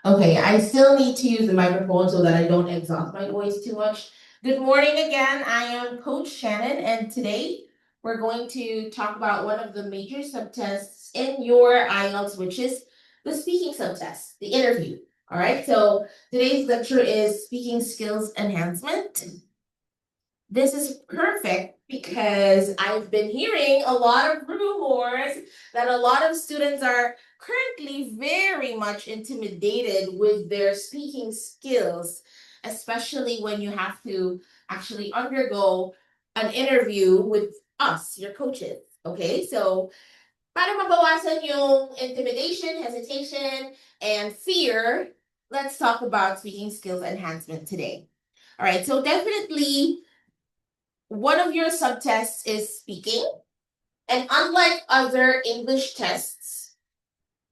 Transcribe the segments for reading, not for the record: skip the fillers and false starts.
Okay, I still need to use the microphone so that I don't exhaust my voice too much. Good morning again. I am Coach Shannon, and today we're going to talk about one of the major subtests in your IELTS, which is the speaking subtest, the interview. All right, so today's lecture is speaking skills enhancement. This is perfect because I've been hearing a lot of rumors that a lot of students are currently very much intimidated with their speaking skills, especially when you have to actually undergo an interview with us, your coaches. Okay, so para mabawasan yung intimidation, hesitation, and fear, let's talk about speaking skills enhancement today. All right, so definitely one of your subtests is speaking. And unlike other English tests,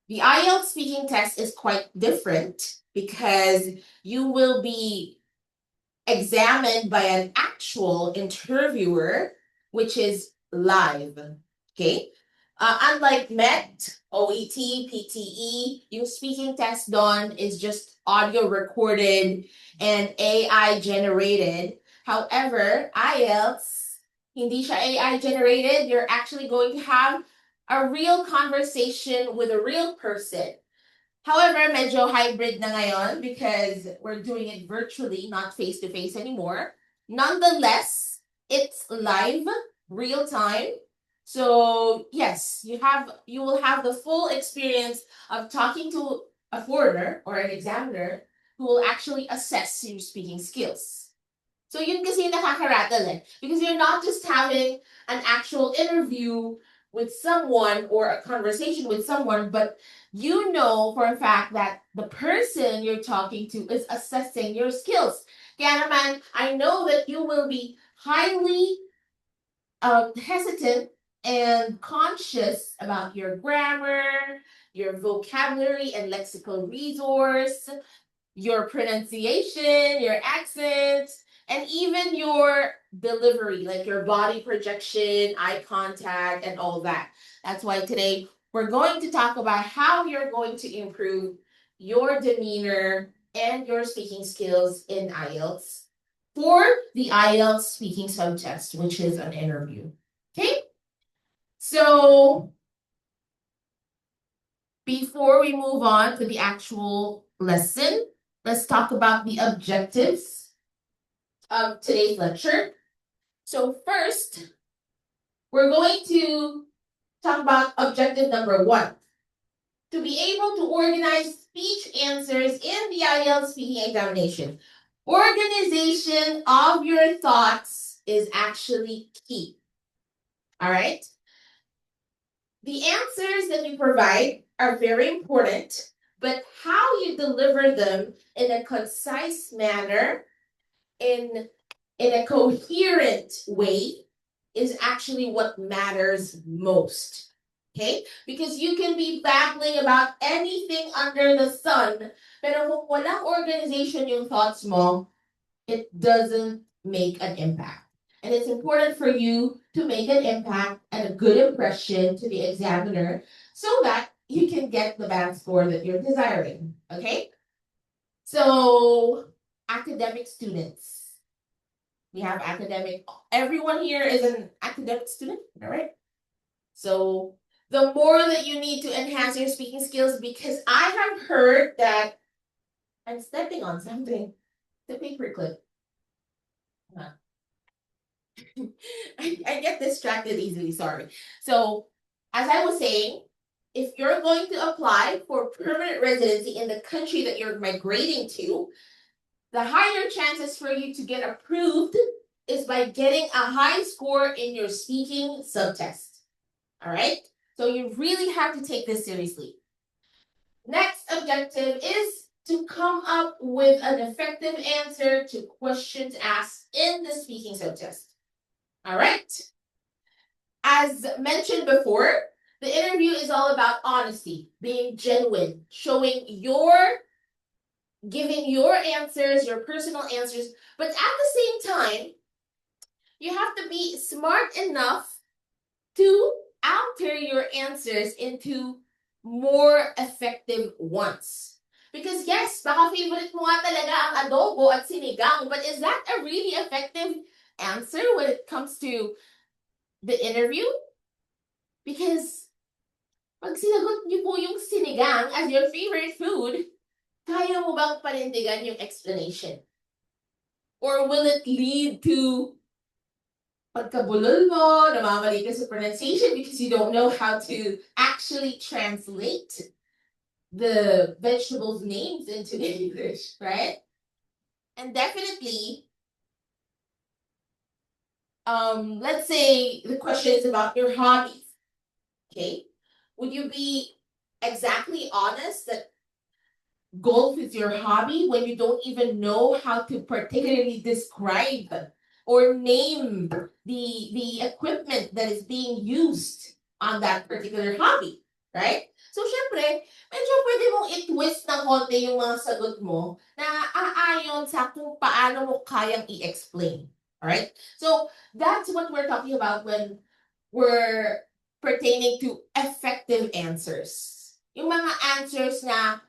the IELTS speaking test is quite different because you will be examined by an actual interviewer, which is live. Okay? Unlike MET, OET, PTE, yung speaking test done is just audio recorded and AI generated. However, IELTS, hindi siya AI generated. You're actually going to have a real conversation with a real person. However, medyo hybrid na ngayon because we're doing it virtually, not face-to-face anymore. Nonetheless, it's live, real time. So yes, you will have the full experience of talking to a foreigner or an examiner who will actually assess your speaking skills. So yun kasi yung nakaka-rattle eh. Because you're not just having an actual interview with someone or a conversation with someone, but you know for a fact that the person you're talking to is assessing your skills. Kaya naman, I know that you will be highly hesitant and conscious about your grammar, your vocabulary and lexical resource, your pronunciation, your accent, and even your delivery, like your body projection, eye contact, and all that. That's why today we're going to talk about how you're going to improve your demeanor and your speaking skills in IELTS for the IELTS speaking subtest, which is an interview. Okay? So before we move on to the actual lesson, let's talk about the objectives of today's lecture. So first, we're going to talk about objective number 1. To be able to organize speech answers in the IELTS speaking examination. Organization of your thoughts is actually key. All right? The answers that you provide are very important, but how you deliver them in a concise manner, in a coherent way, is actually what matters most. Okay? Because you can be babbling about anything under the sun, pero kung walang organization yung thoughts mo, it doesn't make an impact. And it's important for you to make an impact and a good impression to the examiner so that you can get the band score that you're desiring. Okay? So, academic students. We have academic, everyone here is an academic student, all right? So, the more that you need to enhance your speaking skills, because I have heard that I'm stepping on something, the paperclip. I get distracted easily, sorry. So, as I was saying, if you're going to apply for permanent residency in the country that you're migrating to, the higher chances for you to get approved is by getting a high score in your speaking subtest. All right? So you really have to take this seriously. Next objective is to come up with an effective answer to questions asked in the speaking subtest. All right? As mentioned before, the interview is all about honesty, being genuine, giving your answers, your personal answers, but at the same time, you have to be smart enough to alter your answers into more effective ones. Because yes, baka favorite mo nga talaga ang adobo at sinigang, but is that a really effective answer when it comes to the interview? Because pag sinagot niyo po yung sinigang as your favorite food, kaya mo bang panindigan yung explanation? Or will it lead to pagkabulol mo, namamali ka sa pronunciation because you don't know how to actually translate the vegetables names into English, right? And definitely, let's say the question is about your hobbies. Okay, would you be exactly honest that golf is your hobby when you don't even know how to particularly describe or name the equipment that is being used on that particular hobby, right? So, syempre, medyo pwede mong i-twist ng konti yung mga sagot mo na aayon sa kung paano mo kayang i-explain. Alright? So, that's what we're talking about when we're pertaining to effective answers. Yung mga answers na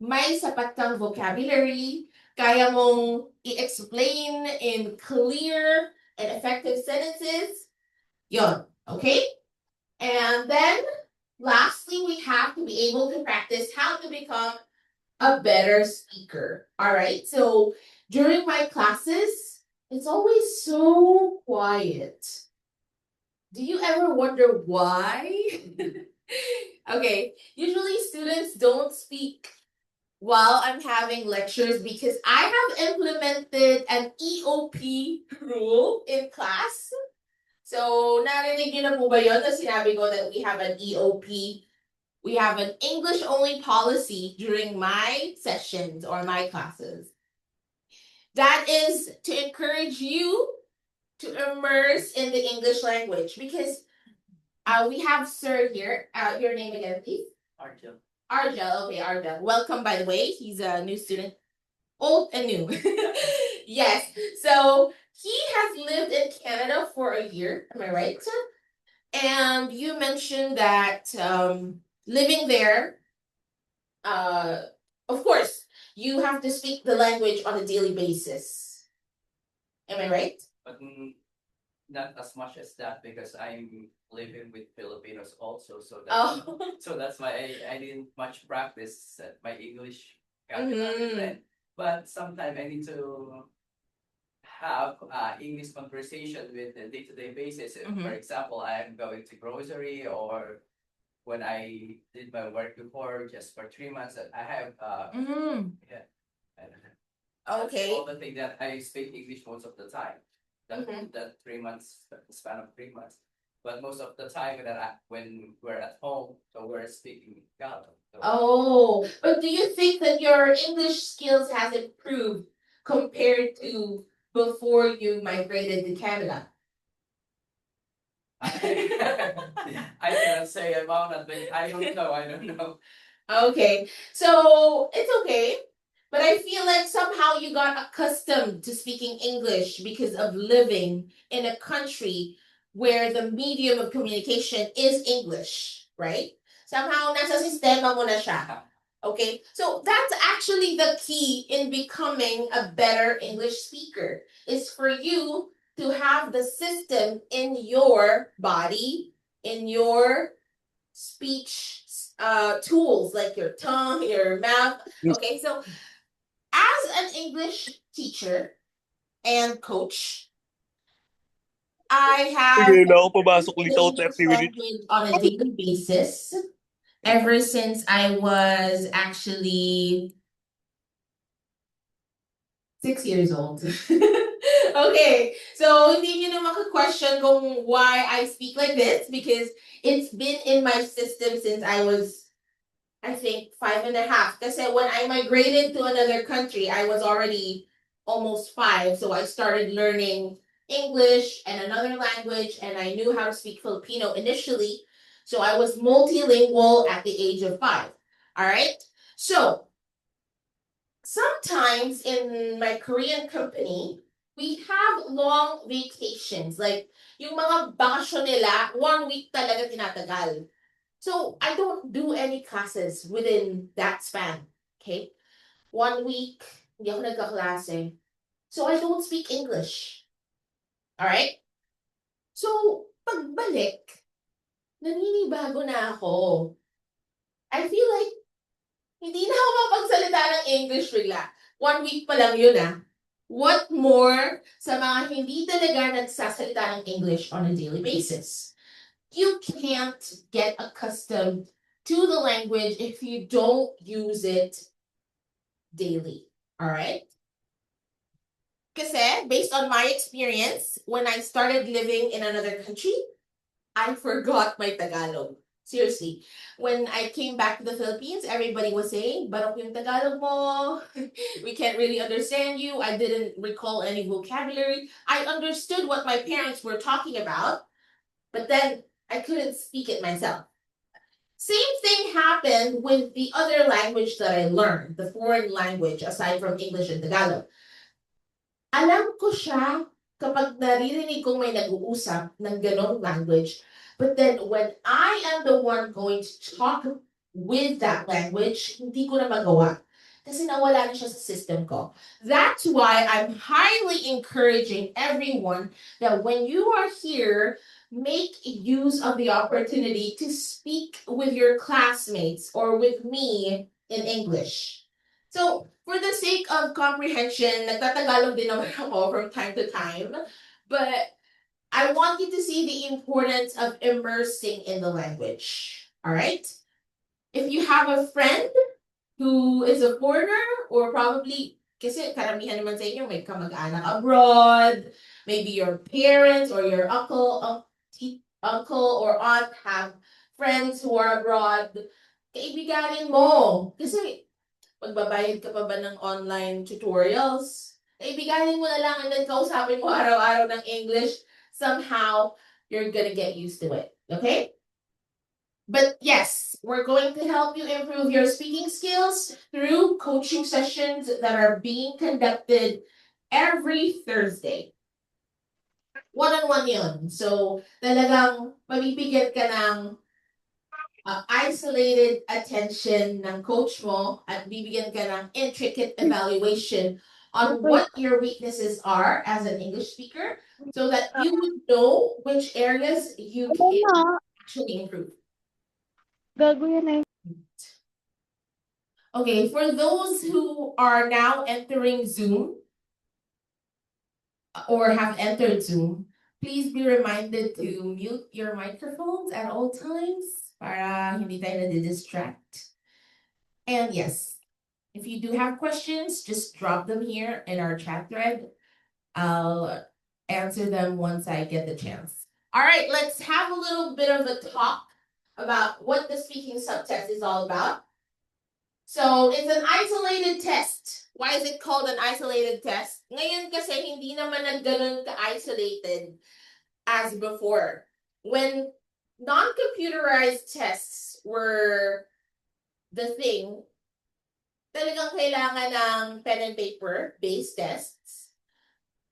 may sapat kang vocabulary, kaya mong i-explain in clear and effective sentences. Yon, okay? And then, lastly, we have to be able to practice how to become a better speaker. All right, so during my classes, it's always so quiet. Do you ever wonder why? Okay, usually students don't speak while I'm having lectures because I have implemented an EOP rule in class. So, narinig niyo na po ba yun na sinabi ko that we have an EOP? We have an English-only policy during my sessions or my classes. That is to encourage you to immerse in the English language because we have Sir here. Your name again, please? Arjel. Arjel, okay, Arjel. Welcome, by the way. He's a new student. Old and new. Yes. So he has lived in Canada for a year. Am I right? And you mentioned that living there, of course, you have to speak the language on a daily basis. Am I right? But not as much as that because I'm living with Filipinos also. So that's why I didn't much practice my English then. But sometimes I need to have English conversation with a day-to-day basis. For example, I'm going to grocery or when I did my work before just for 3 months, I have yeah. Okay. All the thing that I speak English most of the time. That 3 months span of 3 months. But most of the time when we're at home, so we're speaking Tagalog. So. Oh, but do you think that your English skills has improved compared to before you migrated to Canada? I cannot say about that, but I don't know. Okay, so it's okay. But I feel like somehow you got accustomed to speaking English because of living in a country where the medium of communication is English, right? Somehow nasa sistema mo na siya. Okay, so that's actually the key in becoming a better English speaker is for you to have the system in your body, in your speech tools like your tongue, your mouth. Okay, so as an English teacher and coach, I have Sige na ako pumasok the dito English 30 minutes. language on a daily basis ever since I was actually 6 years old. Okay, so hindi nyo na maka-question kung why I speak like this because it's been in my system since I was, I think, 5.5. Kasi when I migrated to another country, I was already almost 5. So I started learning English and another language, and I knew how to speak Filipino initially. So I was multilingual at the age of 5. All right. So sometimes in my Korean company, we have long vacations. Like, yung mga bakasyon nila, 1 week talaga tinatagal. So I don't do any classes within that span. Okay. 1 week, hindi ako nagkaklase. So I don't speak English. Alright? So, pagbalik, naninibago na ako. I feel like, hindi na ako mapagsalita ng English bigla. 1 week pa lang yun ah. What more sa mga hindi talaga nagsasalita ng English on a daily basis? You can't get accustomed to the language if you don't use it daily. All right? Kasi, based on my experience, when I started living in another country, I forgot my Tagalog. Seriously. When I came back to the Philippines, everybody was saying, barok yung Tagalog mo. We can't really understand you. I didn't recall any vocabulary. I understood what my parents were talking about, but then I couldn't speak it myself. Same thing happened with the other language that I learned, the foreign language, aside from English and Tagalog. Alam ko siya kapag naririnig kong may nag-uusap ng ganong language. But then when I am the one going to talk with that language, hindi ko na magawa. Kasi nawala na siya sa system ko. That's why I'm highly encouraging everyone that when you are here, make use of the opportunity to speak with your classmates or with me in English. So, for the sake of comprehension, nagtatagalog din naman ako from time to time. But I want you to see the importance of immersing in the language. All right? If you have a friend who is a foreigner or probably, kasi karamihan naman sa inyo may kamag-anak abroad, maybe your parents or your uncle or aunt have friends who are abroad, kaibiganin mo. Kasi magbabayad ka pa ba ng online tutorials? Kaibiganin mo na lang and then kausapin mo araw-araw ng English. Somehow, you're gonna get used to it. Okay? But yes, we're going to help you improve your speaking skills through coaching sessions that are being conducted every Thursday. One-on-one yun. So, talagang mabibigyan ka ng isolated attention ng coach mo at bibigyan ka ng intricate evaluation on what your weaknesses are as an English speaker so that you would know which areas you can actually improve. Okay, for those who are now entering Zoom or have entered Zoom, please be reminded to mute your microphones at all times para hindi tayo na-distract. And yes, if you do have questions, just drop them here in our chat thread. I'll answer them once I get the chance. All right, let's have a little bit of a talk about what the speaking subtest is all about. So, it's an isolated test. Why is it called an isolated test? Ngayon kasi hindi naman na ganun ka-isolated as before. When non-computerized tests were the thing, talagang kailangan ng pen and paper-based tests.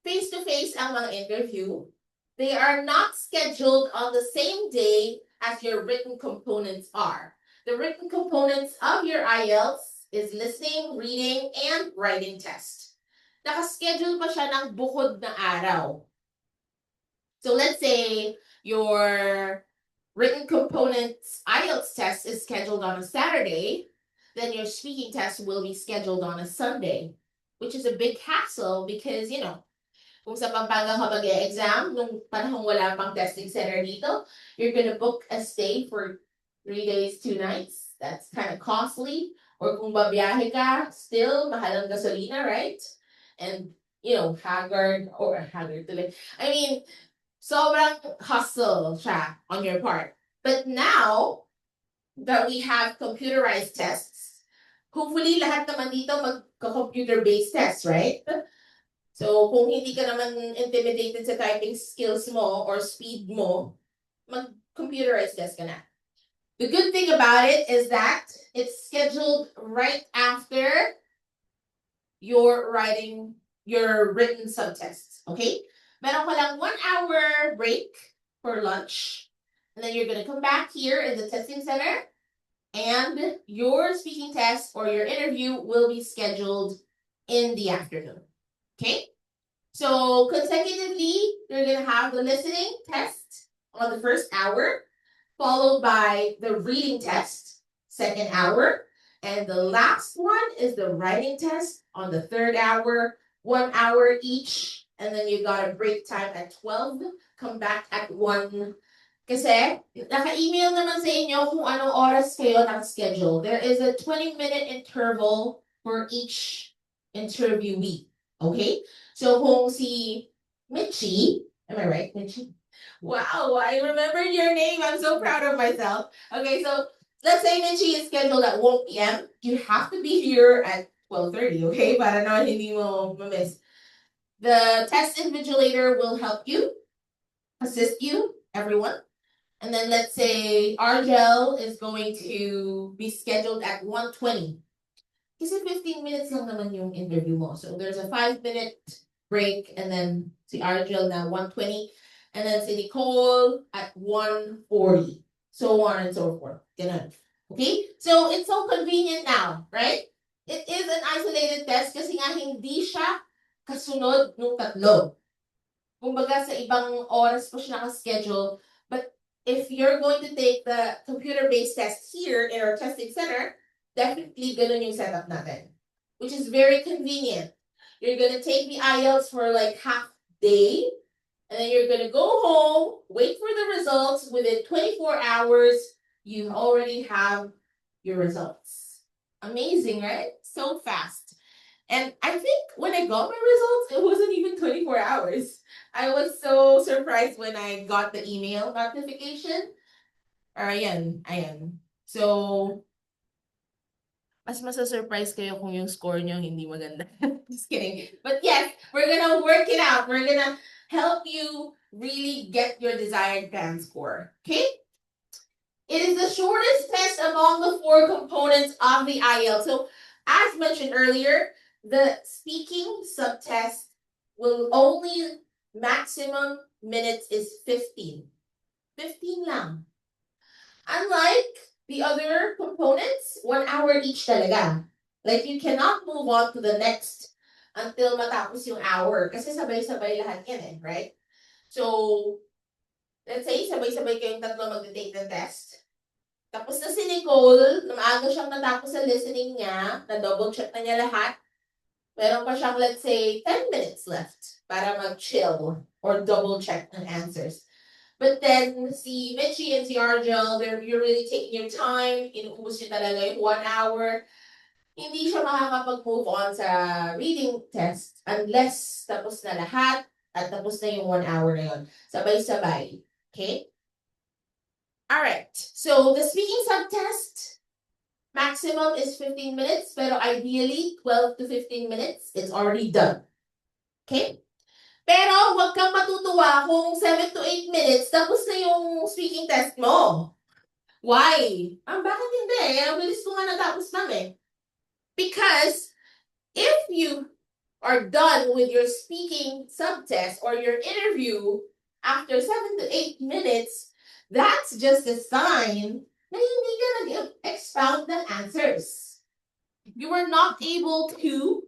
Face-to-face ang mga interview. They are not scheduled on the same day as your written components are. The written components of your IELTS is listening, reading, and writing test. Nakaschedule pa siya ng bukod na araw. So let's say your written components IELTS test is scheduled on a Saturday, then your speaking test will be scheduled on a Sunday, which is a big hassle because, you know, kung sa Pampanga ka mag-exam, nung panahong wala pang testing center dito, you're gonna book a stay for 3 days, 2 nights. That's kind of costly. Or kung babiyahe ka, still, mahal ang gasolina, right? And, you know, haggard tuloy. I mean, sobrang hustle siya on your part. But now that we have computerized tests, hopefully lahat naman dito magka-computer-based tests, right? So, kung hindi ka naman intimidated sa typing skills mo or speed mo, mag-computerized test ka na. The good thing about it is that it's scheduled right after your written subtests, okay? Meron ka lang 1 hour break for lunch, and then you're gonna come back here in the testing center, and your speaking test or your interview will be scheduled in the afternoon. Okay? So consecutively, you're going to have the listening test on the first hour, followed by the reading test, second hour. And the last one is the writing test on the third hour, 1 hour each. And then you got a break time at 12, come back at 1. Kasi, naka-email naman sa inyo kung anong oras kayo naka-schedule. There is a 20-minute interval for each interviewee. Okay? So kung si Mitchie, am I right, Mitchie? Wow, I remembered your name. I'm so proud of myself. Okay, so let's say Mitchie is scheduled at 1 p.m. You have to be here at 12:30, okay? Para naman hindi mo ma-miss. The test invigilator will help you, assist you, everyone. And then let's say Argel is going to be scheduled at 1:20. Kasi 15 minutes lang naman yung interview mo. So there's a 5-minute break and then si Argel na 1:20 and then si Nicole at 1:40. So on and so forth. Ganun. Okay? So it's so convenient now, right? It is an isolated test kasi nga hindi siya kasunod nung tatlo. Kumbaga sa ibang oras po siya nakaschedule. But if you're going to take the computer-based test here in our testing center, definitely ganun yung setup natin. Which is very convenient. You're gonna take the IELTS for like half day, and then you're gonna go home, wait for the results. Within 24 hours, you already have your results. Amazing, right? So fast. And I think when I got my results, it wasn't even 24 hours. I was so surprised when I got the email notification. Ayan. So, mas masa-surprise kayo kung yung score nyo hindi maganda. Just kidding. But yes, we're gonna work it out. We're gonna help you really get your desired band score. Okay? It is the shortest test among the 4 components of the IELTS. So, as mentioned earlier, the speaking subtest will only maximum minutes is 15. 15 lang. Unlike the other components, 1 hour each talaga. Like you cannot move on to the next until matapos yung hour. Kasi sabay-sabay lahat yan eh, right? So, let's say sabay-sabay kayong tatlo mag-take ng test. Tapos na si Nicole, na maaga siyang natapos sa listening niya, na double check na niya lahat. Meron pa siyang, let's say, 10 minutes left para mag-chill or double check ng answers. But then, si Mitchie and si Argel, you're really taking your time, inuubos niyo talaga yung 1 hour. Hindi siya makakapag-move on sa reading test unless tapos na lahat at tapos na yung 1 hour na yun. Sabay-sabay. Okay? Alright, so the speaking subtest maximum is 15 minutes, pero ideally 12 to 15 minutes is already done. Okay? Pero wag kang matutuwa kung 7 to 8 minutes tapos na yung speaking test mo. Why? Bakit hindi? Ang bilis ko nga natapos namin. Because if you are done with your speaking subtest or your interview after 7 to 8 minutes, that's just a sign na hindi ka nag-expound ng answers. You were not able to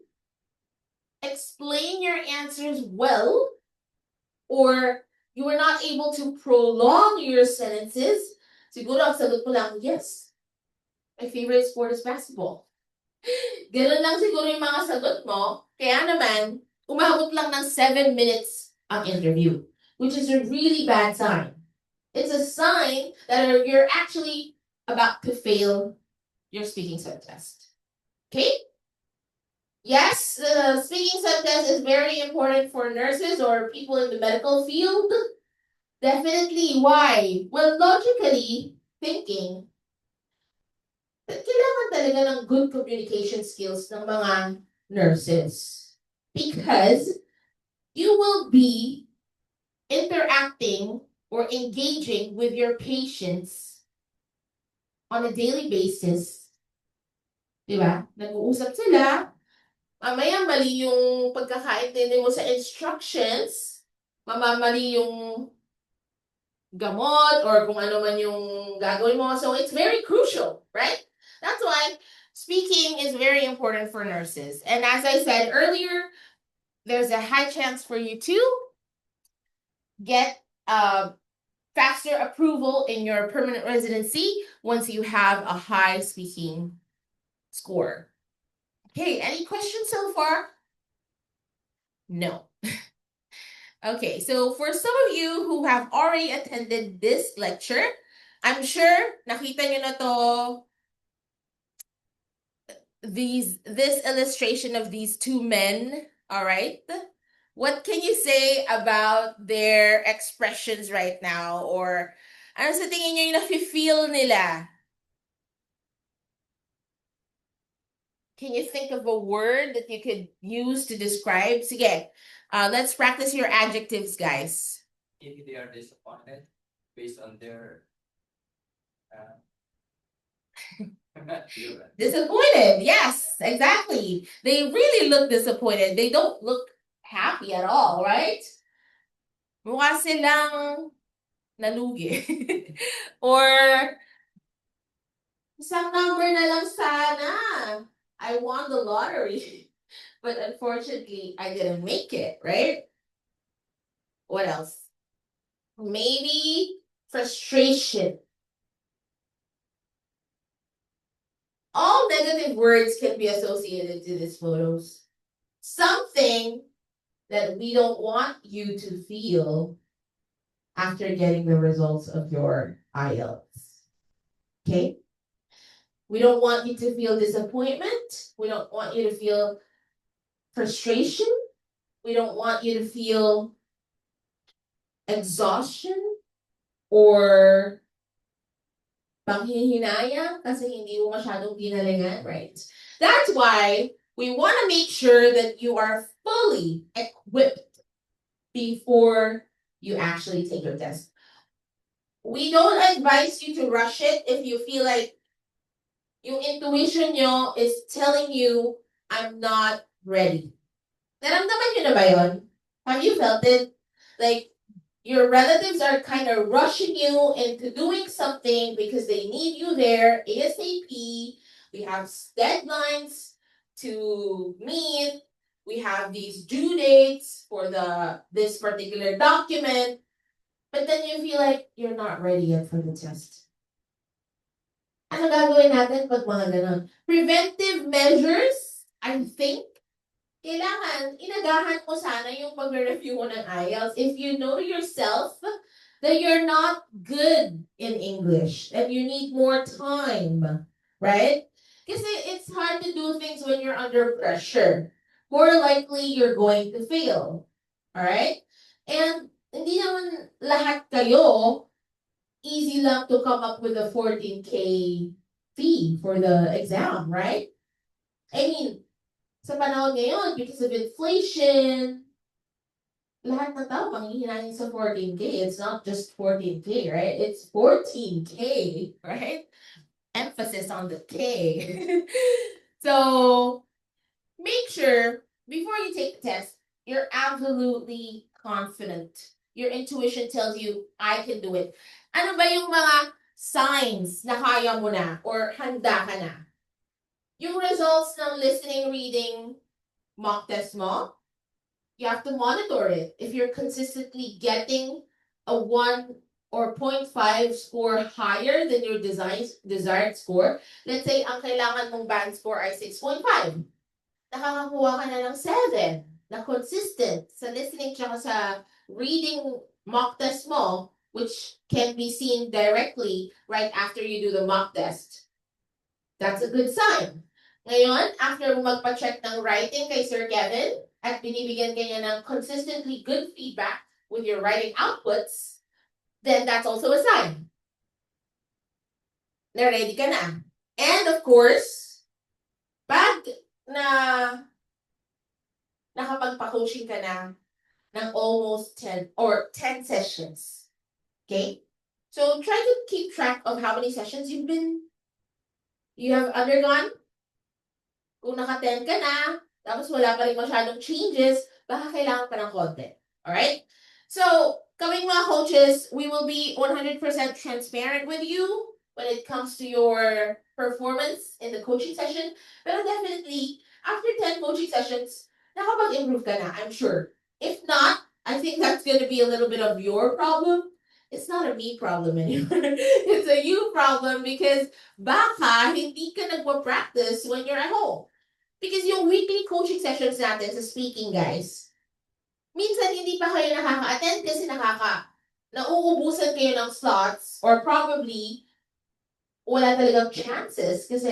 explain your answers well, or you were not able to prolong your sentences. Siguro ang sagot mo lang, yes, my favorite sport is basketball. Ganun lang siguro yung mga sagot mo. Kaya naman, umabot lang ng 7 minutes ang interview, which is a really bad sign. It's a sign that you're actually about to fail your speaking subtest. Okay? Yes, the speaking subtest is very important for nurses or people in the medical field. Definitely. Why? Well, logically thinking, kailangan talaga ng good communication skills ng mga nurses. Because you will be interacting or engaging with your patients on a daily basis. Diba? Nag-uusap sila. Mamaya mali yung pagkakaintindi mo sa instructions. Mamamali yung gamot or kung ano man yung gagawin mo. So it's very crucial, right? That's why speaking is very important for nurses. And as I said earlier, there's a high chance for you to get faster approval in your permanent residency once you have a high speaking score. Okay, any questions so far? No. Okay, so for some of you who have already attended this lecture, I'm sure nakita nyo na to, this illustration of these two men, all right? What can you say about their expressions right now? Or ano sa tingin nyo yung nafe-feel nila? Can you think of a word that you could use to describe? Sige, let's practice your adjectives, guys. If they are disappointed based on their disappointed, yes, exactly. They really look disappointed. They don't look happy at all, right? Mukha silang nalugi. Or, isang number na lang sana. I won the lottery. But unfortunately, I didn't make it, right? What else? Maybe frustration. All negative words can be associated to these photos. Something that we don't want you to feel after getting the results of your IELTS. Okay? We don't want you to feel disappointment. We don't want you to feel frustration. We don't want you to feel exhaustion or panghihinayang kasi hindi mo masyadong ginalingan, right? That's why we want to make sure that you are fully equipped before you actually take your test. We don't advise you to rush it if you feel like yung intuition nyo is telling you, I'm not ready. Naramdaman nyo na ba yun? Have you felt it? Like, your relatives are kind of rushing you into doing something because they need you there ASAP. We have deadlines to meet. We have these due dates for this particular document. But then you feel like you're not ready yet for the test. Ano gagawin natin pag mga ganon? Preventive measures, I think, kailangan inagahan mo sana yung pag-review mo ng IELTS if you know yourself that you're not good in English and you need more time, right? Kasi it's hard to do things when you're under pressure. More likely, you're going to fail. Alright? And hindi naman lahat kayo easy lang to come up with a 14K fee for the exam, right? I mean, sa panahon ngayon, because of inflation, lahat ng tao manghihinahin sa 14K. It's not just 14K, right? It's 14K, right? Emphasis on the K. So, make sure before you take the test, you're absolutely confident. Your intuition tells you, I can do it. Ano ba yung mga signs na kaya mo na or handa ka na? Yung results ng listening, reading, mock test mo, you have to monitor it. If you're consistently getting a 1 or 0.5 score higher than your desired score, let's say ang kailangan mong band score ay 6.5. Nakakakuha ka na ng 7 na consistent sa listening tsaka sa reading mock test mo, which can be seen directly right after you do the mock test. That's a good sign. Ngayon, after mo magpa-check ng writing kay Sir Kevin at binibigyan kanya ng consistently good feedback with your writing outputs, then that's also a sign na ready ka na. And of course, pag na nakapagpa-coaching ka na ng almost 10 or 10 sessions. Okay? So try to keep track of how many sessions you have undergone. Kung naka-10 ka na, tapos wala pa rin masyadong changes, baka kailangan pa ng konti. Alright? So, Kaming mga coaches, we will be 100% transparent with you when it comes to your performance in the coaching session. Pero definitely, after 10 coaching sessions, nakapag-improve ka na, I'm sure. If not, I think that's going to be a little bit of your problem. It's not a me problem anymore. It's a you problem because baka hindi ka nagpa-practice when you're at home. Because yung weekly coaching sessions natin sa speaking, guys, minsan hindi pa kayo nakaka-attend kasi nauubusan kayo ng slots or probably wala talagang chances kasi,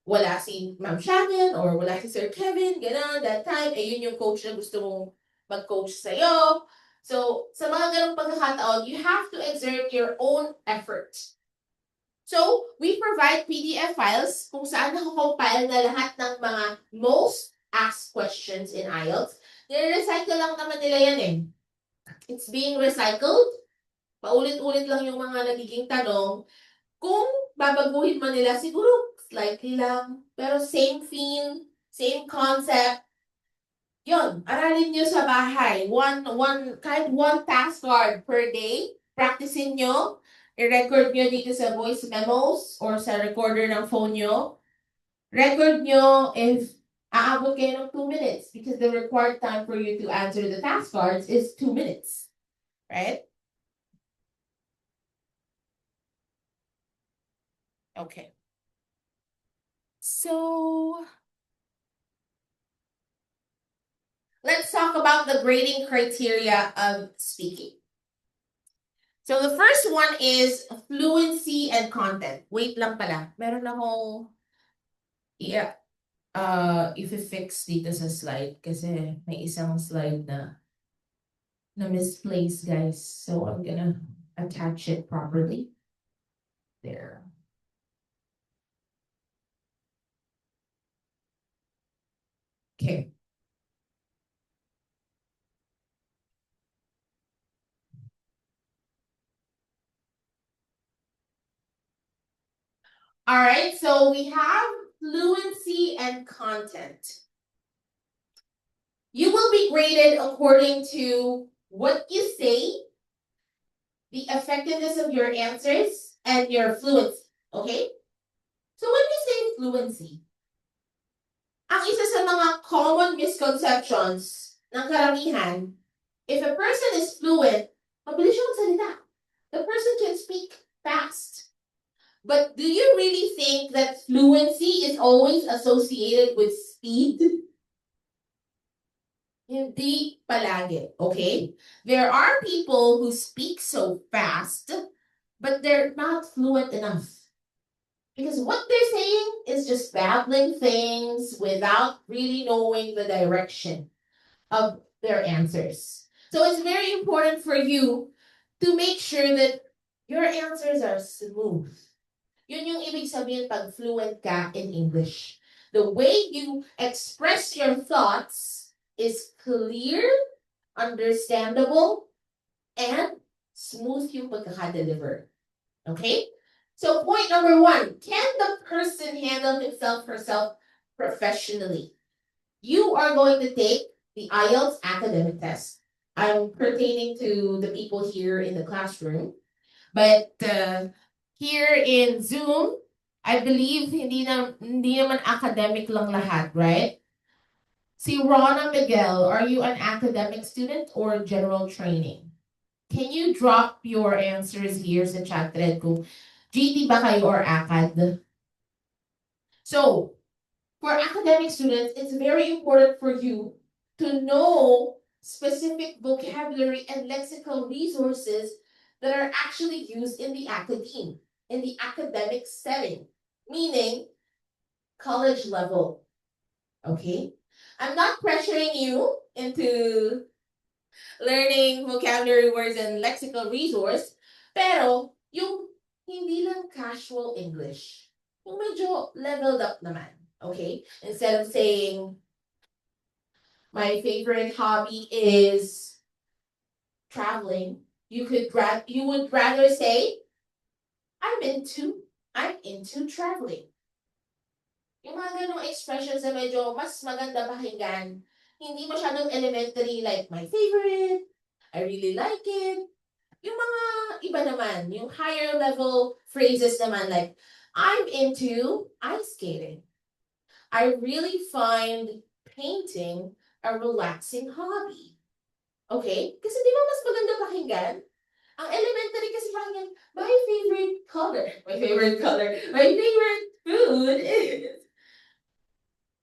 wala si Ma'am Shannon or wala si Sir Kevin, gano'n, that time, yun yung coach na gusto mong mag-coach sa'yo. So, sa mga ganong pagkakataon, you have to exert your own effort. So, we provide PDF files kung saan nakakompile na lahat ng mga most asked questions in IELTS. Nire-recycle lang naman nila yan eh. It's being recycled. Paulit-ulit lang yung mga nagiging tanong. Kung babaguhin man nila, siguro slightly lang. Pero same theme, same concept. Yun, aralin nyo sa bahay. Kahit one task card per day. Practicein nyo. I-record nyo dito sa voice memos or sa recorder ng phone nyo. Record nyo if aabot kayo ng 2 minutes because the required time for you to answer the task cards is 2 minutes. Right? Okay. So, let's talk about the grading criteria of speaking. So, the first one is fluency and content. Wait lang pala. Meron akong i-fix dito sa slide kasi may isang slide na misplaced, guys. So, I'm gonna attach it properly. There. Okay. All right, so we have fluency and content. You will be graded according to what you say, the effectiveness of your answers, and your fluency. Okay? So when we say fluency, ang isa sa mga common misconceptions ng karamihan, if a person is fluent, mabilis siya magsalita. The person can speak fast. But do you really think that fluency is always associated with speed? Hindi palagi, okay? There are people who speak so fast, but they're not fluent enough. Because what they're saying is just babbling things without really knowing the direction of their answers. So it's very important for you to make sure that your answers are smooth. Yun yung ibig sabihin pag fluent ka in English. The way you express your thoughts is clear, understandable, and smooth yung pagkaka-deliver. Okay? So point number 1, can the person handle himself, herself professionally? You are going to take the IELTS academic test. I'm pertaining to the people here in the classroom. But here in Zoom, I believe hindi naman academic lang lahat, right? Si Rona Miguel, are you an academic student or general training? Can you drop your answers here sa chat thread kung GT ba kayo or ACAD? So, for academic students, it's very important for you to know specific vocabulary and lexical resources that are actually used in the academic setting, meaning college level. Okay? I'm not pressuring you into learning vocabulary words and lexical resource, pero yung hindi lang casual English, yung medyo leveled up naman. Okay? Instead of saying, my favorite hobby is traveling, you would rather say, I'm into traveling. Yung mga ganong expressions na medyo mas maganda pakinggan, hindi masyadong elementary like my favorite, I really like it. Yung mga iba naman, yung higher level phrases naman like, I'm into ice skating. I really find painting a relaxing hobby. Okay? Kasi di ba mas maganda pakinggan? Ang elementary kasi pakinggan, my favorite color, my favorite food is.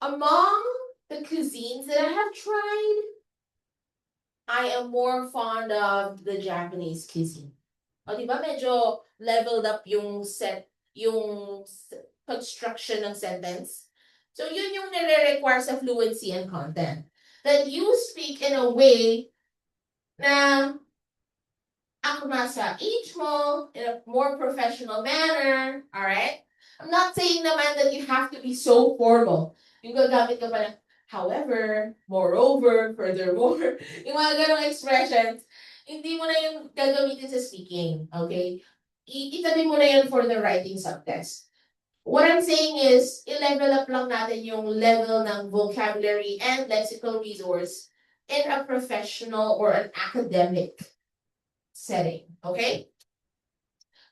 Among the cuisines that I have tried, I am more fond of the Japanese cuisine. O, di ba medyo leveled up yung construction ng sentence? So, yun yung nire-require sa fluency and content. That you speak in a way na ako nasa age mo, in a more professional manner, alright? I'm not saying naman that you have to be so formal. Yung gagamit ka pa ng, however, moreover, furthermore, yung mga ganong expressions, hindi mo na yung gagamitin sa speaking, okay? Itabi mo na yun for the writing subtext. What I'm saying is, i-level up lang natin yung level ng vocabulary and lexical resource in a professional or an academic setting, okay?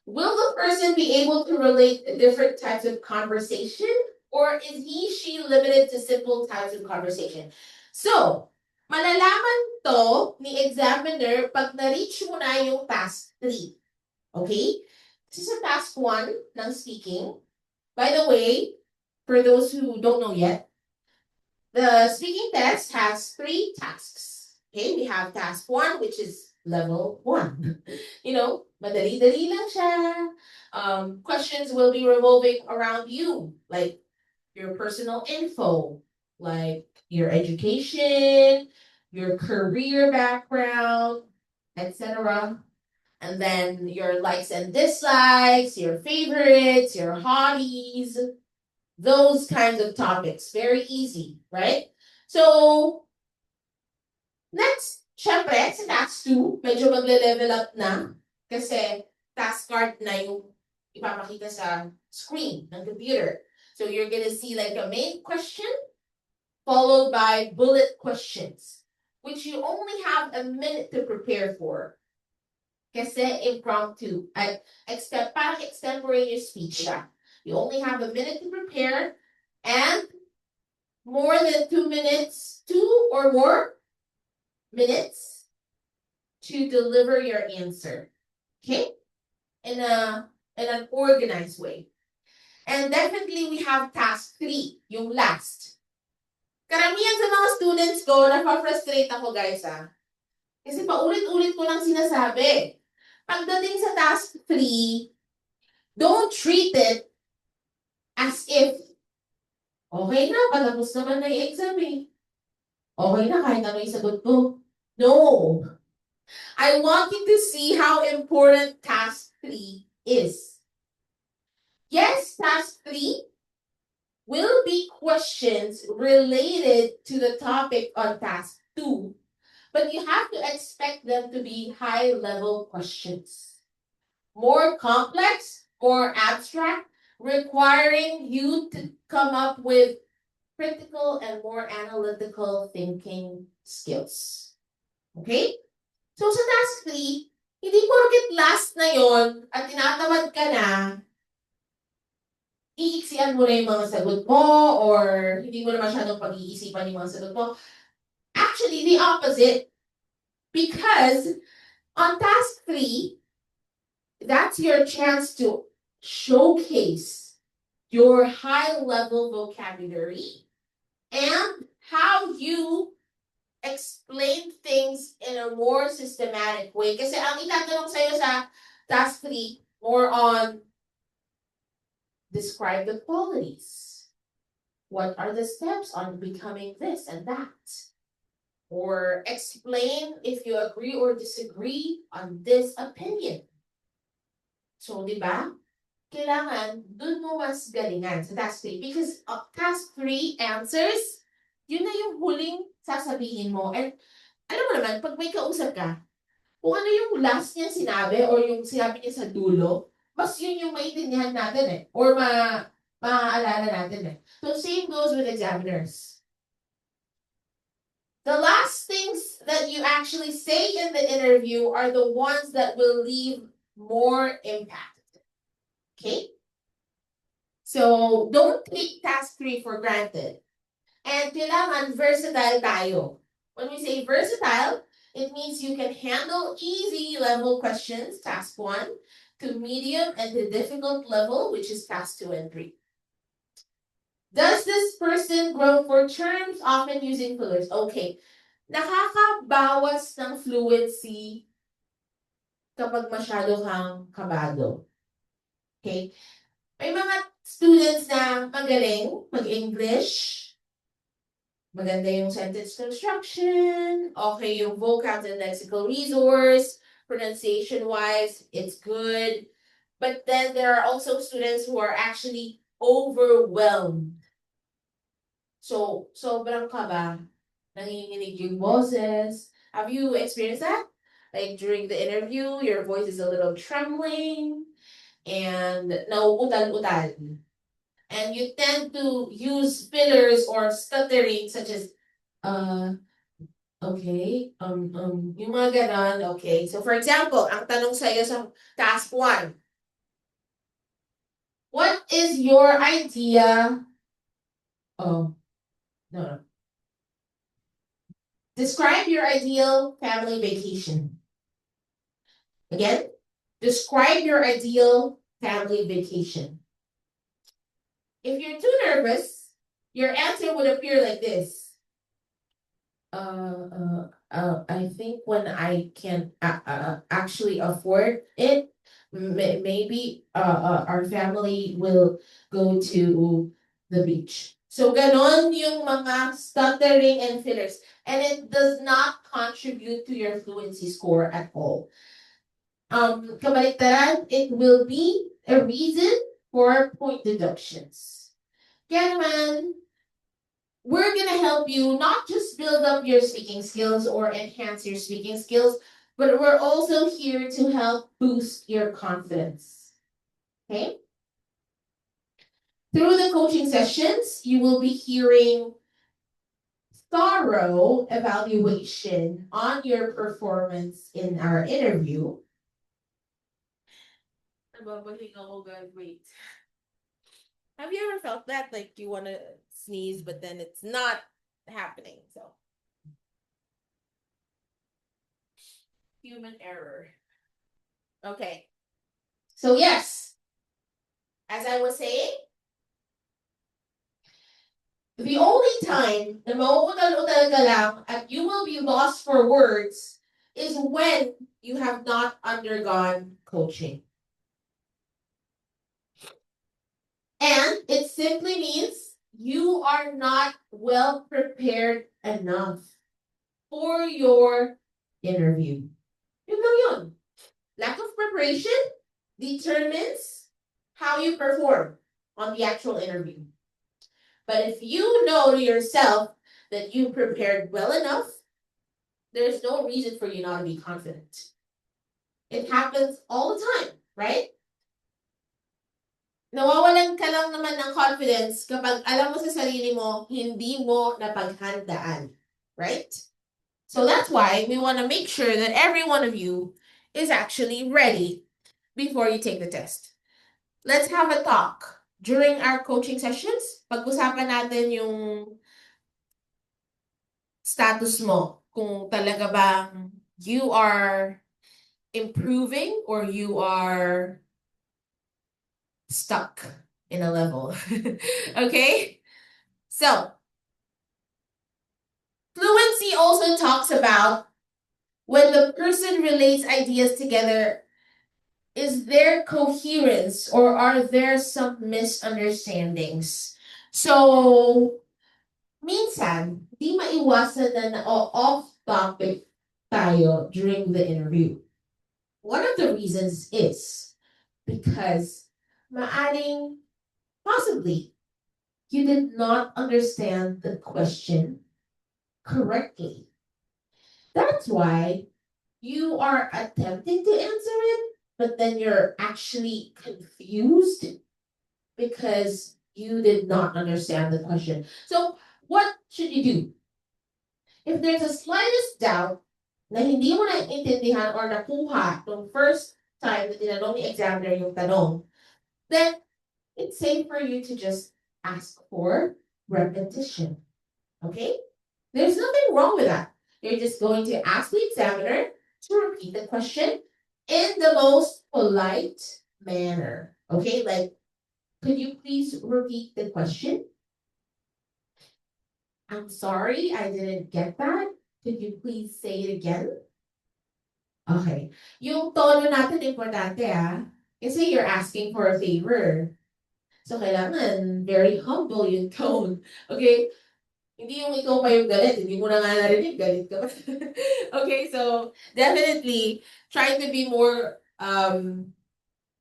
Will the person be able to relate to different types of conversation, or is she limited to simple types of conversation? So, malalaman to ni examiner pag na-reach mo na yung task 3. Okay? This is a task 1 ng speaking. By the way, for those who don't know yet, the speaking test has 3 tasks. Okay, we have task 1, which is level 1. Madali-dali lang siya. Questions will be revolving around you, like your personal info, like your education, your career background, etc. And then your likes and dislikes, your favorites, your hobbies, those kinds of topics. Very easy, right? So, next, syempre, sa task 2, medyo magle-level up na kasi task card na yung ipapakita sa screen ng computer. So, you're gonna see like a main question followed by bullet questions, which you only have a minute to prepare for. Kasi impromptu. Parang extemporaneous speech siya. You only have a minute to prepare and more than 2 minutes, 2 or more minutes to deliver your answer. Okay? In an organized way. And definitely we have task 3, yung last. Karamihan sa mga students ko, nafa-frustrate ako guys Kasi paulit-ulit ko lang sinasabi. Pagdating sa task 3, don't treat it as if, okay na, patapos naman na yung exam Okay na, kahit ano yung sagot ko. No. I want you to see how important task 3 is. Yes, task 3 will be questions related to the topic on task 2, but you have to expect them to be high-level questions. More complex, more abstract, requiring you to come up with critical and more analytical thinking skills. Okay? So sa task 3, hindi porket last na yon at tinatamad ka na, iiksian mo na yung mga sagot mo or hindi mo na masyadong pag-iisipan yung mga sagot mo. Actually, the opposite. Because on task 3, that's your chance to showcase your high-level vocabulary and how you explain things in a more systematic way. Kasi ang itatanong sa'yo sa task 3, more on describe the qualities. What are the steps on becoming this and that? Or explain if you agree or disagree on this opinion. So, di ba? Kailangan dun mo mas galingan sa task 3. Because task 3 answers, yun na yung huling sasabihin mo. And alam mo naman, pag may kausap ka, kung ano yung last niya sinabi or yung sinabi niya sa dulo, mas yun yung maintindihan natin or maaalala natin So, same goes with examiners. The last things that you actually say in the interview are the ones that will leave more impact. Okay? So, don't take task 3 for granted. And kailangan versatile tayo. When we say versatile, it means you can handle easy level questions, task 1, to medium and to difficult level, which is task 2 and 3. Does this person grow for terms often using fillers? Okay. Nakakabawas ng fluency kapag masyado kang kabado. Okay? May mga students na magaling mag-English, maganda yung sentence construction, okay yung vocab and lexical resource, pronunciation-wise, it's good. But then there are also students who are actually overwhelmed. So, sobrang kaba, nanginginig yung boses. Have you experienced that? Like during the interview, your voice is a little trembling and nauutal-utal. And you tend to use fillers or stuttering such as, okay, yung mga ganon, okay. So for example, ang tanong sa'yo sa task 1, what is your idea? Oh, no. Describe your ideal family vacation. Again, describe your ideal family vacation. If you're too nervous, your answer would appear like this. I think when I can actually afford it, maybe our family will go to the beach. So ganon yung mga stuttering and fillers. And it does not contribute to your fluency score at all. Kabaliktaran, it will be a reason for point deductions. Kaya naman, we're going to help you not just build up your speaking skills or enhance your speaking skills, but we're also here to help boost your confidence. Okay? Through the coaching sessions, you will be hearing thorough evaluation on your performance in our interview. Wait. Have you ever felt that? Like you want to sneeze, but then it's not happening. So, human error. Okay. So, yes, as I was saying, the only time na mauutal-utal ka lang at you will be lost for words is when you have not undergone coaching. And it simply means you are not well prepared enough for your interview. Yun lang yun. Lack of preparation determines how you perform on the actual interview. But if you know to yourself that you prepared well enough, there's no reason for you not to be confident. It happens all the time, right? Nawawalan ka lang naman ng confidence kapag alam mo sa sarili mo, hindi mo napaghandaan, right? So that's why we want to make sure that every one of you is actually ready before you take the test. Let's have a talk. During our coaching sessions, pag-usapan natin yung status mo. Kung talaga bang you are improving or you are stuck in a level. Okay? So, fluency also talks about when the person relates ideas together, is there coherence or are there some misunderstandings? So, minsan, di maiwasan na off-topic tayo during the interview. One of the reasons is because maaring, possibly, you did not understand the question correctly. That's why you are attempting to answer it, but then you're actually confused because you did not understand the question. So, what should you do? If there's a slightest doubt na hindi mo naiintindihan or nakuha nung first time na tinanong ni examiner yung tanong, then it's safe for you to just ask for repetition. Okay? There's nothing wrong with that. You're just going to ask the examiner to repeat the question in the most polite manner. Okay? Like, could you please repeat the question? I'm sorry, I didn't get that. Could you please say it again? Okay. Yung tono natin importante kasi you're asking for a favor. So, kailangan very humble yung tone. Okay? Hindi yung ikaw pa yung galit. Hindi mo na nga narinig, galit ka pa. Okay, so definitely try to be more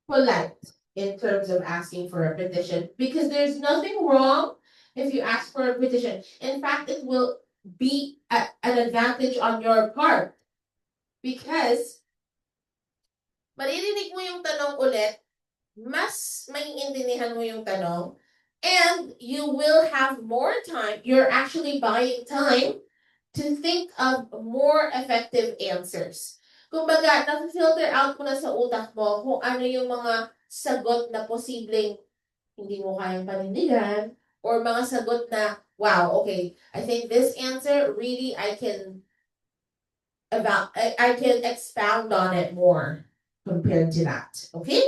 polite in terms of asking for a petition because there's nothing wrong if you ask for a petition. In fact, it will be an advantage on your part because maririnig mo yung tanong ulit, mas maiintindihan mo yung tanong, and you will have more time. You're actually buying time to think of more effective answers. Kumbaga, na-filter out mo na sa utak mo kung ano yung mga sagot na posibleng hindi mo kayang panindigan or mga sagot na, wow, okay, I think this answer really I can expound on it more compared to that. Okay?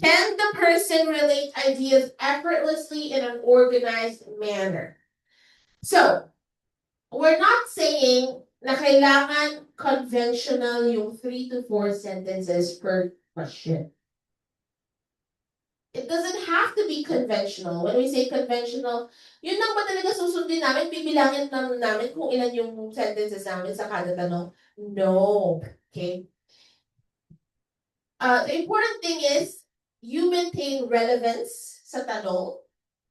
Can the person relate ideas effortlessly in an organized manner? So, we're not saying na kailangan conventional yung 3 to 4 sentences per question. It doesn't have to be conventional. When we say conventional, yun lang ba talaga susundin namin? Bibilangin namin kung ilan yung sentences namin sa kada tanong? No. Okay? The important thing is, you maintain relevance sa tanong.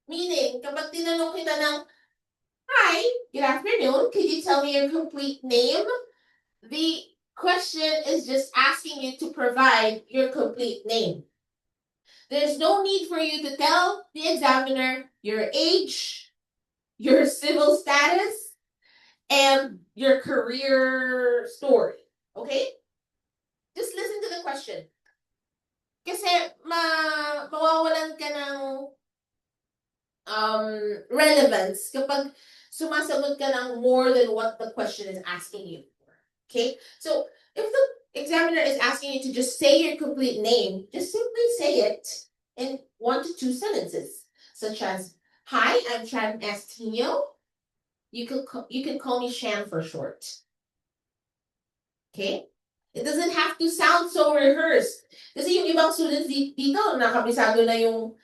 Meaning, kapag tinanong kita ng, hi, good afternoon, could you tell me your complete name? The question is just asking you to provide your complete name. There's no need for you to tell the examiner your age, your civil status, and your career story. Okay? Just listen to the question. Kasi mawawalan ka ng relevance kapag sumasagot ka ng more than what the question is asking you for. Okay? So, if the examiner is asking you to just say your complete name, just simply say it in 1 to 2 sentences, such as, hi, I'm Shan Estinio. You can call me Shan for short. Okay? It doesn't have to sound so rehearsed. Kasi yung ibang students dito, nakabisado na yung,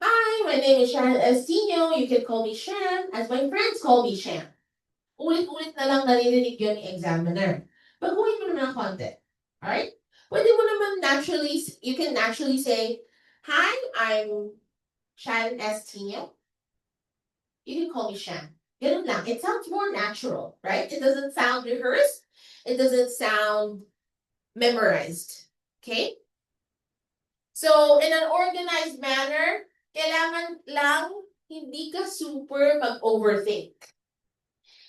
hi, my name is Shan Estinio. You can call me Shan, as my friends call me Shan. Ulit-ulit na lang naririnig yun ni examiner. Baguhin mo naman ang konti. Alright? Pwede mo naman you can naturally say, hi, I'm Shan Estinio. You can call me Shan. Ganun lang. It sounds more natural, right? It doesn't sound rehearsed. It doesn't sound memorized. Okay? So, in an organized manner, kailangan lang hindi ka super mag-overthink.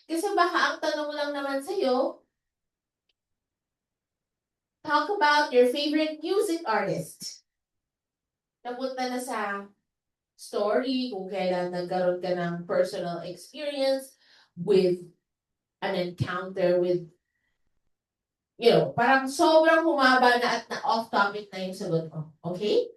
Kasi baka ang tanong lang naman sa'yo, talk about your favorite music artist. Napunta na sa story kung kailan nagkaroon ka ng personal experience with an encounter with, parang sobrang humaba na at na off-topic na yung sagot mo. Okay?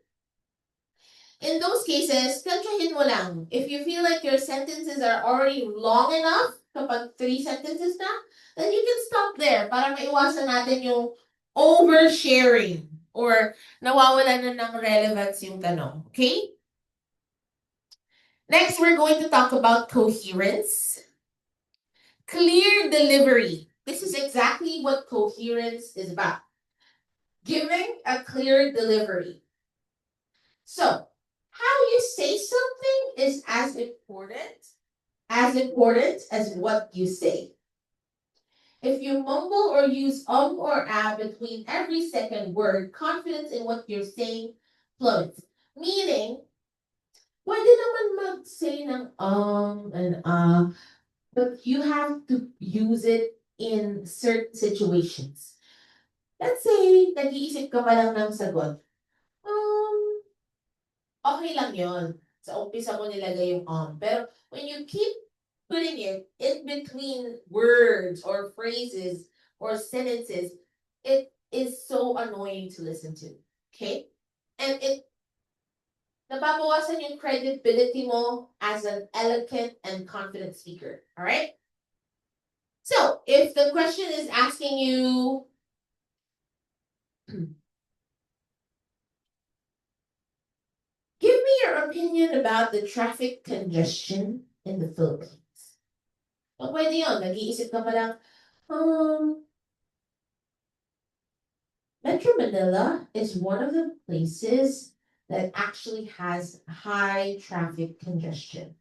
In those cases, tansyahin mo lang. If you feel like your sentences are already long enough, kapag 3 sentences na, then you can stop there para maiwasan natin yung oversharing or nawawalan na ng relevance yung tanong. Okay? Next, we're going to talk about coherence. Clear delivery. This is exactly what coherence is about. Giving a clear delivery. So, how you say something is as important as what you say. If you mumble or use or between every second word, confidence in what you're saying plummets. Meaning, pwede naman mag-say ng and but you have to use it in certain situations. Let's say, nag-iisip ka pa lang ng sagot. Okay lang yon. Sa umpisa mo nilagay yung Pero when you keep putting it in between words or phrases or sentences, it is so annoying to listen to. Okay? And it nababawasan yung credibility mo as an eloquent and confident speaker. All right? So, if the question is asking you, give me your opinion about the traffic congestion in the Philippines. O pwede yun, nag-iisip ka pa lang, Metro Manila is one of the places that actually has high traffic congestion.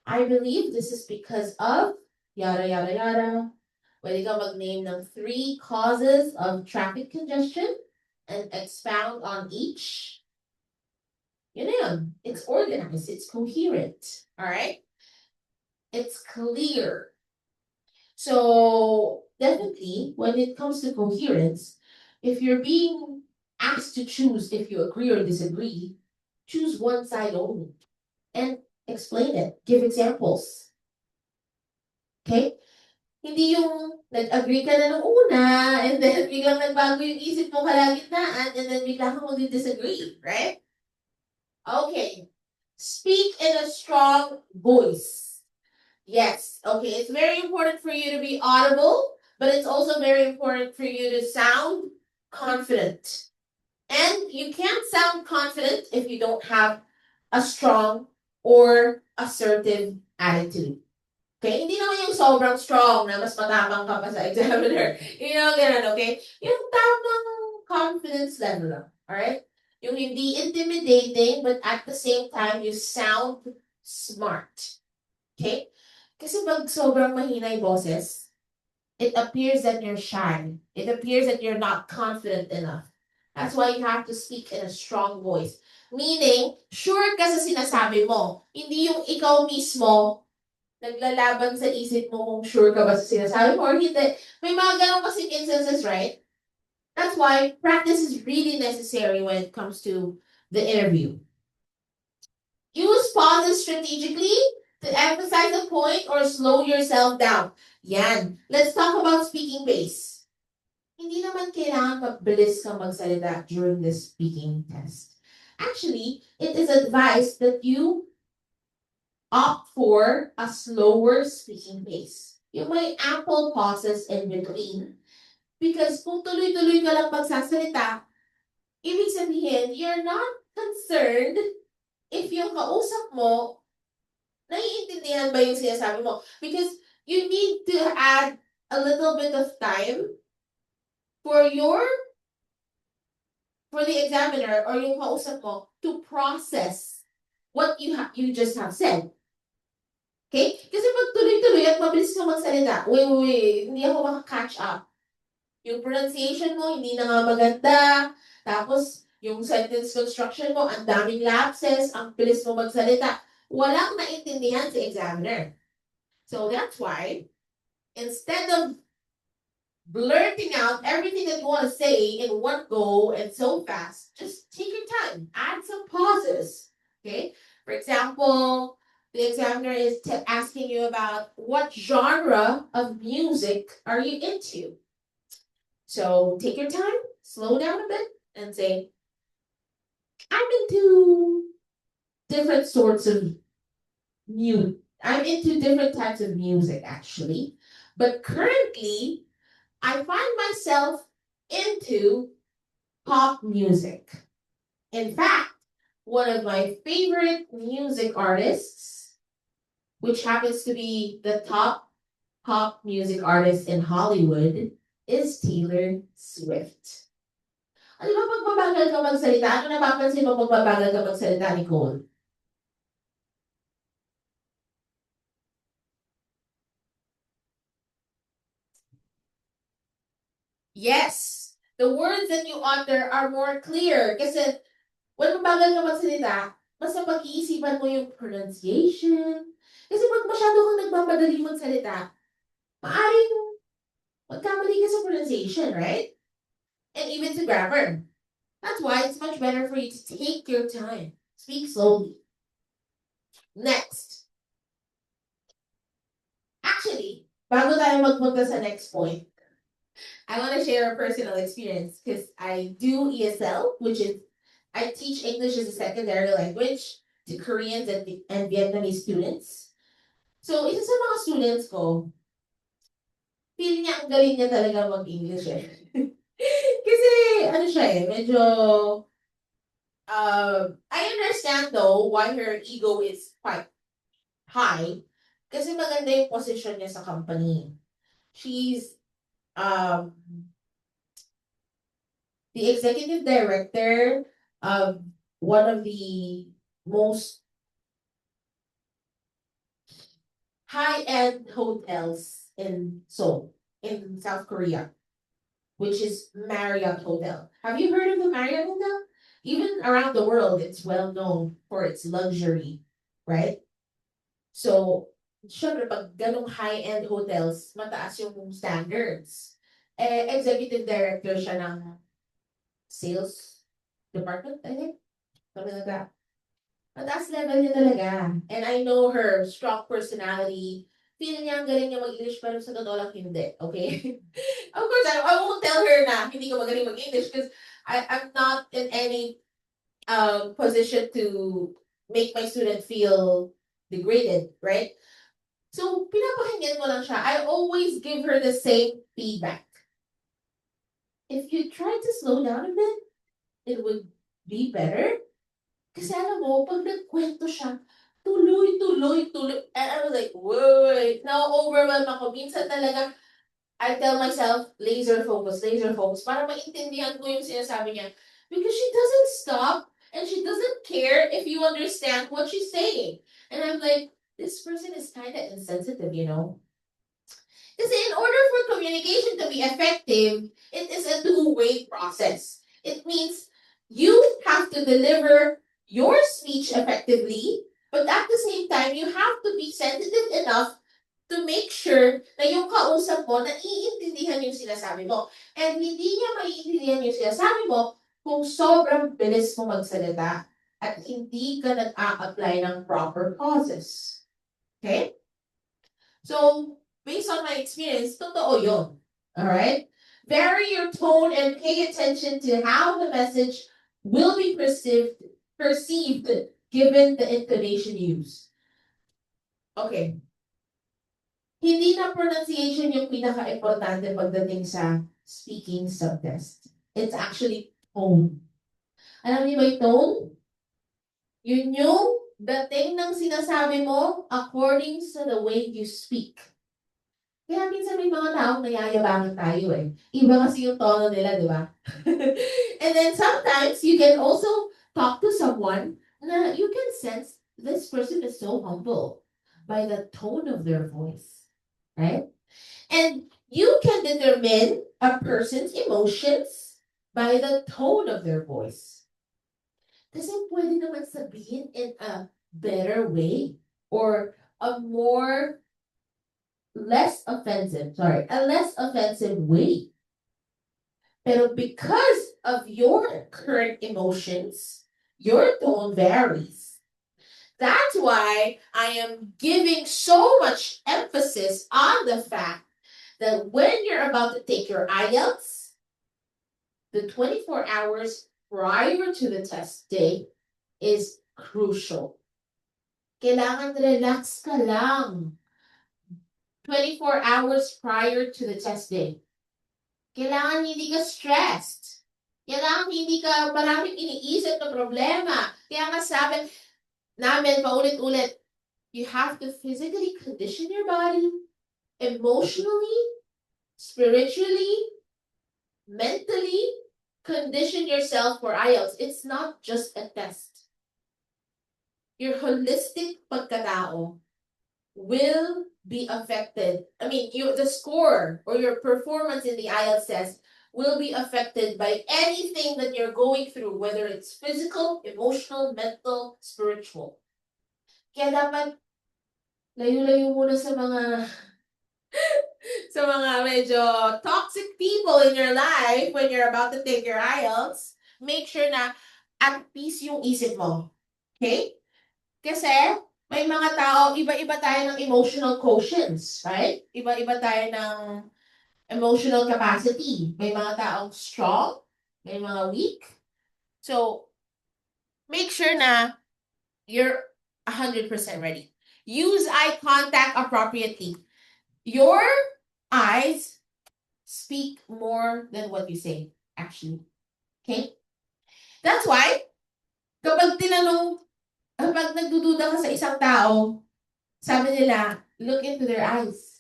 I believe this is because of yada yada yada. Pwede ka mag-name ng 3 causes of traffic congestion and expound on each. Yun na yun. It's organized. It's coherent. All right? It's clear. So definitely, when it comes to coherence, if you're being asked to choose if you agree or disagree, choose one side only and explain it. Give examples. Okay? Hindi yung nag-agree ka na nung una and then biglang nagbago yung isip mo kalagitnaan and then bigla kang mag-disagree, right? Okay. Speak in a strong voice. Yes. Okay. It's very important for you to be audible, but it's also very important for you to sound confident. And you can't sound confident if you don't have a strong or assertive attitude. Okay? Hindi naman yung sobrang strong na mas matapang ka pa sa examiner. You know, ganun, okay? Yung tamang confidence level lang. Alright? Yung hindi intimidating, but at the same time, you sound smart. Okay? Kasi pag sobrang mahina yung boses, it appears that you're shy. It appears that you're not confident enough. That's why you have to speak in a strong voice. Meaning, sure ka sa sinasabi mo. Hindi yung ikaw mismo naglalaban sa isip mo kung sure ka ba sa sinasabi mo or hindi. May mga ganun kasing instances, right? That's why practice is really necessary when it comes to the interview. Use pauses strategically to emphasize a point or slow yourself down. Yan. Let's talk about speaking pace. Hindi naman kailangan mabilis kang magsalita during this speaking test. Actually, it is advised that you opt for a slower speaking pace. Yung may ample pauses in between. Because kung tuloy-tuloy ka lang magsasalita, ibig sabihin, you're not concerned if yung kausap mo, naiintindihan ba yung sinasabi mo? Because you need to add a little bit of time for the examiner or yung kausap mo to process what you just have said. Okay? Kasi pag tuloy-tuloy at mabilis ka magsalita, hindi ako maka-catch up. Yung pronunciation mo, hindi na nga maganda. Tapos, yung sentence construction mo, ang daming lapses, ang bilis mo magsalita. Walang naintindihan si examiner. So that's why, instead of blurting out everything that you want to say in one go and so fast, just take your time. Add some pauses. Okay? For example, the examiner is asking you about what genre of music are you into? So take your time, slow down a bit, and say, I'm into different sorts of music. I'm into different types of music, actually. But currently, I find myself into pop music. In fact, one of my favorite music artists, which happens to be the top pop music artist in Hollywood, is Taylor Swift. Ano ba pag mabagal ka magsalita? Ano napapansin mo pag mabagal ka magsalita, Nicole? Yes. The words that you utter are more clear. Kasi when mabagal ka magsalita, mas pag-iisipan mo yung pronunciation, Kasi pag masyado kang nagmamadali magsalita, maaaring magkamali ka sa pronunciation, right? And even to grammar. That's why it's much better for you to take your time. Speak slowly. Next. Actually, bago tayo magpunta sa next point, I want to share a personal experience because I do ESL, which is I teach English as a secondary language to Koreans and Vietnamese students. So, isa sa mga students ko, feeling niya ang galing niya talaga mag-English eh. Kasi, ano siya eh, medyo, I understand though why her ego is quite high. Kasi maganda yung position niya sa company. She's um, the executive director of one of the most high-end hotels in Seoul, in South Korea, which is Marriott Hotel. Have you heard of the Marriott Hotel? Even around the world, it's well known for its luxury, right? So, syempre, pag ganong high-end hotels, mataas yung standards. Eh, executive director siya ng sales department, I think. Something like that. Mataas level niya talaga. And I know her strong personality. Feeling niya ang galing niya mag-English pero sa totoo lang hindi. Okay? Of course, I won't tell her na hindi ko magaling mag-English because I'm not in any position to make my student feel degraded, right? So, pinapakinggan ko lang siya. I always give her the same feedback. If you try to slow down a bit, it would be better. Kasi alam mo, pag nagkwento siya, tuloy. And I was like, wait, na-overwhelm ako. Minsan talaga, I tell myself, laser focus, para maintindihan ko yung sinasabi niya. Because she doesn't stop, and she doesn't care if you understand what she's saying. And I'm like, this person is kind of insensitive, you know? Kasi in order for communication to be effective, it is a two-way process. It means you have to deliver your speech effectively, but at the same time, you have to be sensitive enough to make sure na yung kausap mo, naiintindihan yung sinasabi mo. And hindi niya maiintindihan yung sinasabi mo kung sobrang bilis mo magsalita at hindi ka nag-a-apply ng proper causes. Okay? So, based on my experience, totoo yun. Alright? Vary your tone and pay attention to how the message will be perceived given the intonation used. Okay. Hindi na pronunciation yung pinaka-importante pagdating sa speaking subtest. It's actually tone. Alam niyo ba yung tone? Yun yung dating ng sinasabi mo according to the way you speak. Kaya minsan may mga taong nayayabangan tayo eh. Iba kasi yung tono nila, di ba? And then sometimes you can also talk to someone na you can sense this person is so humble by the tone of their voice. Right? And you can determine a person's emotions by the tone of their voice. Kasi pwede naman sabihin in a better way or a less offensive way. Pero because of your current emotions, your tone varies. That's why I am giving so much emphasis on the fact that when you're about to take your IELTS, the 24 hours prior to the test day is crucial. Kailangan relax ka lang. 24 hours prior to the test day. Kailangan hindi ka stressed. Kailangan hindi ka maraming iniisip na problema. Kaya nga sabi namin paulit-ulit, you have to physically condition your body, emotionally, spiritually, mentally, condition yourself for IELTS. It's not just a test. Your holistic pagkatao will be affected. I mean, the score or your performance in the IELTS test will be affected by anything that you're going through, whether it's physical, emotional, mental, spiritual. Kaya dapat layo-layo muna sa mga sa mga medyo toxic people in your life when you're about to take your IELTS. Make sure na at peace yung isip mo. Okay? Kasi may mga tao, iba-iba tayo ng emotional quotients, right? Iba-iba tayo ng emotional capacity. May mga taong strong, may mga weak. So, make sure na you're 100% ready. Use eye contact appropriately. Your eyes speak more than what you say, actually. Okay? That's why, kapag nagdududa ka sa isang tao, sabi nila, look into their eyes.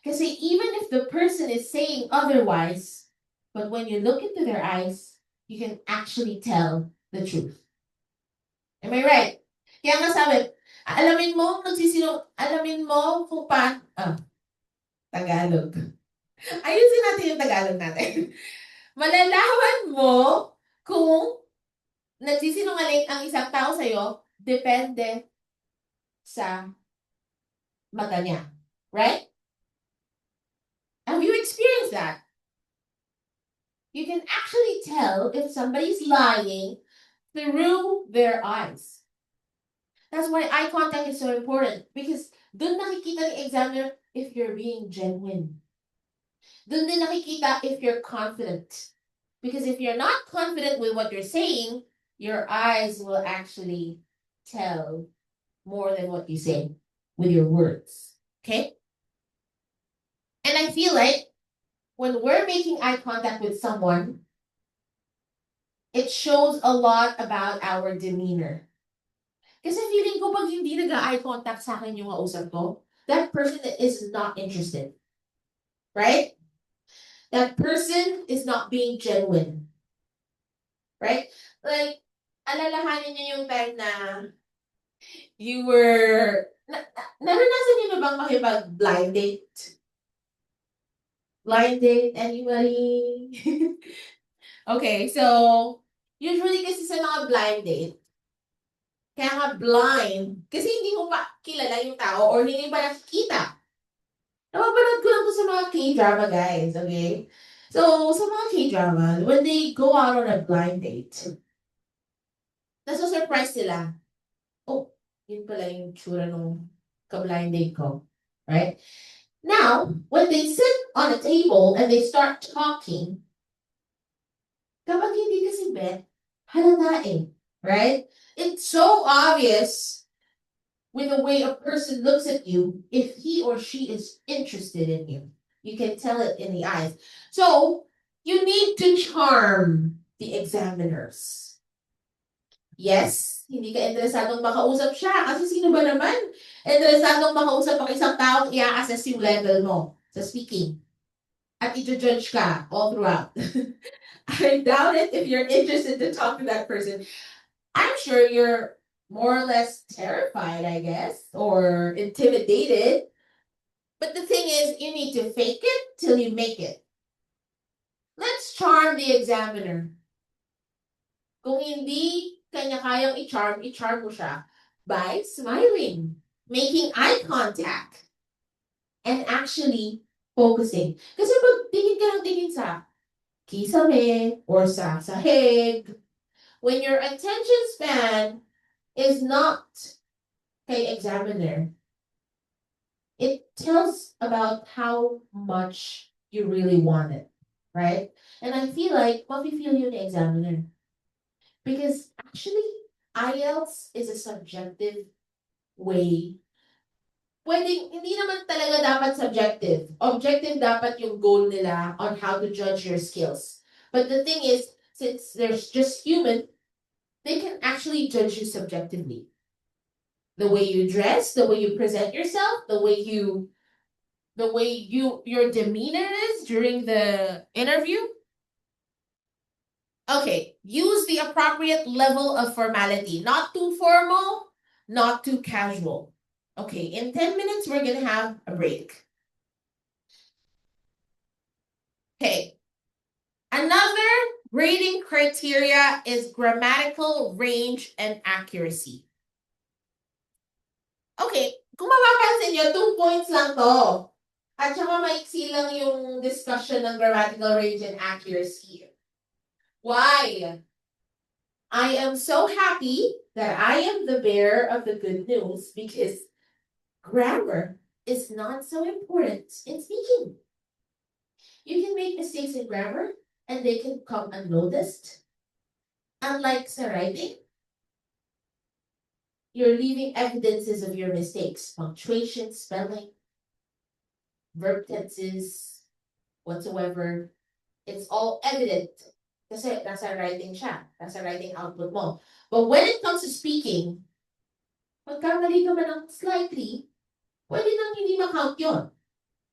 Kasi even if the person is saying otherwise, but when you look into their eyes, you can actually tell the truth. Am I right? Kaya nga sabi, alamin mo kung Tagalog. Ayusin natin yung Tagalog natin. Malalaman mo kung nagsisinungaling ang isang tao sa'yo, depende sa mata niya. Right? Have you experienced that? You can actually tell if somebody's lying through their eyes. That's why eye contact is so important because dun nakikita ni examiner if you're being genuine. Dun din nakikita if you're confident. Because if you're not confident with what you're saying, your eyes will actually tell more than what you say with your words. Okay? And I feel like when we're making eye contact with someone, it shows a lot about our demeanor. Kasi feeling ko pag hindi nag-eye contact sa akin yung kausap ko, that person is not interested. Right? That person is not being genuine. Right? Like, alalahanin niyo yung time na you were, naranasan niyo na bang makipag-blind date? Blind date, anybody? Okay, so, usually kasi sa mga blind date, kaya nga blind, kasi hindi mo pa kilala yung tao or hindi pa nakikita. Napapanood ko lang to sa mga K-drama guys, okay? So, sa mga K-drama, when they go out on a blind date, nasa-surprise sila. Oh, yun pala yung tsura nung ka-blind date ko. Right? Now, when they sit on a table and they start talking, kapag hindi kasi bet, halata eh. Right? It's so obvious with the way a person looks at you if he or she is interested in you. You can tell it in the eyes. So, you need to charm the examiners. Yes, hindi ka interesadong makausap siya. Kasi sino ba naman interesadong makausap ang isang taong i-assess yung level mo sa speaking. At i-judge ka all throughout. I doubt it if you're interested to talk to that person. I'm sure you're more or less terrified, I guess, or intimidated. But the thing is, you need to fake it till you make it. Let's charm the examiner. Kung hindi kanya kayang i-charm mo siya by smiling, making eye contact, and actually focusing. Kasi pag tingin ka ng tingin sa kisame or sa sahig, when your attention span is not kay examiner, it tells about how much you really want it, right? And I feel like mafe-feel yun ni examiner. Because actually, IELTS is a subjective way. Pwedeng, hindi naman talaga dapat subjective. Objective dapat yung goal nila on how to judge your skills. But the thing is, since there's just human, they can actually judge you subjectively. The way you dress, the way you present yourself, the way your demeanor is during the interview. Okay, use the appropriate level of formality. Not too formal, not too casual. Okay, in 10 minutes, we're going to have a break. Okay. Another grading criteria is grammatical range and accuracy. Okay, Kung mapapansin nyo, 2 points lang to. At saka maiksi lang yung discussion ng grammatical range and accuracy. Why? I am so happy that I am the bearer of the good news because grammar is not so important in speaking. You can make mistakes in grammar and they can come unnoticed. Unlike sa writing, you're leaving evidences of your mistakes, punctuation, spelling, verb tenses, whatsoever. It's all evident. Kasi nasa writing siya. Nasa writing output mo. But when it comes to speaking, magkamali ka man ng slightly, pwede nang hindi ma-count yun.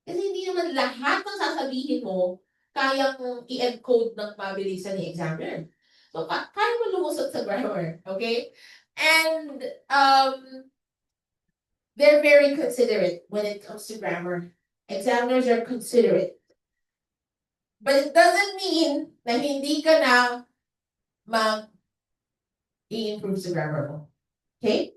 Kasi hindi naman lahat ng sasabihin mo kayang i-encode ng mabilisan ni examiner. So, kaya mo lumusot sa grammar, okay? And they're very considerate when it comes to grammar. Examiners are considerate. But it doesn't mean na hindi ka na mag-i-improve sa grammar mo. Okay?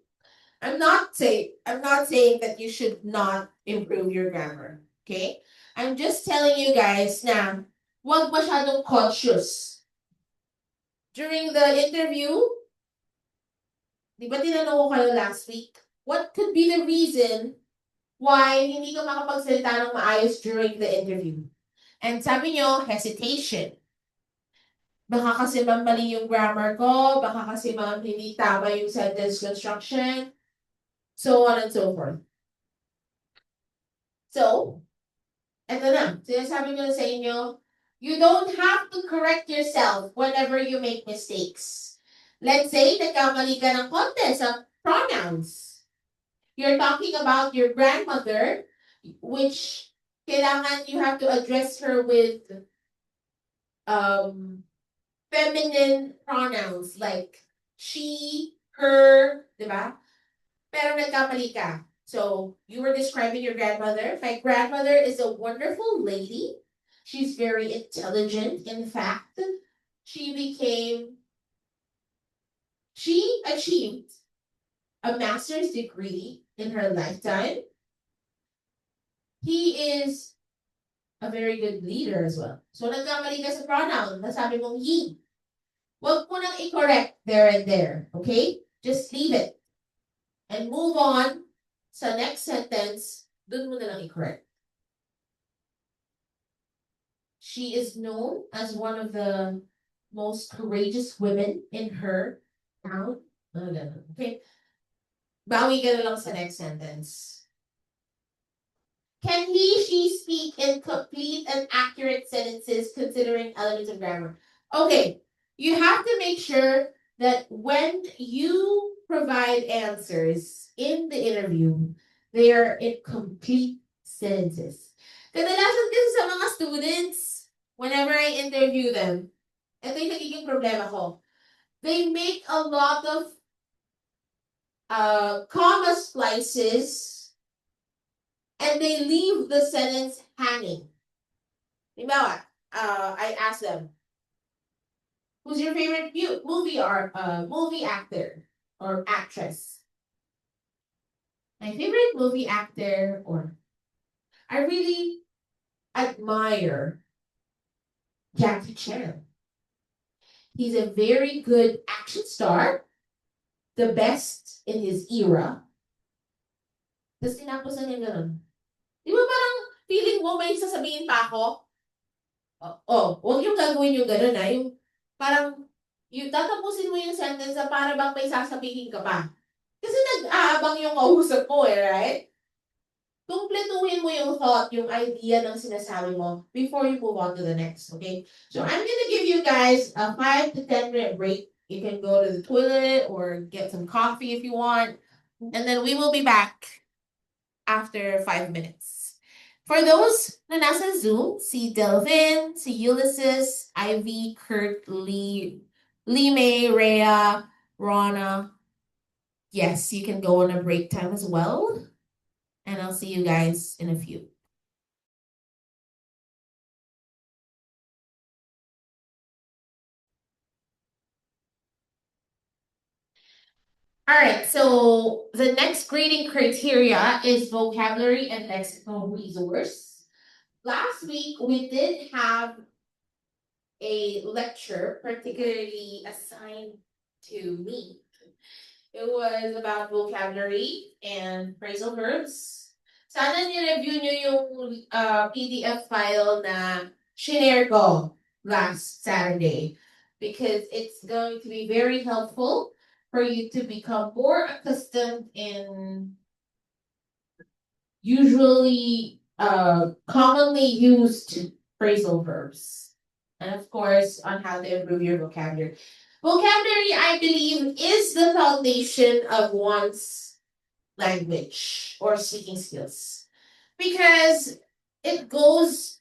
I'm not saying that you should not improve your grammar. Okay? I'm just telling you guys na huwag masyadong conscious. During the interview, di ba tinanong ko kayo last week, what could be the reason why hindi ka makapagsalita ng maayos during the interview? And sabi nyo, hesitation. Baka kasi mali yung grammar ko, baka kasi hindi tama yung sentence construction, so on and so forth. So, eto na, sinasabi ko na sa inyo, you don't have to correct yourself whenever you make mistakes. Let's say, nagkamali ka ng konti sa pronouns. You're talking about your grandmother, which kailangan you have to address her with feminine pronouns like she, her, di ba? Pero nagkamali ka. So, you were describing your grandmother. My grandmother is a wonderful lady. She's very intelligent. In fact, she achieved a master's degree in her lifetime. He is a very good leader as well. So, nagkamali ka sa pronoun. Nasabi mong he. Huwag mo nang i-correct there and there. Okay? Just leave it. And move on sa next sentence, dun mo na lang i-correct. She is known as one of the most courageous women in her town. Okay. Bawi ka na lang sa next sentence. Can he, she speak in complete and accurate sentences considering elements of grammar? Okay. You have to make sure that when you provide answers in the interview, they are in complete sentences. Kadalasan kasi sa mga students, whenever I interview them, ito yung nagiging problema ko. They make a lot of comma splices and they leave the sentence hanging. Diba? I ask them, who's your favorite movie actor or actress? My favorite movie actor, or I really admire Jackie Chan. He's a very good action star, the best in his era. Tapos tinapos na niya ganun. Di ba parang feeling mo may sasabihin pa ako? Huwag yung gagawin yung ganun yung parang yung tatapusin mo yung sentence na para bang may sasabihin ka pa. Kasi nag-aabang yung kausap mo right? Kumpletuhin mo yung thought, yung idea ng sinasabi mo before you move on to the next, okay? So I'm gonna give you guys a 5 to 10 minute break. You can go to the toilet or get some coffee if you want. And then we will be back after 5 minutes. For those na nasa Zoom, si Delvin, si Ulysses, Ivy, Kurt, Lee May, Rhea, Rana. Yes, you can go on a break time as well. And I'll see you guys in a few. All right, so the next grading criteria is vocabulary and lexical resource. Last week, we did have a lecture particularly assigned to me. It was about vocabulary and phrasal verbs. Sana ni-review nyo yung PDF file na shinare ko last Saturday because it's going to be very helpful for you to become more accustomed in usually commonly used phrasal verbs. And of course, on how to improve your vocabulary. Vocabulary, I believe, is the foundation of one's language or speaking skills because it goes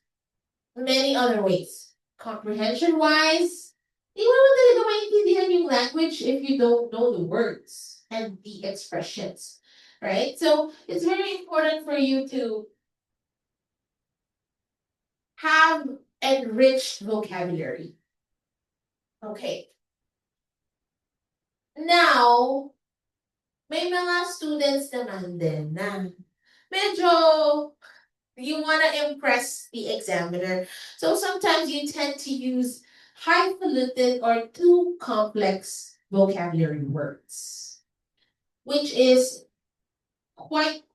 many other ways. Comprehension wise, di mo naman talaga maintindihan yung language if you don't know the words and the expressions, right? So it's very important for you to have enriched vocabulary. Okay. Now, may mga students naman din na medyo you want to impress the examiner. So sometimes you tend to use highfalutin or too complex vocabulary words, which is quite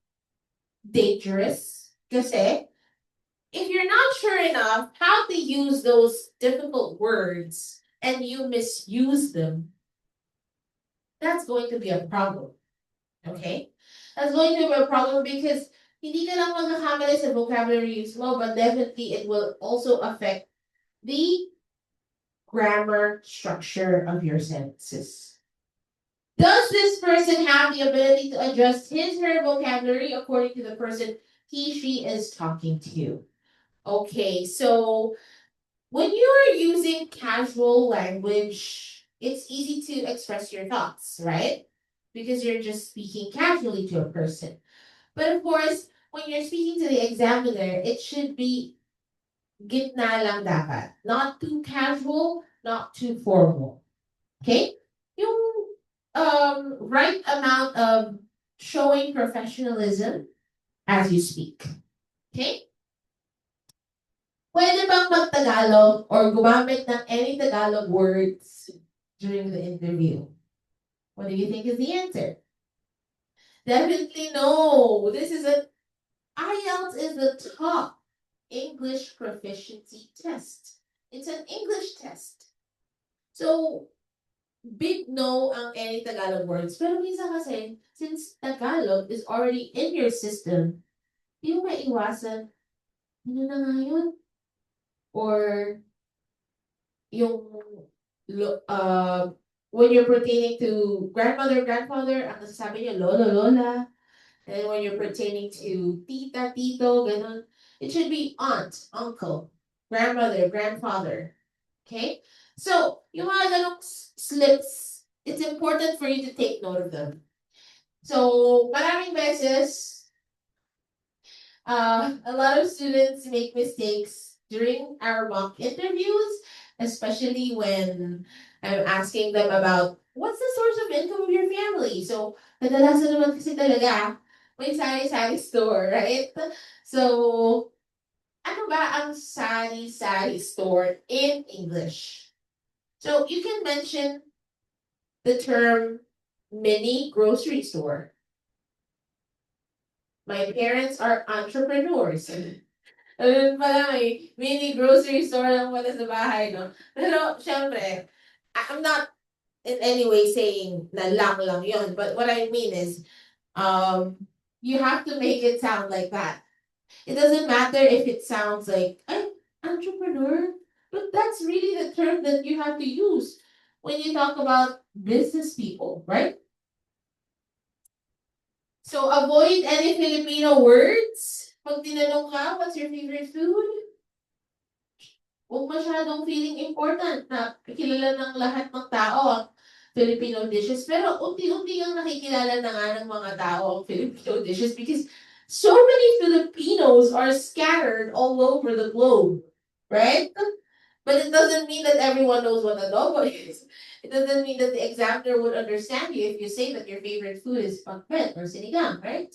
dangerous. Kasi if you're not sure enough how to use those difficult words and you misuse them, that's going to be a problem. Okay? That's going to be a problem because hindi ka lang magkakamali sa vocabulary use mo, but definitely it will also affect the grammar structure of your sentences. Does this person have the ability to adjust his her vocabulary according to the person she is talking to? Okay, so when you're using casual language, it's easy to express your thoughts, right? Because you're just speaking casually to a person. But of course, when you're speaking to the examiner, it should be gitna lang dapat. Not too casual, not too formal. Okay? Yung right amount of showing professionalism as you speak. Okay? Pwede bang mag-Tagalog or gumamit ng any Tagalog words during the interview? What do you think is the answer? Definitely no. This is IELTS is the top English proficiency test. It's an English test. So, big no ang any Tagalog words. Pero minsan kasi, since Tagalog is already in your system, di mo maiwasan, ano na nga yun? Or yung when you're pertaining to grandmother, grandfather, ang nasasabi niyo, lolo, lola. And when you're pertaining to tita, tito, ganon, it should be aunt, uncle, grandmother, grandfather. Okay? So, yung mga ganong slips, it's important for you to take note of them. So, maraming beses, a lot of students make mistakes during our mock interviews, especially when I'm asking them about what's the source of income of your family. So, kadalasan naman kasi talaga, may sari-sari store, right? So, ano ba ang sari-sari store in English? So, you can mention the term mini grocery store. My parents are entrepreneurs. Ayun pala, may mini grocery store lang pala sa bahay, no? Pero, syempre, I'm not in any way saying na lang yun. But what I mean is, you have to make it sound like that. It doesn't matter if it sounds like, I'm entrepreneur, but that's really the term that you have to use when you talk about business people, right? So avoid any Filipino words. Pag tinanong ka, what's your favorite food? Huwag masyadong feeling important na kilala ng lahat ng tao ang Filipino dishes. Pero unti-unti ang nakikilala na nga ng mga tao ang Filipino dishes because so many Filipinos are scattered all over the globe, right? But it doesn't mean that everyone knows what adobo is. It doesn't mean that the examiner would understand you if you say that your favorite food is pakbet or sinigang, right?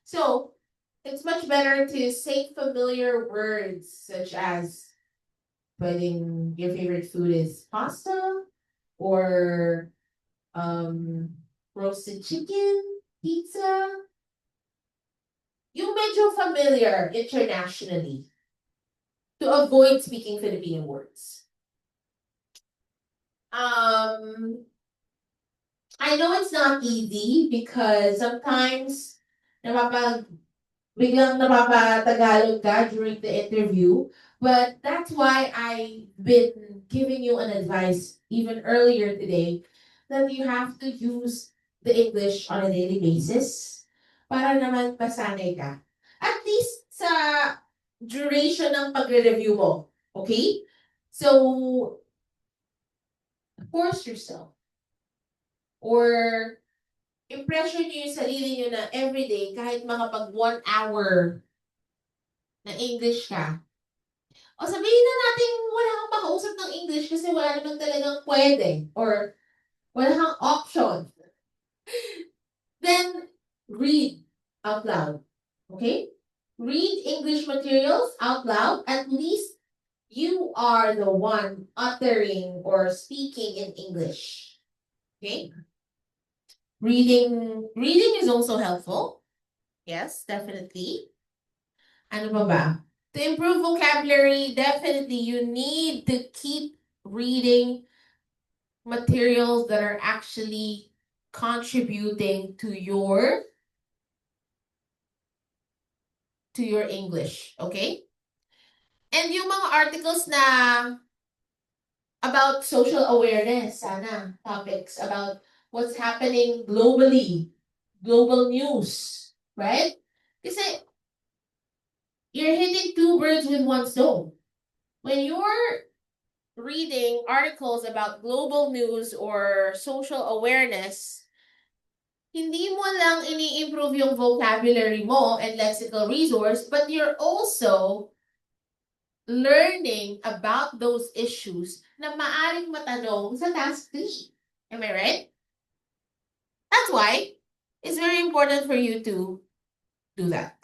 So it's much better to say familiar words such as putting your favorite food is pasta or roasted chicken, pizza. Yung medyo familiar internationally to avoid speaking Filipino words. I know it's not easy because sometimes biglang napapatagalog ka during the interview. But that's why I've been giving you an advice even earlier today that you have to use the English on a daily basis para naman masanay ka. At least sa duration ng pagre-review mo. Okay? So, force yourself. Or impression nyo yung sarili nyo na everyday, kahit makapag 1 hour na English ka. O sabihin na natin wala kang makausap ng English kasi wala naman talagang pwede or wala kang option. Then, read out loud. Okay? Read English materials out loud. At least you are the one uttering or speaking in English. Okay? Reading is also helpful. Yes, definitely. Ano pa ba? To improve vocabulary, definitely you need to keep reading materials that are actually contributing to your English, okay? And yung mga articles na about social awareness, sana, topics about what's happening globally, global news, right? Kasi you're hitting two birds with one stone. When you're reading articles about global news or social awareness, hindi mo lang ini-improve yung vocabulary mo and lexical resource, but you're also learning about those issues na maaring matanong sa task 3. Am I right? That's why it's very important for you to do that.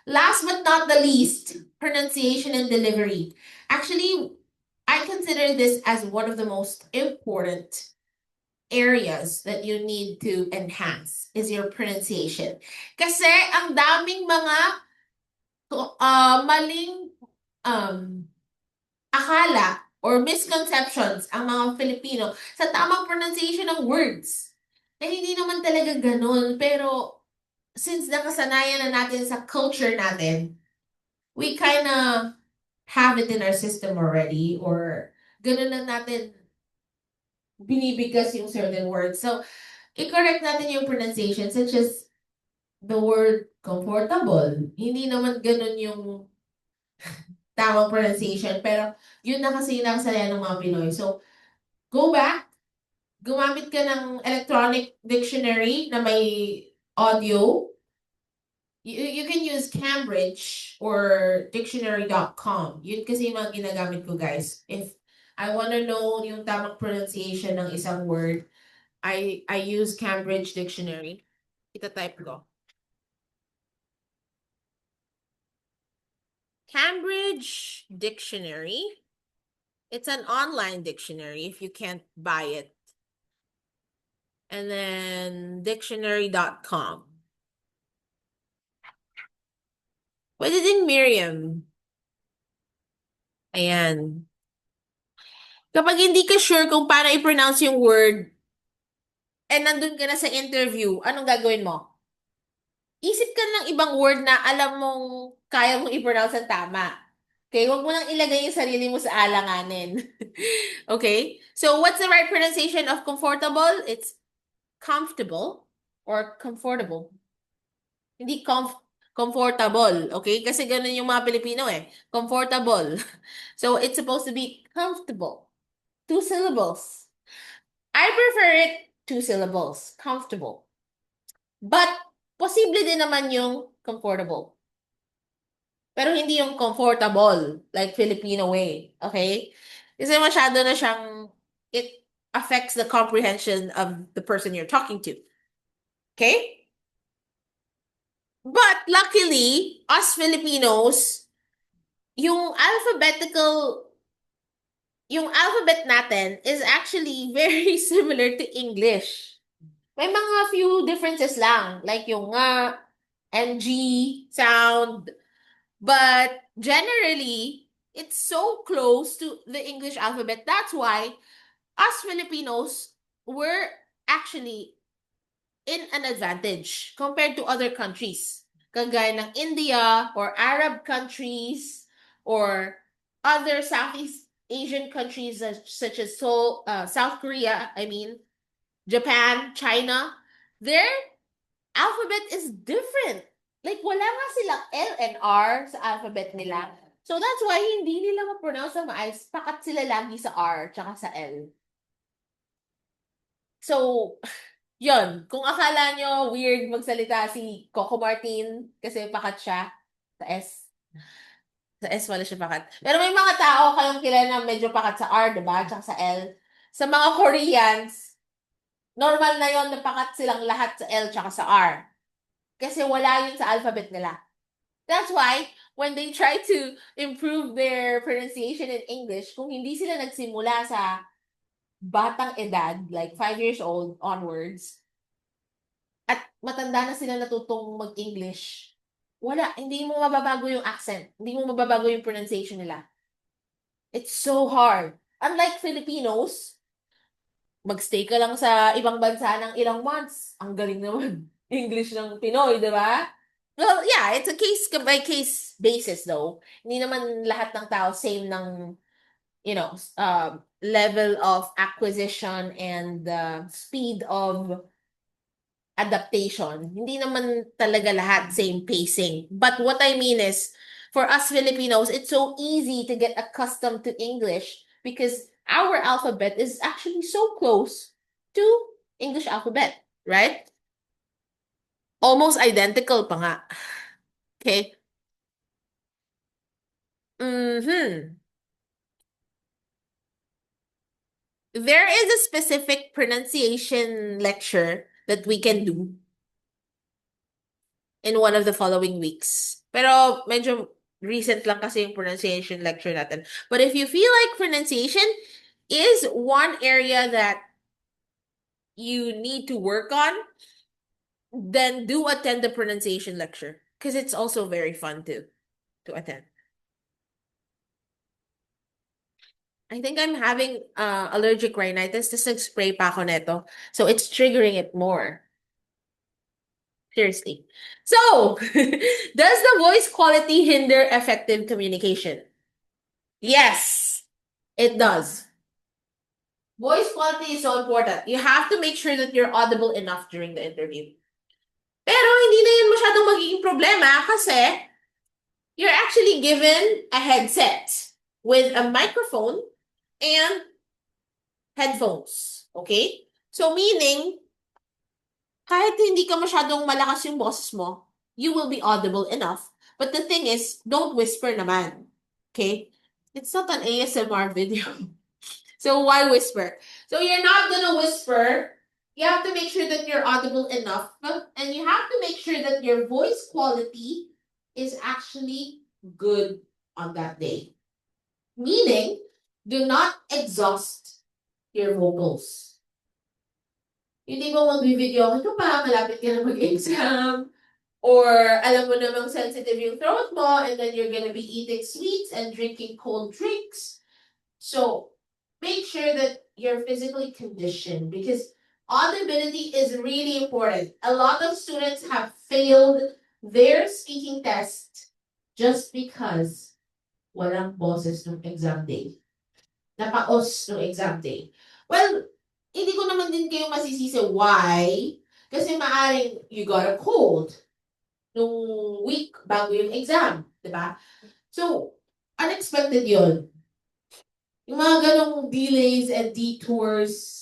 Last but not the least, pronunciation and delivery. Actually, I consider this as one of the most important areas that you need to enhance is your pronunciation. Kasi ang daming mga maling akala or misconceptions ang mga Filipino sa tamang pronunciation ng words. Na hindi naman talaga ganun, pero since nakasanayan na natin sa culture natin, we kinda have it in our system already or ganun na natin binibigkas yung certain words. So, i-correct natin yung pronunciation such as the word comfortable. Hindi naman ganun yung tamang pronunciation, pero yun na kasi yung nakasanayan ng mga Pinoy. So, go back, gumamit ka ng electronic dictionary na may audio. You can use Cambridge or dictionary.com. Yun kasi yung mga ginagamit ko, guys. If I want to know yung tamang pronunciation ng isang word, I use Cambridge Dictionary. Ita-type ko. Cambridge Dictionary. It's an online dictionary if you can't buy it. And then dictionary.com. Pwede din Merriam. Ayan. Kapag hindi ka sure kung paano i-pronounce yung word, and nandun ka na sa interview, anong gagawin mo? Isip ka ng ibang word na alam mong kaya mong i-pronounce ang tama. Okay? Huwag mo nang ilagay yung sarili mo sa alanganin. Okay? So, what's the right pronunciation of comfortable? It's comfortable or comfortable. Hindi comfortable. Okay? Kasi ganun yung mga Pilipino eh. Comfortable. So, it's supposed to be comfortable. 2 syllables. I prefer it 2 syllables. Comfortable. But, posible din naman yung comfortable. Pero hindi yung comfortable, like Filipino way. Okay? Kasi masyado na siyang, it affects the comprehension of the person you're talking to. Okay? But luckily, us Filipinos, yung alphabetical, yung alphabet natin is actually very similar to English. May mga few differences lang, like yung nga, NG sound, but generally, it's so close to the English alphabet. That's why us Filipinos were actually in an advantage compared to other countries. Kagaya ng India or Arab countries or other Southeast Asian countries such as South Korea, I mean, Japan, China. Their alphabet is different. Like, wala nga silang L and R sa alphabet nila. So that's why hindi nila ma-pronounce na maayos. Pakat sila lagi sa R tsaka sa L. So, yun. Kung akala nyo weird magsalita si Coco Martin kasi pakat siya sa S. Sa S wala siya pakat. Pero may mga tao kayong kilala na medyo pakat sa R, diba? Tsaka sa L. Sa mga Koreans, normal na yon na pakat silang lahat sa L tsaka sa R. Kasi wala yun sa alphabet nila. That's why, when they try to improve their pronunciation in English, kung hindi sila nagsimula sa batang edad, like 5 years old onwards, at matanda na sila natutong mag-English, wala, hindi mo mababago yung accent, hindi mo mababago yung pronunciation nila. It's so hard. Unlike Filipinos, magstay ka lang sa ibang bansa ng ilang months. Ang galing naman. English ng Pinoy, di ba? Well, yeah, it's a case by case basis though. Hindi naman lahat ng tao same ng, level of acquisition and speed of adaptation. Hindi naman talaga lahat same pacing. But what I mean is, for us Filipinos, it's so easy to get accustomed to English because our alphabet is actually so close to English alphabet, right? Almost identical pa nga. Okay? Mm-hmm. There is a specific pronunciation lecture that we can do in one of the following weeks. Pero medyo recent lang kasi yung pronunciation lecture natin. But if you feel like pronunciation is one area that you need to work on, then do attend the pronunciation lecture because it's also very fun to attend. I think I'm having allergic rhinitis. Just nag-spray pa ako neto. So it's triggering it more. Seriously. So, does the voice quality hinder effective communication? Yes, it does. Voice quality is so important. You have to make sure that you're audible enough during the interview. Pero hindi na yun masyadong magiging problema kasi you're actually given a headset with a microphone and headphones. Okay? So meaning, kahit hindi ka masyadong malakas yung boses mo, you will be audible enough. But the thing is, don't whisper naman. Okay? It's not an ASMR video. So why whisper? So you're not gonna whisper. You have to make sure that you're audible enough. And you have to make sure that your voice quality is actually good on that day. Meaning, do not exhaust your vocals. Hindi mo mag-video ka pa, malapit ka na mag-exam. Or alam mo namang sensitive yung throat mo and then you're gonna be eating sweets and drinking cold drinks. So, make sure that you're physically conditioned because audibility is really important. A lot of students have failed their speaking test just because walang boses ng exam day. Napaos ng exam day. Well, hindi ko naman din kayo masisisi why. Kasi maaring you got a cold nung week bago yung exam. Diba? So, unexpected yun. Yung mga ganong delays and detours,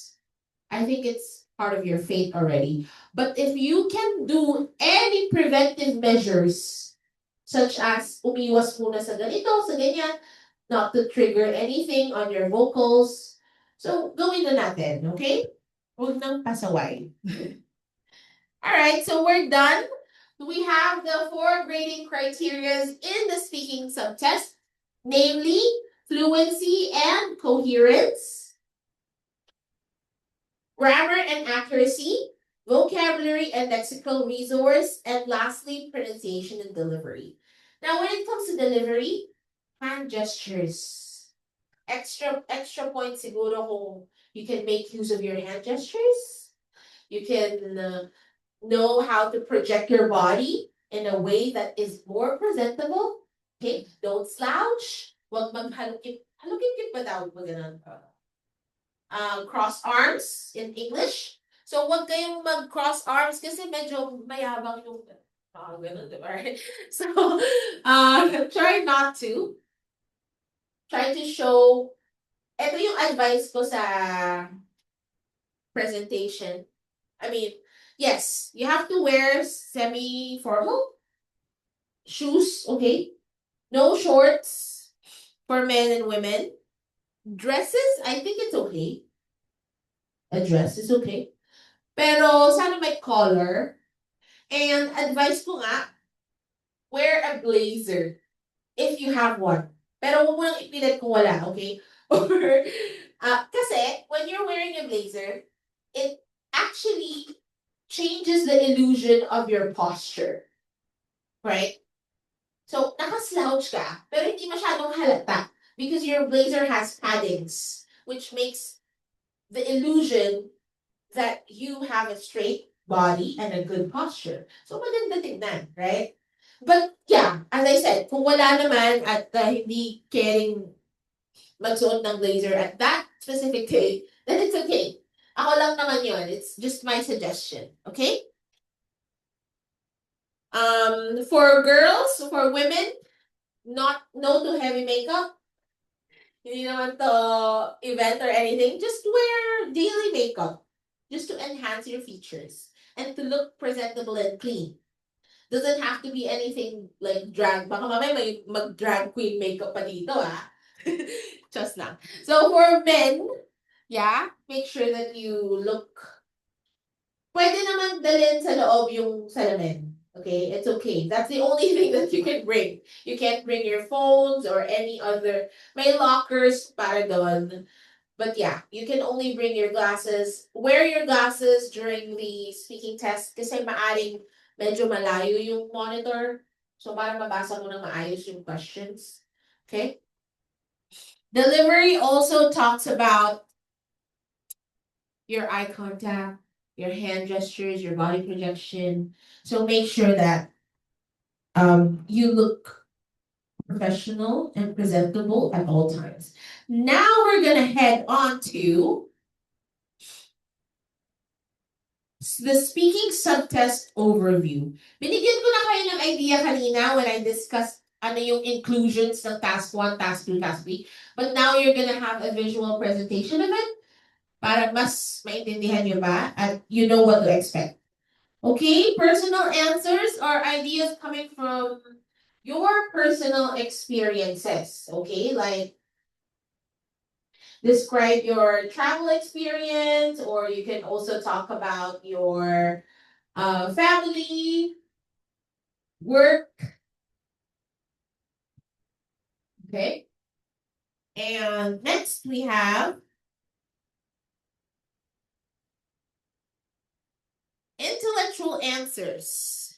I think it's part of your fate already. But if you can do any preventive measures, such as umiwas muna sa ganito, sa ganyan, not to trigger anything on your vocals. So, gawin na natin, okay? Huwag nang pasaway. Alright, so we're done. We have the 4 grading criterias in the speaking subtest, namely fluency and coherence, grammar and accuracy, vocabulary and lexical resource, and lastly, pronunciation and delivery. Now, when it comes to delivery, hand gestures. Extra points siguro kung you can make use of your hand gestures. You can know how to project your body in a way that is more presentable. Okay? Don't slouch. Huwag maghalukip. Halukip ba tawag mo ganun? Cross arms in English. So, huwag kayong mag-cross arms kasi medyo mayabang yung ganun, diba? Right? So, try not to. Try to show. Ito yung advice ko sa presentation. I mean, yes, you have to wear semi-formal shoes, okay? No shorts for men and women. Dresses, I think it's okay. A dress is okay. Pero sana may collar. And advice ko nga, wear a blazer if you have one. Pero huwag mo lang ipilit kung wala, okay? Or, kasi when you're wearing a blazer, it actually changes the illusion of your posture. Right? So, naka-slouch ka, pero hindi masyadong halata because your blazer has paddings, which makes the illusion that you have a straight body and a good posture. So, maganda tignan, right? But yeah, as I said, kung wala naman at hindi caring magsuot ng blazer at that specific day, then it's okay. Ako lang naman yun. It's just my suggestion. Okay? For girls, for women, no to heavy makeup. Hindi naman to event or anything. Just wear daily makeup. Just to enhance your features. And to look presentable and clean. Doesn't have to be anything like drag. Baka mamaya may mag-drag queen makeup pa dito, ah. Just lang. So for men, yeah, make sure that you look. Pwede naman dalhin sa loob yung salamin. Okay, it's okay. That's the only thing that you can bring. You can't bring your phones or any other. May lockers para doon. But yeah, you can only bring your glasses. Wear your glasses during the speaking test kasi maaring medyo malayo yung monitor. So para mabasa mo ng maayos yung questions. Okay? Delivery also talks about your eye contact, your hand gestures, your body projection. So make sure that you look professional and presentable at all times. Now we're gonna head on to the speaking subtest overview. Binigyan ko na kayo ng idea kanina when I discussed ano yung inclusions ng task 1, task 2, task 3. But now you're gonna have a visual presentation of it para mas maintindihan nyo ba at you know what to expect. Okay, personal answers are ideas coming from your personal experiences. Okay, like describe your travel experience, or you can also talk about your family, work. Okay, and next we have intellectual answers.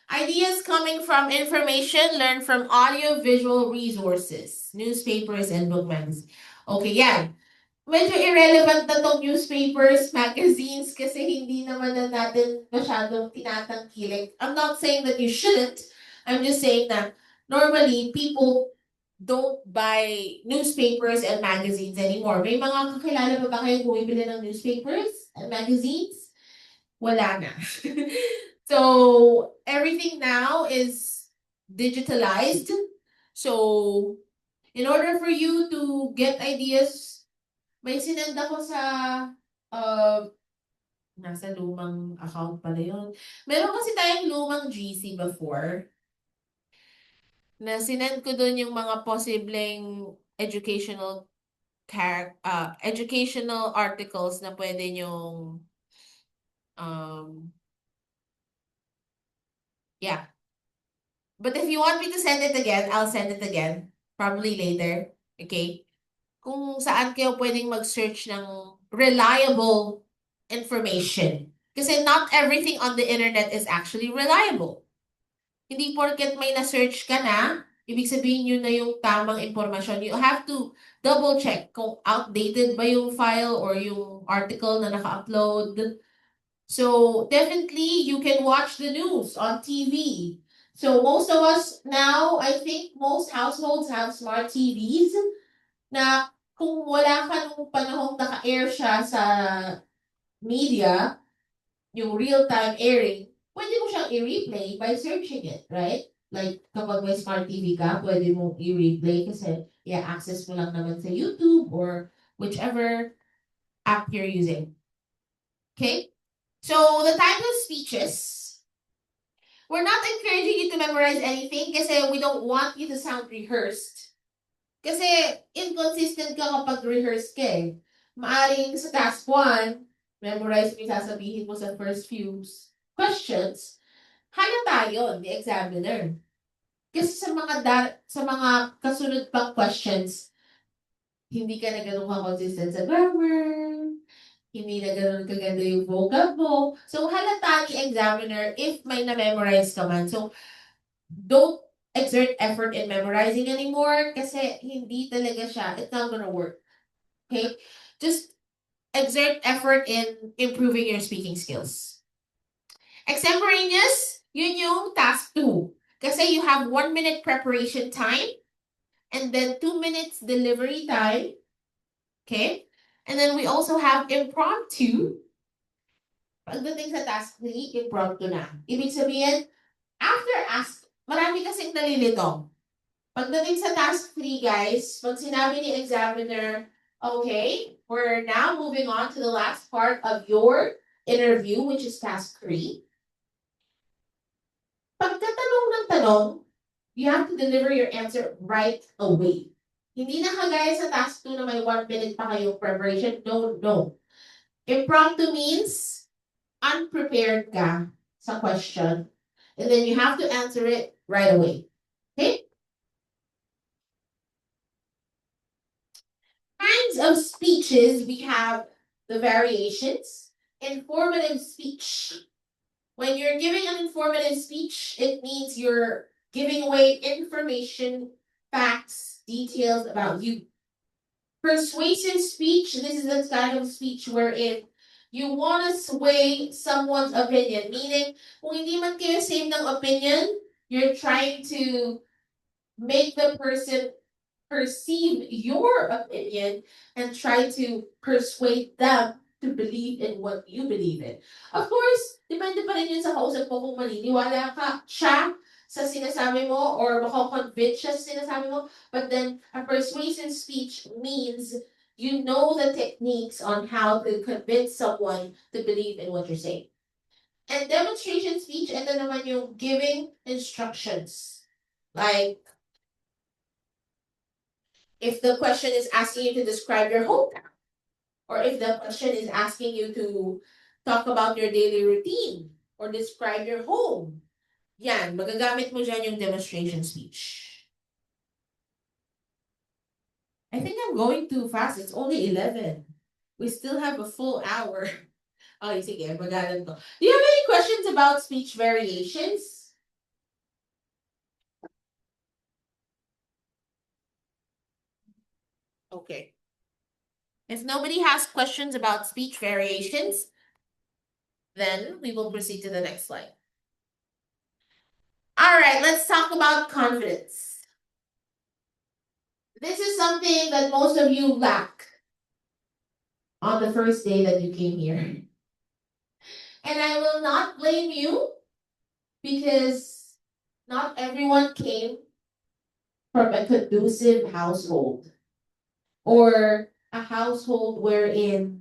Ideas coming from information learned from audio-visual resources, newspapers, and book magazines. Okay, yan. Medyo irrelevant na tong newspapers, magazines, kasi hindi naman na natin masyadong tinatangkilik. I'm not saying that you shouldn't. I'm just saying that normally people don't buy newspapers and magazines anymore. May mga kakilala ba kayong bumibili ng newspapers and magazines? Wala na. So everything now is digitalized. So in order for you to get ideas, may sinend ako sa nasa lumang account pala yun. Meron kasi tayong lumang GC before. Na sinend ko dun yung mga posibleng educational articles na pwede nyong um yeah. But if you want me to send it again, I'll send it again. Probably later. Okay? Kung saan kayo pwedeng mag-search ng reliable information. Kasi not everything on the internet is actually reliable. Hindi porket may na-search ka na, ibig sabihin yun na yung tamang impormasyon. You have to double check kung outdated ba yung file or yung article na naka-upload. So definitely you can watch the news on TV. So most of us now, I think most households have smart TVs na kung wala ka nung panahong naka-air siya sa media, yung real-time airing, pwede mo siyang i-replay by searching it, right? Like, kapag may smart TV ka, pwede mo i-replay kasi i-access mo lang naman sa YouTube or whichever app you're using. Okay? So, the type of speeches, we're not encouraging you to memorize anything kasi we don't want you to sound rehearsed. Kasi inconsistent ka kapag rehearsed ka eh. Maaring sa task 1, memorize mo yung sasabihin mo sa first few questions, halata yun, the examiner. Kasi sa mga kasunod pang questions, hindi ka na ganun ka-consistent sa grammar, hindi na ganun kaganda yung vocab mo. So, halata ni examiner if may na-memorize ka man. So, don't exert effort in memorizing anymore kasi hindi talaga siya, it's not gonna work. Okay? Just exert effort in improving your speaking skills. Extemporaneous, yun yung task 2. Kasi you have 1 minute preparation time and then 2 minutes delivery time. Okay? And then we also have impromptu. Pagdating sa task 3, impromptu na. Ibig sabihin, marami kasing nalilito. Pagdating sa task 3, guys, pag sinabi ni examiner, okay, we're now moving on to the last part of your interview, which is task 3. Pagkatanong ng tanong, you have to deliver your answer right away. Hindi na kagaya sa task 2 na may 1 minute pa kayong preparation. No. Impromptu means unprepared ka sa question. And then you have to answer it right away. Okay? Kinds of speeches, we have the variations. Informative speech. When you're giving an informative speech, it means you're giving away information, facts, details about you. Persuasive speech, this is the kind of speech wherein you want to sway someone's opinion. Meaning, kung hindi man kayo same ng opinion, you're trying to make the person perceive your opinion and try to persuade them to believe in what you believe in. Of course, depende pa rin yun sa kausap mo kung maniniwala ka siya sa sinasabi mo or mako-convince siya sa sinasabi mo. But then, a persuasive speech means you know the techniques on how to convince someone to believe in what you're saying. And demonstration speech, ito naman yung giving instructions. Like, if the question is asking you to describe your hometown, or if the question is asking you to talk about your daily routine, or describe your home, yan, magagamit mo dyan yung demonstration speech. I think I'm going too fast. It's only 11. We still have a full hour. Oh, sige, magalan to. Do you have any questions about speech variations? Okay. If nobody has questions about speech variations, then we will proceed to the next slide. All right, let's talk about confidence. This is something that most of you lack on the first day that you came here. And I will not blame you because not everyone came from a conducive household or a household wherein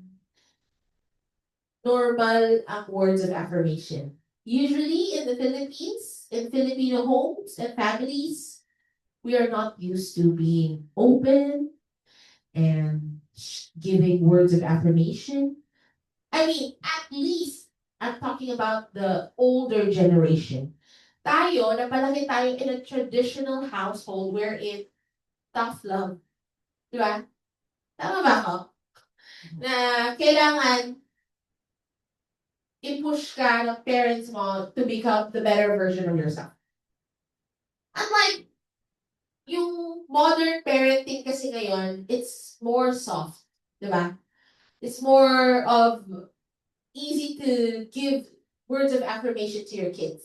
normal words of affirmation. Usually in the Philippines, in Filipino homes and families, We are not used to being open and giving words of affirmation. I mean, at least, I'm talking about the older generation. Tayo, napalaki tayo in a traditional household wherein tough love. Di ba? Tama ba ako? Na kailangan i-push ka ng parents mo to become the better version of yourself. Unlike yung modern parenting kasi ngayon, it's more soft. Di ba? It's more of easy to give words of affirmation to your kids.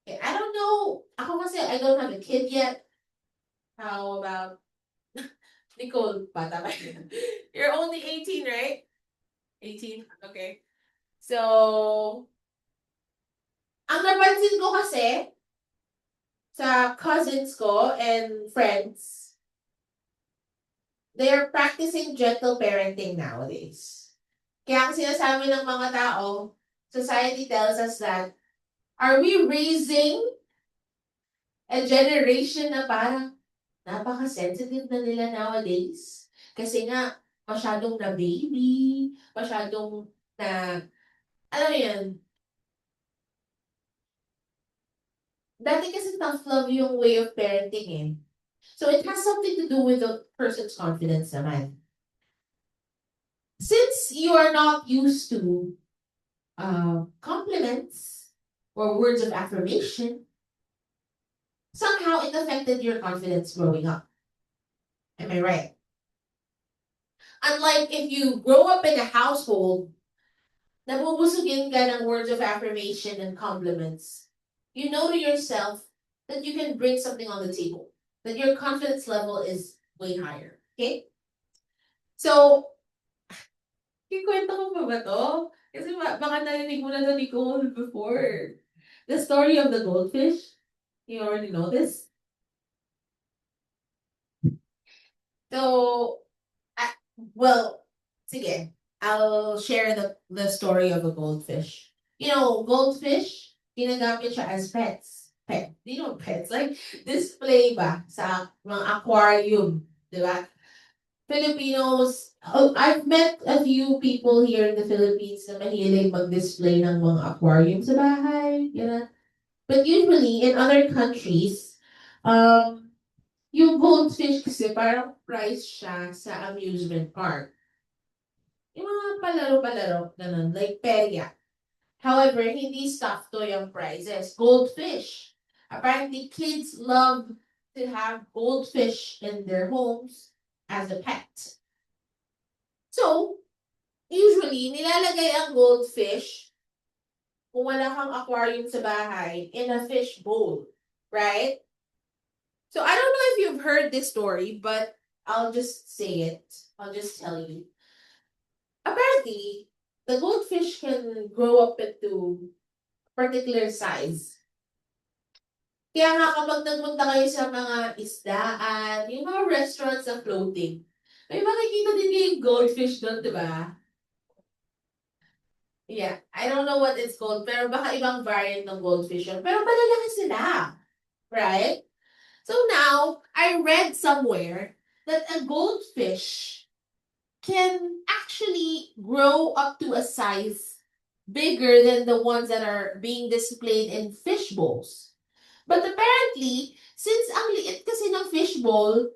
Okay, I don't know. Ako kasi, I don't have a kid yet. How about Nicole? Bata ba? You're only 18, right? 18? Okay. So, ang napansin ko kasi, sa cousins ko and friends, they are practicing gentle parenting nowadays. Kaya ang sinasabi ng mga tao, society tells us that, are we raising a generation na parang napaka-sensitive na nila nowadays? Kasi nga, masyadong na baby, masyadong na, alam mo yan, dati kasi tough love yung way of parenting eh. So it has something to do with the person's confidence naman. Since you are not used to compliments or words of affirmation, somehow it affected your confidence growing up. Am I right? Unlike if you grow up in a household, nabubusugin ka ng words of affirmation and compliments, you know to yourself that you can bring something on the table, that your confidence level is way higher. Okay? So, kikwento ko pa ba to? Kasi baka narinig mo na to Nicole before. The story of the goldfish. You already know this. So, well, sige. I'll share the story of a goldfish. You know, goldfish, ginagamit siya as pets. Pet. You know, pets. Like, display ba sa mga aquarium. Di ba? Filipinos, I've met a few people here in the Philippines na mahilig mag-display ng mga aquarium sa bahay. Ganun. But usually, in other countries, yung goldfish kasi parang price siya sa amusement park. Yung mga palaro-palaro, ganun, like perya. However, hindi stuffed toy ang prizes. Goldfish. Apparently, kids love to have goldfish in their homes as a pet. So, usually, nilalagay ang goldfish kung wala kang aquarium sa bahay in a fish bowl. Right? So, I don't know if you've heard this story, but I'll just say it. I'll just tell you. Apparently, the goldfish can grow up into particular size. Kaya nga kapag nagpunta kayo sa mga isdaan, yung mga restaurants na floating, may makikita din kayong goldfish doon, di ba? Yeah, I don't know what it's called, pero baka ibang variant ng goldfish yun. Pero malalaki sila, right? So now, I read somewhere that a goldfish can actually grow up to a size bigger than the ones that are being displayed in fish bowls. But apparently, since ang liit kasi ng fishbowl,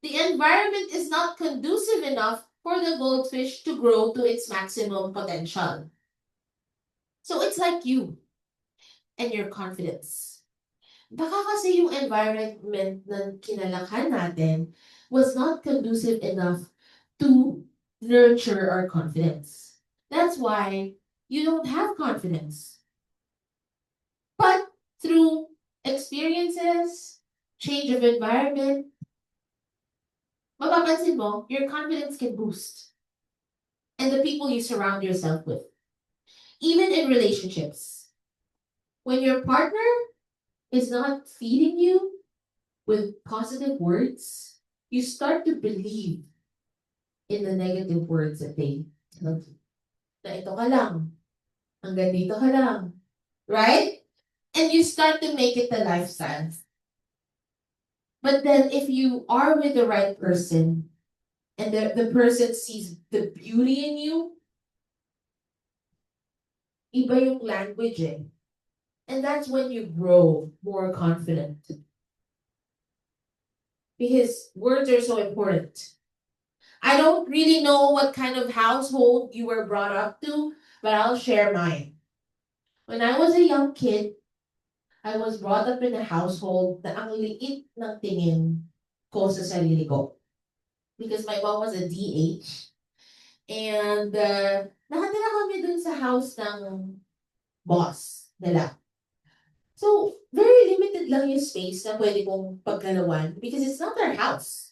the environment is not conducive enough for the goldfish to grow to its maximum potential. So it's like you and your confidence. Baka kasi yung environment na kinalakhan natin was not conducive enough to nurture our confidence. That's why you don't have confidence. But through experiences, change of environment, mapapansin mo, your confidence can boost. And the people you surround yourself with. Even in relationships. When your partner is not feeding you with positive words, you start to believe in the negative words that they tell you. Na ito ka lang. Hanggang dito ka lang. Right? And you start to make it a lifestyle. But then if you are with the right person and the person sees the beauty in you, iba yung language eh. And that's when you grow more confident. Because words are so important. I don't really know what kind of household you were brought up to, but I'll share mine. When I was a young kid, I was brought up in a household na ang liit ng tingin ko sa sarili ko. Because my mom was a DH. And nakatira kami dun sa house ng boss nila. So, very limited lang yung space na pwede kong paggalawan because it's not our house.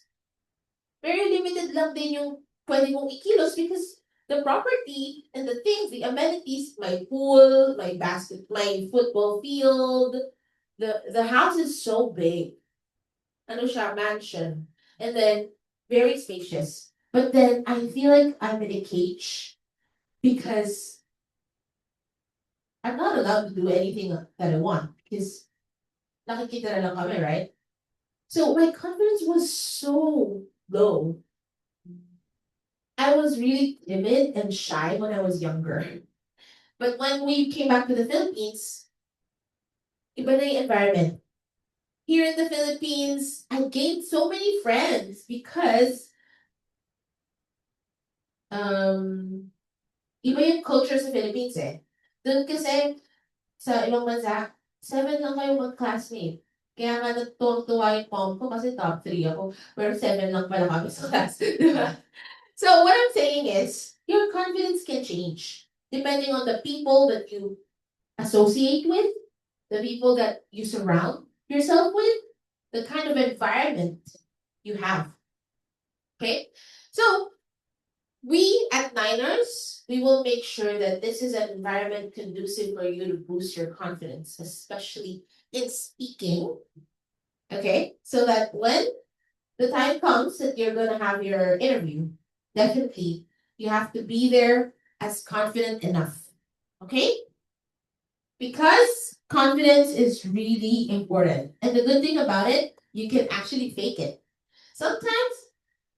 Very limited lang din yung pwede kong ikilos because the property and the things, the amenities, my pool, my football field, the house is so big. Ano siya, mansion. And then, very spacious. But then, I feel like I'm in a cage because I'm not allowed to do anything that I want because nakikita na lang kami, right? So my confidence was so low. I was really timid and shy when I was younger. But when we came back to the Philippines, iba na yung environment. Here in the Philippines, I gained so many friends because iba yung culture sa Philippines eh. Doon kasi sa ibang bansa, 7 lang kayo mag-classmate. Kaya nga natutuwa yung mom ko kasi top 3 ako. Pero 7 lang pala kami sa class. Diba? So what I'm saying is, your confidence can change depending on the people that you associate with, the people that you surround yourself with, the kind of environment you have. Okay? So we at Niners, we will make sure that this is an environment conducive for you to boost your confidence, especially in speaking. Okay? So that when the time comes that you're going to have your interview, definitely you have to be there as confident enough. Okay? Because confidence is really important. And the good thing about it, you can actually fake it. Sometimes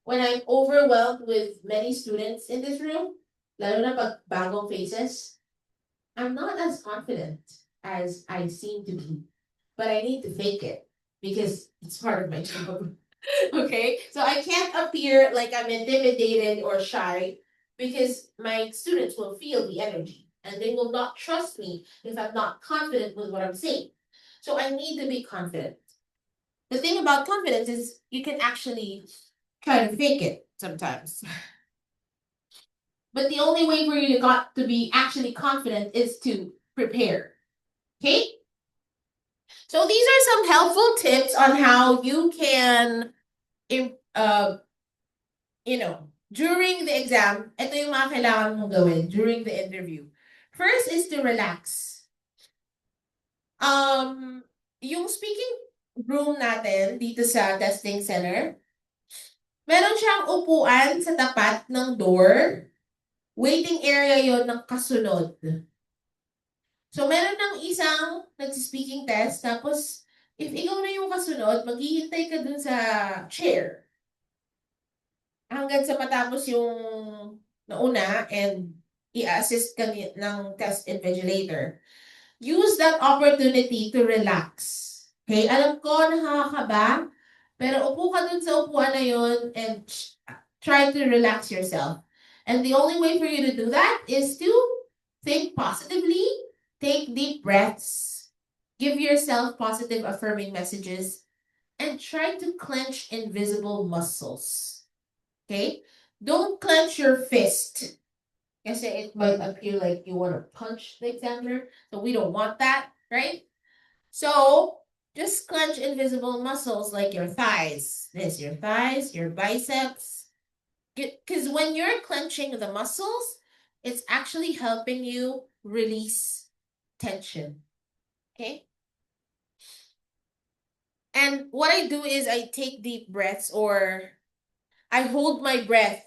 when I'm overwhelmed with many students in this room, lalo na pag bagong faces, I'm not as confident as I seem to be. But I need to fake it because it's part of my job. Okay? So I can't appear like I'm intimidated or shy because my students will feel the energy and they will not trust me if I'm not confident with what I'm saying. So I need to be confident. The thing about confidence is you can actually try to fake it sometimes. But the only way for you to be actually confident is to prepare. Okay? So these are some helpful tips on how you can during the exam, ito yung mga kailangan mong gawin during the interview. First is to relax. Yung speaking room natin dito sa testing center, meron siyang upuan sa tapat ng door. Waiting area yon ng kasunod. So, meron ng isang nag-speaking test, tapos, if ikaw na yung kasunod, maghihintay ka dun sa chair. Hanggang sa matapos yung nauna and i-assist ka ng test invigilator. Use that opportunity to relax. Okay? Alam ko, nakakaba, pero upo ka dun sa upuan na yun and try to relax yourself. And the only way for you to do that is to think positively, take deep breaths, give yourself positive affirming messages, and try to clench invisible muscles. Okay? Don't clench your fist. Kasi it might appear like you want to punch the examiner. So we don't want that, right? So just clench invisible muscles like your thighs. This, your thighs, your biceps. Because when you're clenching the muscles, it's actually helping you release tension. Okay? And what I do is I take deep breaths or I hold my breath.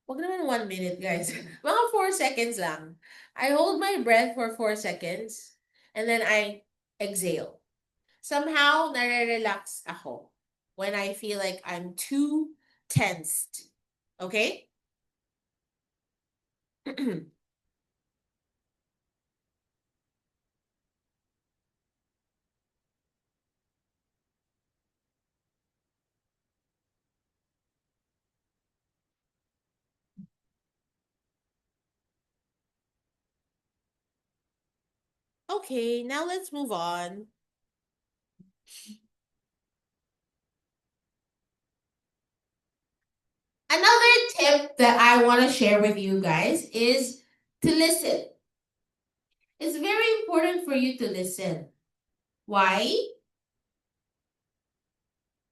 Wag naman 1 minute, guys. Mga 4 seconds lang. I hold my breath for 4 seconds and then I exhale. somehow nare-relax ako when I feel like I'm too tensed. Okay? Okay, now let's move on. Another tip that I want to share with you guys is to listen. It's very important for you to listen. Why?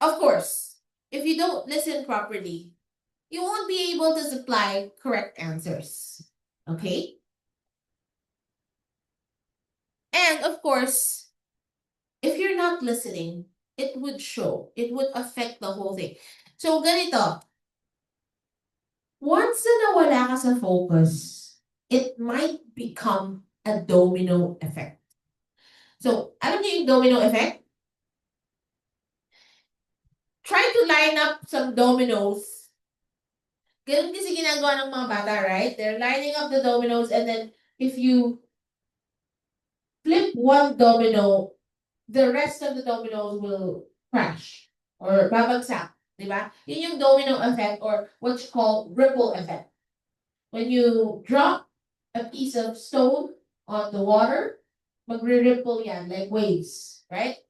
Of course, if you don't listen properly, you won't be able to supply correct answers. Okay? And of course, if you're not listening, it would show. It would affect the whole thing. So, ganito. Once na nawala ka sa focus, it might become a domino effect. So, alam niyo yung domino effect? Try to line up some dominoes. Ganun kasi ginagawa ng mga bata, right? They're lining up the dominoes and then if you flip one domino, the rest of the dominoes will crash or babagsak. Diba? Yun yung domino effect or what you call ripple effect. When you drop a piece of stone on the water, magre-ripple yan, like waves, right?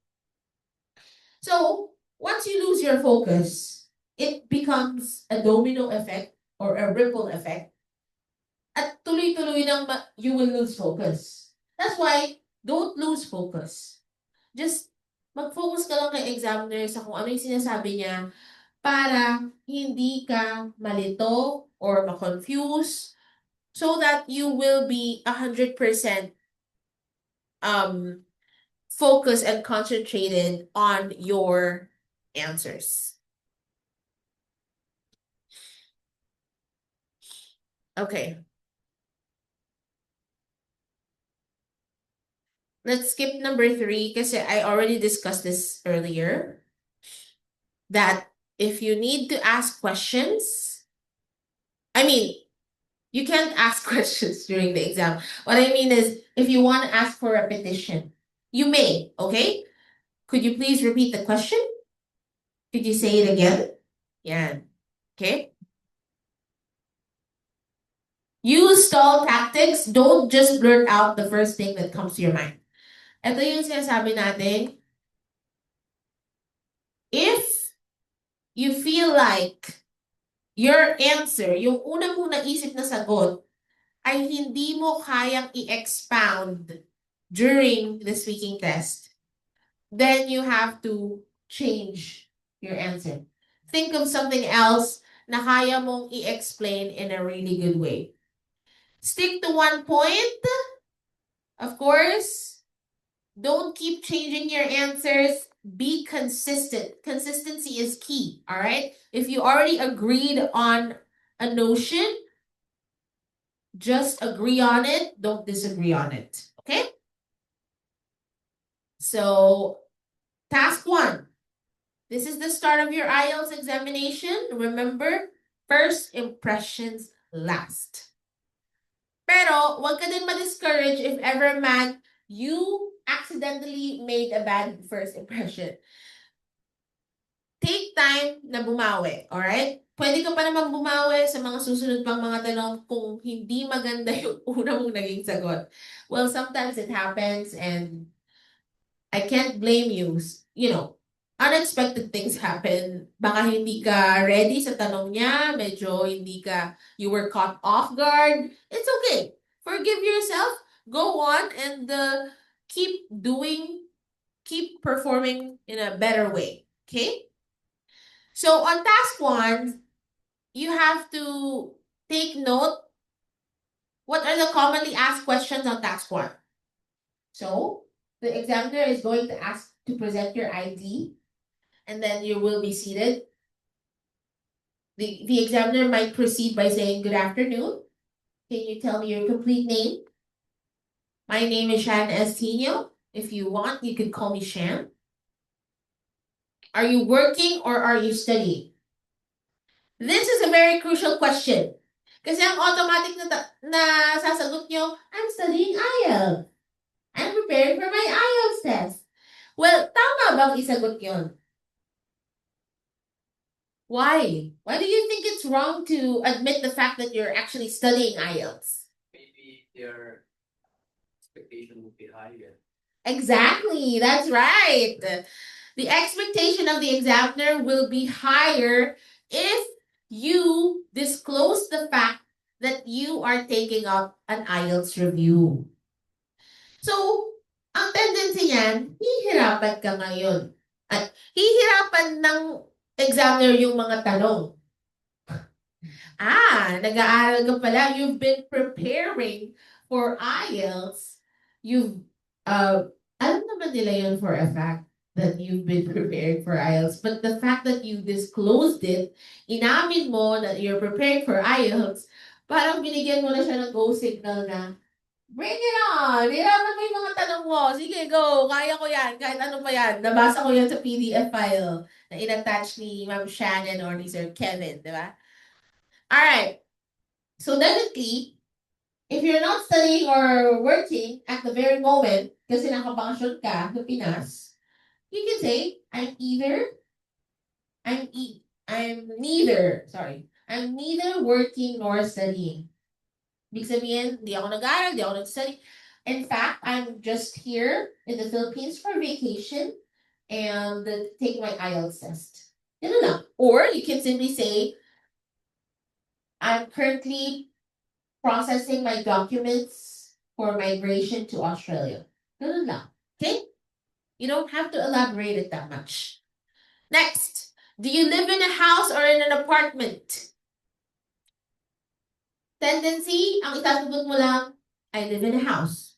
So, once you lose your focus, it becomes a domino effect or a ripple effect. At tuloy-tuloy you will lose focus. That's why, don't lose focus. Just mag-focus ka lang kay examiner sa kung ano yung sinasabi niya para hindi ka malito or ma-confuse so that you will be 100% focused and concentrated on your answers. Okay. Let's skip number 3 because I already discussed this earlier. That if you need to ask questions, I mean, you can't ask questions during the exam. What I mean is, if you want to ask for repetition, you may, okay? Could you please repeat the question? Could you say it again? Yeah. Okay? Use stall tactics. Don't just blurt out the first thing that comes to your mind. Ito yung sinasabi natin. If you feel like your answer, yung una mong naisip na sagot, ay hindi mo kayang i-expound during the speaking test, then you have to change your answer. Think of something else na kaya mong i-explain in a really good way. Stick to one point. Of course, don't keep changing your answers. Be consistent. Consistency is key, all right? If you already agreed on a notion, just agree on it. Don't disagree on it, okay? So, task 1. This is the start of your IELTS examination. Remember, first impressions last. Pero, wag ka din ma-discourage if ever man you accidentally made a bad first impression. Take time na bumawi, alright? Pwede ka pa naman bumawi sa mga susunod pang mga tanong kung hindi maganda yung una mong naging sagot. Well, sometimes it happens and I can't blame you. You know, unexpected things happen. Baka hindi ka ready sa tanong niya, medyo you were caught off guard. It's okay. Forgive yourself. Go on and keep performing in a better way. Okay? So on task 1, you have to take note what are the commonly asked questions on task 1. So the examiner is going to ask to present your ID and then you will be seated. The examiner might proceed by saying, "Good afternoon. Can you tell me your complete name?" My name is Shan Estino. If you want, you could call me Shan. Are you working or are you studying? This is a very crucial question. Kasi ang automatic na sasagot nyo, I'm studying IELTS. I'm preparing for my IELTS test. Well, tama bang isagot yun? Why? Why do you think it's wrong to admit the fact that you're actually studying IELTS? Maybe their expectation would be higher. Exactly, that's right. The expectation of the examiner will be higher if you disclose the fact that you are taking up an IELTS review. So, ang tendency niyan, hihirapan ka ngayon. At hihirapan ng examiner yung mga tanong. Nag-aaral ka pala. You've been preparing for IELTS. Alam naman nila yun for a fact that you've been preparing for IELTS. But the fact that you disclosed it, inamin mo that you're preparing for IELTS, parang binigyan mo na siya ng go signal na, bring it on! Hirapan mo yung mga tanong mo. Sige, go! Kaya ko yan. Kahit ano pa yan. Nabasa ko yan sa PDF file na in-attach ni Ma'am Shannon or ni Sir Kevin, di ba? Alright. So definitely, if you're not studying or working at the very moment, kasi nakabakasyon ka sa Pinas, you can say, I'm neither working nor studying. Ibig sabihin, di ako nag-aaral, di ako nag-study. In fact, I'm just here in the Philippines for vacation and take my IELTS test. Ganun lang. Or you can simply say, I'm currently processing my documents for migration to Australia. Ganun lang. Okay? You don't have to elaborate it that much. Next, do you live in a house or in an apartment? Tendency, ang isasagot mo lang, I live in a house.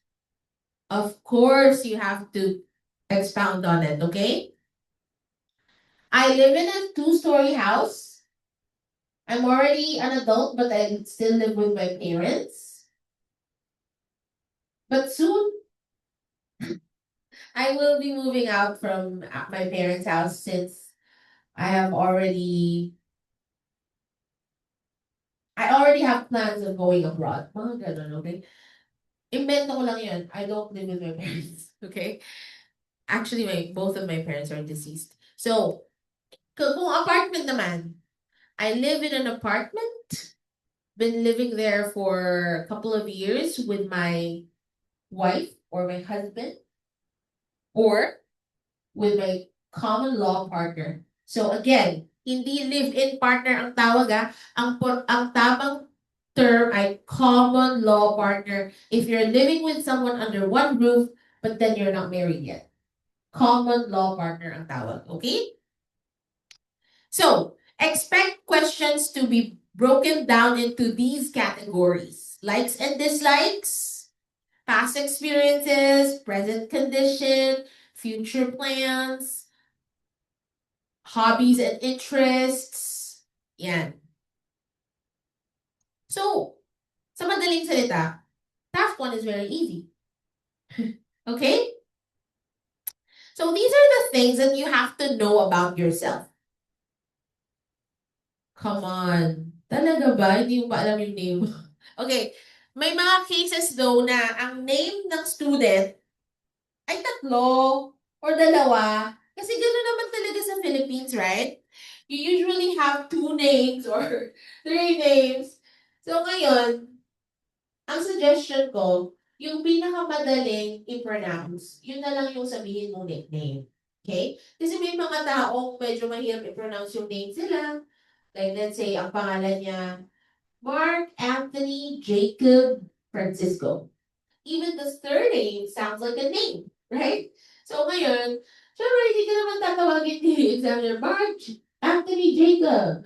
Of course, you have to expound on it, okay? I live in a 2-story house. I'm already an adult, but I still live with my parents. But soon, I will be moving out from my parents' house since I already have plans of going abroad. Mga ganun, okay? Invento ko lang yun. I don't live with my parents, okay? Actually, both of my parents are deceased. So, kung apartment naman, I live in an apartment. Been living there for a couple of years with my wife or my husband or with my common law partner. So again, hindi live-in partner ang tawag ang tamang term ay common law partner if you're living with someone under one roof but then you're not married yet. Common law partner ang tawag, okay? So, expect questions to be broken down into these categories: likes and dislikes, past experiences, present condition, future plans, hobbies and interests. Yan. So, sa madaling salita, task 1 is very easy. Okay? So, these are the things that you have to know about yourself. Come on. Talaga ba? Hindi mo ba alam yung name? Okay. May mga cases though na ang name ng student ay 3 or 2. Kasi gano'n naman talaga sa Philippines, right? You usually have 2 names or 3 names. So ngayon, ang suggestion ko, yung pinakamadaling i-pronounce, yun na lang yung sabihin mong nickname. Okay? Kasi may mga taong medyo mahirap i-pronounce yung name sila. Like let's say, ang pangalan niya, Mark Anthony Jacob Francisco. Even the surname sounds like a name, right? So ngayon, syempre hindi ka naman tatawagin ni examiner, Mark Anthony Jacob.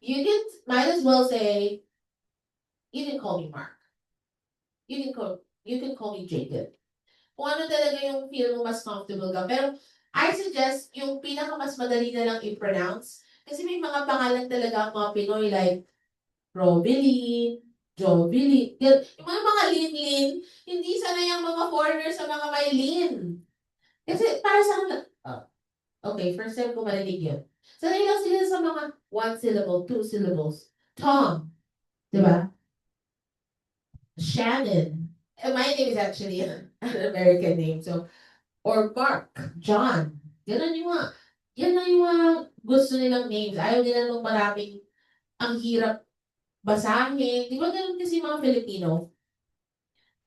You might as well say, you can call me Mark. You can call me Jacob. Kung ano talaga yung feel mo mas comfortable ka. Pero I suggest yung pinaka mas madali na lang i-pronounce. Kasi may mga pangalan talaga ang mga Pinoy like Robilin, Jobilin. Yung mga lin-lin, hindi sanay ang mga foreigners sa mga may lin. Kasi para sa Okay, first time ko marinig yun. Sanay lang sila sa mga one syllable, two syllables. Tom, di ba? Shannon. And my name is actually an American name. So, or Mark, John. Ganun yung mga, yan lang yung mga gusto nilang names. Ayaw nila nung maraming ang hirap basahin. Di ba ganun kasi mga Filipino?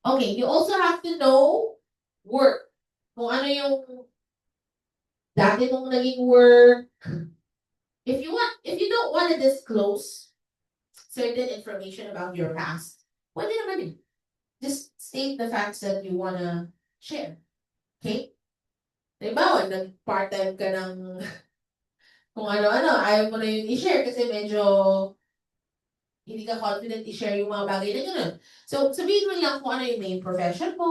Okay, you also have to know work. Kung ano yung dati mong naging work. If you don't want to disclose certain information about your past, pwede naman eh. Just state the facts that you wanna share. Okay? Halimbawa, nag-part-time ka ng kung ano-ano, ayaw mo na yun i-share kasi medyo hindi ka confident i-share yung mga bagay na gano'n. So, sabihin mo lang kung ano yung main profession mo,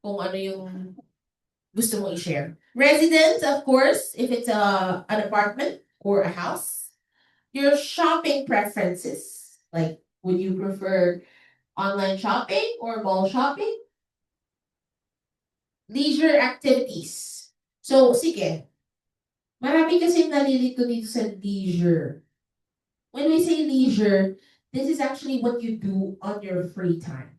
kung ano yung gusto mo i-share. Residence, of course, if it's an apartment or a house. Your shopping preferences. Like, would you prefer online shopping or mall shopping? Leisure activities. So, sige. Marami kasi nalilito dito sa leisure. When we say leisure, this is actually what you do on your free time.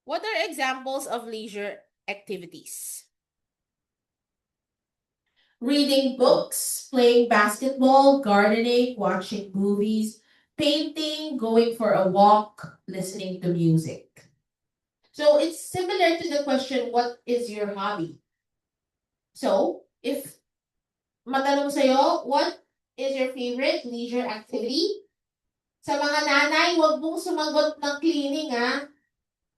What are examples of leisure activities? Reading books, playing basketball, gardening, watching movies, painting, going for a walk, listening to music. So it's similar to the question, what is your hobby? So if matanong sa'yo, what is your favorite leisure activity? Sa mga nanay, huwag mong sumagot ng cleaning, ha?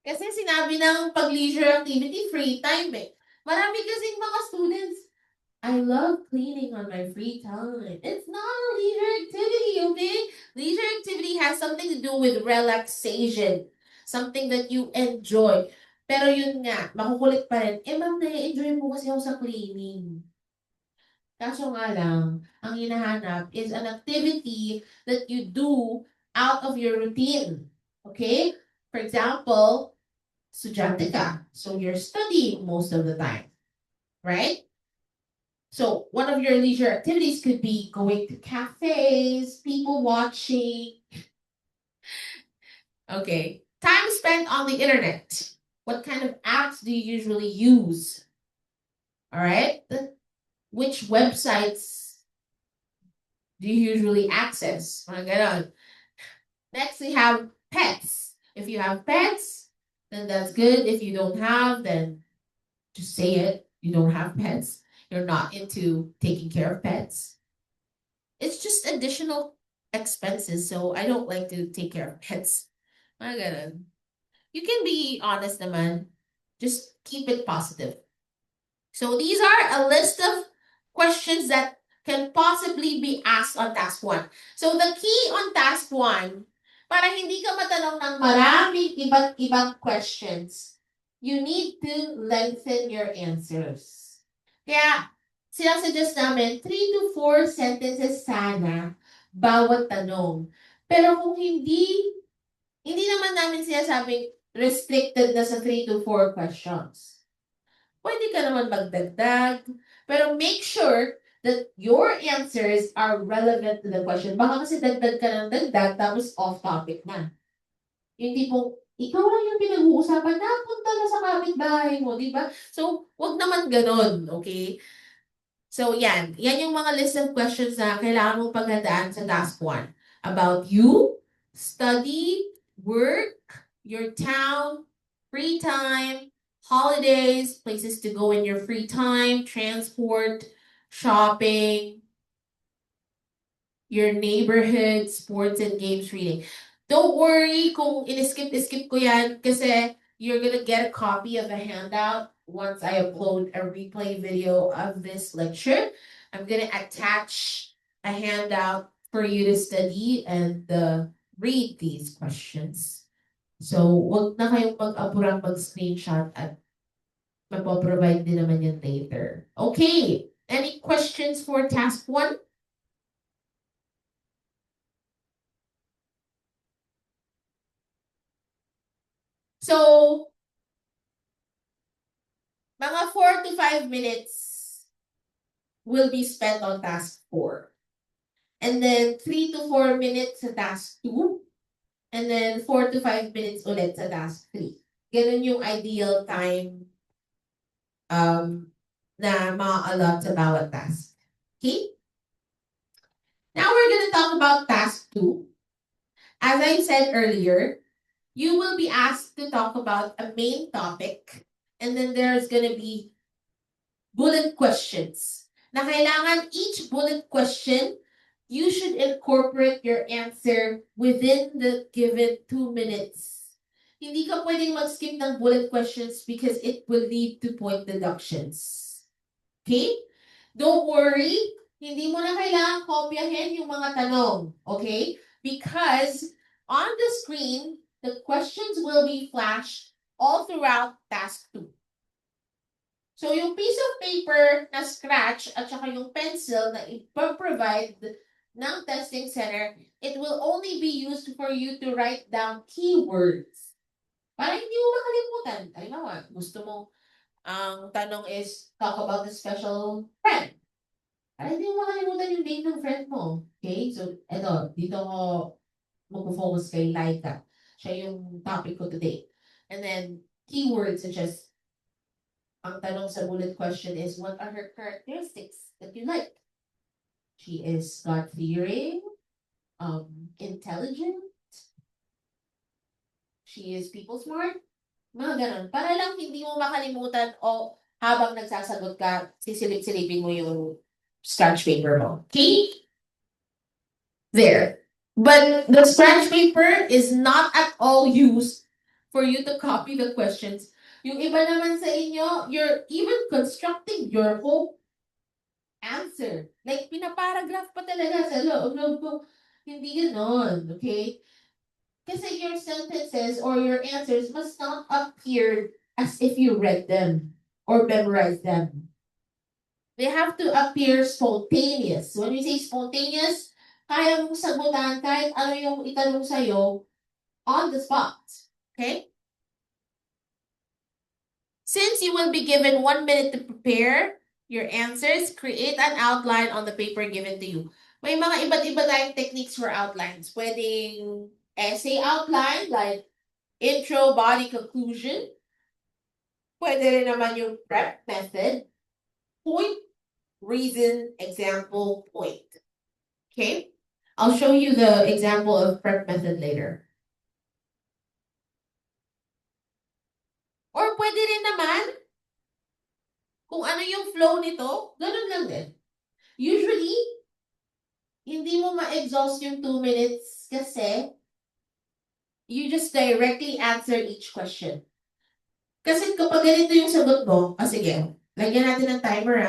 Kasi sinabi ng pag-leisure activity, free time, eh. Marami kasing mga students, I love cleaning on my free time. It's not a leisure activity, okay? Leisure activity has something to do with relaxation. Something that you enjoy. Pero yun nga, makukulit pa rin. Eh, ma'am, na-enjoy mo kasi ako sa cleaning. Kaso nga lang, ang hinahanap is an activity that you do out of your routine. Okay? For example, estudyante ka. So you're studying most of the time. Right? So one of your leisure activities could be going to cafes, people watching. Okay. Time spent on the internet. What kind of apps do you usually use? All right. Which websites do you usually access? Mga ganon. Next, we have pets. If you have pets, then that's good. If you don't have, then just say it. You don't have pets. You're not into taking care of pets. It's just additional expenses, so I don't like to take care of pets. Mga ganon. You can be honest naman. Just keep it positive. So these are a list of questions that can possibly be asked on task 1. So the key on task 1, para hindi ka matanong ng maraming iba't ibang questions, you need to lengthen your answers. Kaya, sinasuggest namin 3 to 4 sentences sana bawat tanong. Pero kung hindi naman namin sinasabing restricted na sa 3 to 4 questions. Pwede ka naman magdagdag, pero make sure that your answers are relevant to the question. Baka kasi dagdag ka ng dagdag, tapos off-topic na. Yung tipong, ikaw lang yung pinag-uusapan, napunta na sa kapitbahay mo, di ba? So, wag naman ganon, okay? So, yan. Yan yung mga list of questions na kailangan mong paghandaan sa task 1. About you, study, work, your town, free time, holidays, places to go in your free time, transport, shopping, your neighborhood, sports and games reading. Don't worry kung in-skip ko yan kasi you're gonna get a copy of the handout once I upload a replay video of this lecture. I'm gonna attach a handout for you to study and read these questions. So, wag na kayong mag-apurang mag-screenshot at mapoprovide din naman yan later. Okay, any questions for task 1? So, mga 4 to 5 minutes will be spent on task 4. And then 3 to 4 minutes sa task 2. And then 4 to 5 minutes ulit sa task 3. Ganun yung ideal time na ma-allot sa bawat task. Okay? Now we're going to talk about task 2. As I said earlier, you will be asked to talk about a main topic, and then there's going to be bullet questions. Na kailangan each bullet question, you should incorporate your answer within the given 2 minutes. Hindi ka pwedeng mag-skip ng bullet questions because it will lead to point deductions. Okay? Don't worry, hindi mo na kailangan kopyahin yung mga tanong. Okay? Because on the screen, the questions will be flashed all throughout task 2. So yung piece of paper na scratch at saka yung pencil na ipaprovide ng testing center, it will only be used for you to write down keywords. Para hindi mo makalimutan. Halimbawa, gusto mo, ang tanong is, talk about the special friend. Para hindi mo makalimutan yung name ng friend mo. Okay? So, dito ko mag-focus kay Laika. Siya yung topic ko today. And then, keywords such as, ang tanong sa bullet question is, what are her characteristics that you like? She is God-fearing, intelligent, she is people smart, mga ganun. Para lang hindi mo makalimutan o habang nagsasagot ka, sisilip-silipin mo yung scratch paper mo. Okay? There. But the scratch paper is not at all used for you to copy the questions. Yung iba naman sa inyo, you're even constructing your whole answer. Like, pinaparagraph pa talaga sa loob ko. Hindi ganon, okay? Kasi your sentences or your answers must not appear as if you read them or memorized them. They have to appear spontaneous. When we say spontaneous, kaya mong sagutan kahit ano yung itanong sa'yo on the spot. Okay? Since you will be given 1 minute to prepare your answers, create an outline on the paper given to you. May mga iba't iba tayong techniques for outlines. Pwedeng essay outline, like intro, body, conclusion. Pwede rin naman yung prep method. Point, reason, example, point. Okay? I'll show you the example of prep method later. Or pwede rin naman, kung ano yung flow nito, ganun lang din. Usually, hindi mo ma-exhaust yung 2 minutes kasi you just directly answer each question. Kasi kapag ganito yung sagot mo, sige, lagyan natin ng timer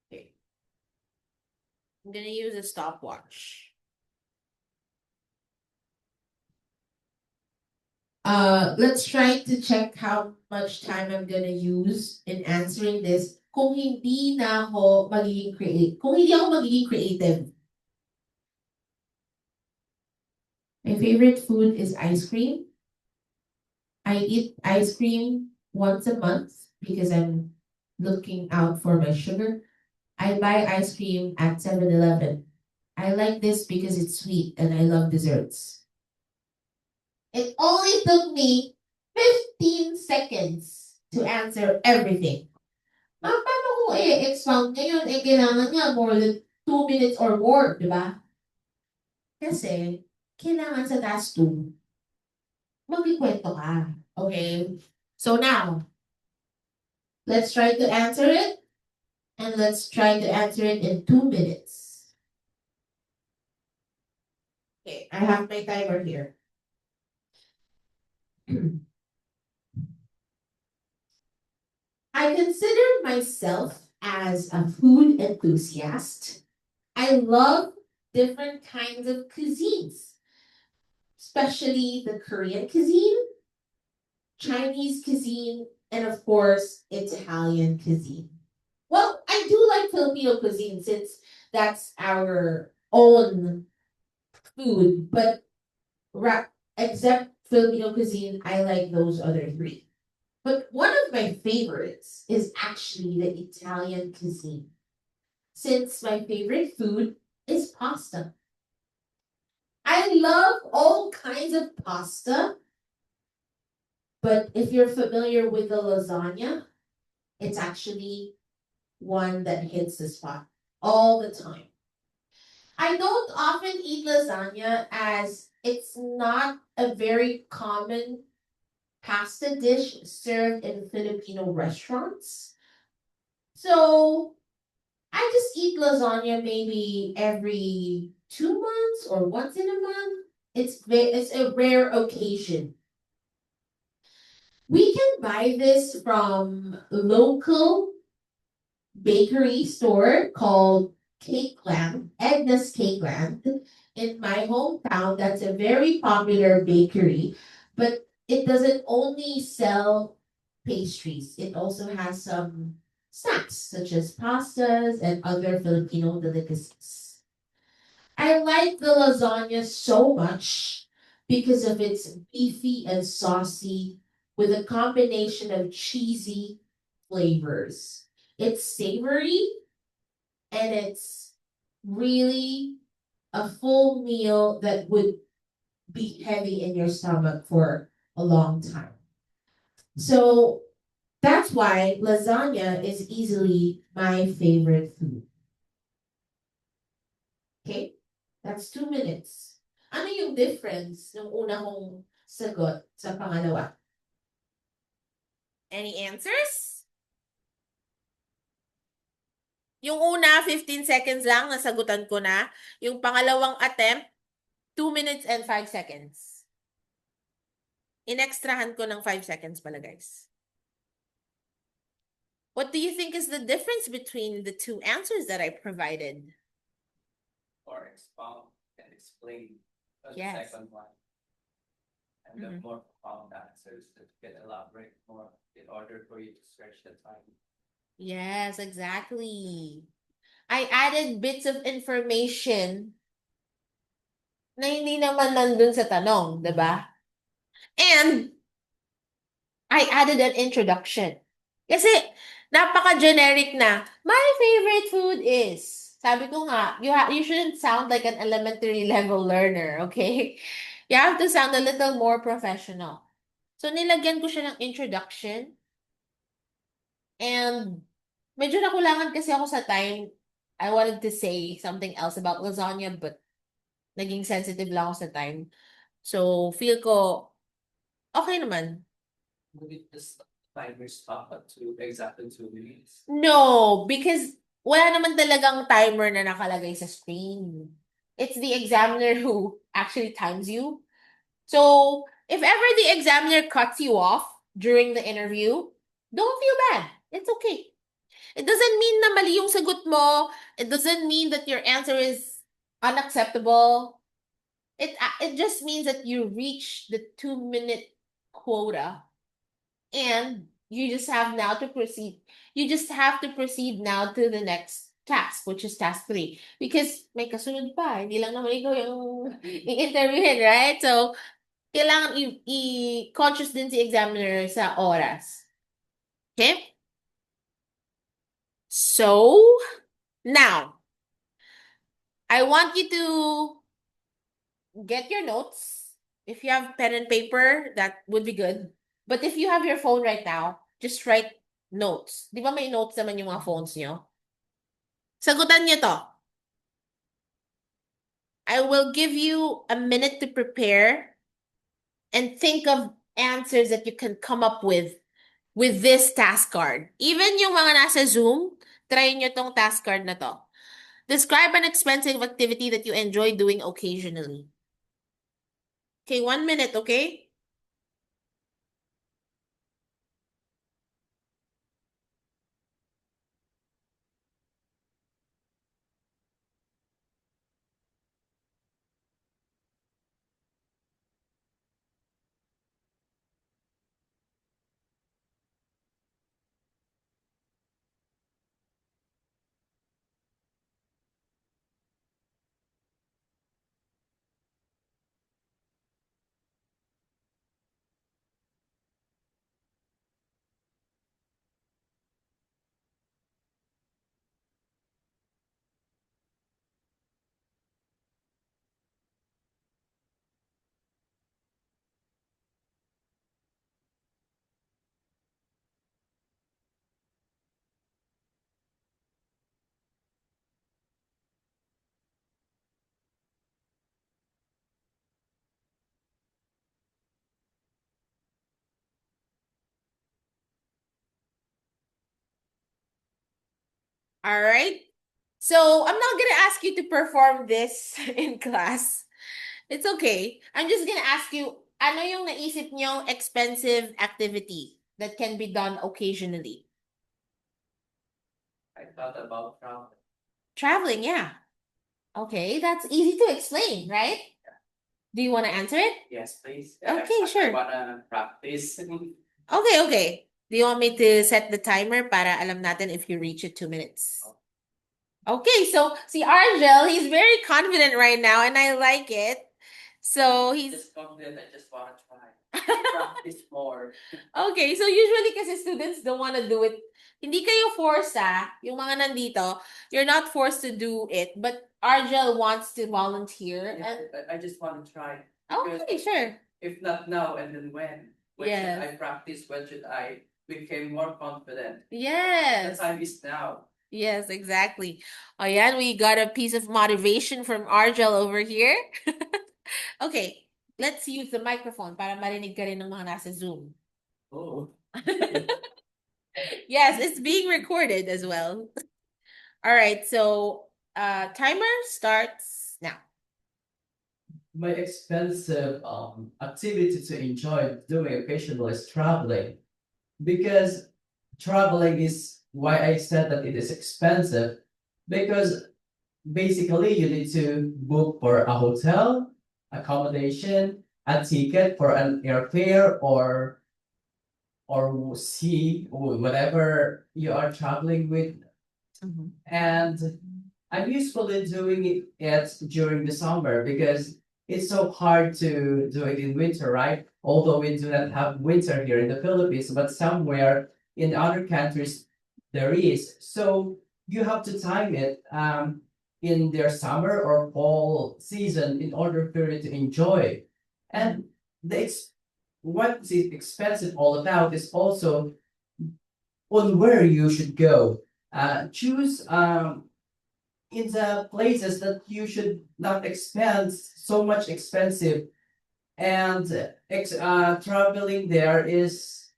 okay. I'm gonna use a stopwatch. Let's try to check how much time I'm gonna use in answering this kung hindi na ako magiging creative. My favorite food is ice cream. I eat ice cream once a month because I'm looking out for my sugar. I buy ice cream at 7-Eleven. I like this because it's sweet and I love desserts. It only took me 15 seconds to answer everything. Paano ko expound ngayon? Kailangan nga more than 2 minutes or more, di ba? Kasi, kailangan sa task 2, magkikwento ka. Okay? So now, let's try to answer it. And let's try to answer it in 2 minutes. Okay, I have my timer here. I consider myself as a food enthusiast. I love different kinds of cuisines, especially the Korean cuisine, Chinese cuisine, and of course, Italian cuisine. Well, I do like Filipino cuisine since that's our own food, but except Filipino cuisine, I like those other three. But one of my favorites is actually the Italian cuisine, since my favorite food is pasta. I love all kinds of pasta, but if you're familiar with the lasagna, it's actually one that hits the spot all the time. I don't often eat lasagna as it's not a very common pasta dish served in Filipino restaurants. So I just eat lasagna maybe every 2 months or once in a month. It's a rare occasion. We can buy this from local bakery store called Cake Land, Edna's Cake Land. In my hometown, that's a very popular bakery, but it doesn't only sell pastries. It also has some snacks such as pastas and other Filipino delicacies. I like the lasagna so much because of its beefy and saucy with a combination of cheesy flavors. It's savory and it's really a full meal that would be heavy in your stomach for a long time. So that's why lasagna is easily my favorite food. Okay? That's 2 minutes. Ano yung difference ng una kong sagot sa pangalawa? Any answers? Yung una, 15 seconds lang, nasagutan ko na. Yung pangalawang attempt, 2 minutes and 5 seconds. Inextrahan ko ng 5 seconds pala, guys. What do you think is the difference between the two answers that I provided? Or expound and explain the Yes. second one. And the more profound answers that can elaborate more in order for you to stretch the time. Yes, exactly. I added bits of information na hindi naman nandun sa tanong, di ba? And I added an introduction. Kasi napaka-generic na, my favorite food is. Sabi ko nga, you shouldn't sound like an elementary level learner, okay? You have to sound a little more professional. So nilagyan ko siya ng introduction. And medyo nakulangan kasi ako sa time. I wanted to say something else about lasagna, but naging sensitive lang ako sa time. So, feel ko, okay naman. Would it just timer stop at exactly 2 minutes? No, because wala naman talagang timer na nakalagay sa screen. It's the examiner who actually times you. So, if ever the examiner cuts you off during the interview, don't feel bad. It's okay. It doesn't mean na mali yung sagot mo. It doesn't mean that your answer is unacceptable. It just means that you reach the 2 minute quota and you just have now to proceed. You just have to proceed now to the next task, which is task 3. Because may kasunod pa. Hindi lang naman ikaw yung i-interviewin, right? So, kailangan i-conscious din si examiner sa oras. Okay? So, now, I want you to get your notes. If you have pen and paper, that would be good. But if you have your phone right now, just write notes. Di ba may notes naman yung mga phones nyo? Sagutan nyo to. I will give you a minute to prepare and think of answers that you can come up with this task card. Even yung mga nasa Zoom, try nyo tong task card na to. Describe an expensive activity that you enjoy doing occasionally. Okay, 1 minute, okay? All right. So I'm not gonna ask you to perform this in class. It's okay. I'm just gonna ask you, ano yung naisip niyong expensive activity that can be done occasionally? I thought about travel. Traveling, yeah. Okay, that's easy to explain, right? Do you want to answer it? Yes, please. Okay, sure. I wanna practice. Okay, okay. Do you want me to set the timer para alam natin if you reach it 2 minutes? Okay, so see Argel, he's very confident right now and I like it. So he's Just confident. I just wanna try. Practice more. okay, so usually kasi students don't want to do it. Hindi kayo forced yung mga nandito, you're not forced to do it, but Argel wants to volunteer. Yeah, I just want to try. Okay, sure. If not now, and then when? When Yes. should I practice? When should I become more confident? The Yes. time is now. Yes, exactly. Ayan, we got a piece of motivation from Argel over here. Okay, let's use the microphone para marinig ka rin ng mga nasa Zoom. Oh. Yes, it's being recorded as well. All right, so timer starts now. My expensive activity to enjoy doing occasionally is traveling, because traveling is why I said that it is expensive, because basically you need to book for a hotel, accommodation, a ticket for an airfare, or sea, or whatever you are traveling with. And I'm usually doing it during the summer, because it's so hard to do it in winter, right? Although we do not have winter here in the Philippines, but somewhere in other countries there is. So you have to time it in their summer or fall season in order for you to enjoy. And what is expensive all about is also on where you should go. Choose in the places that you should not expend so much expensive, and traveling there is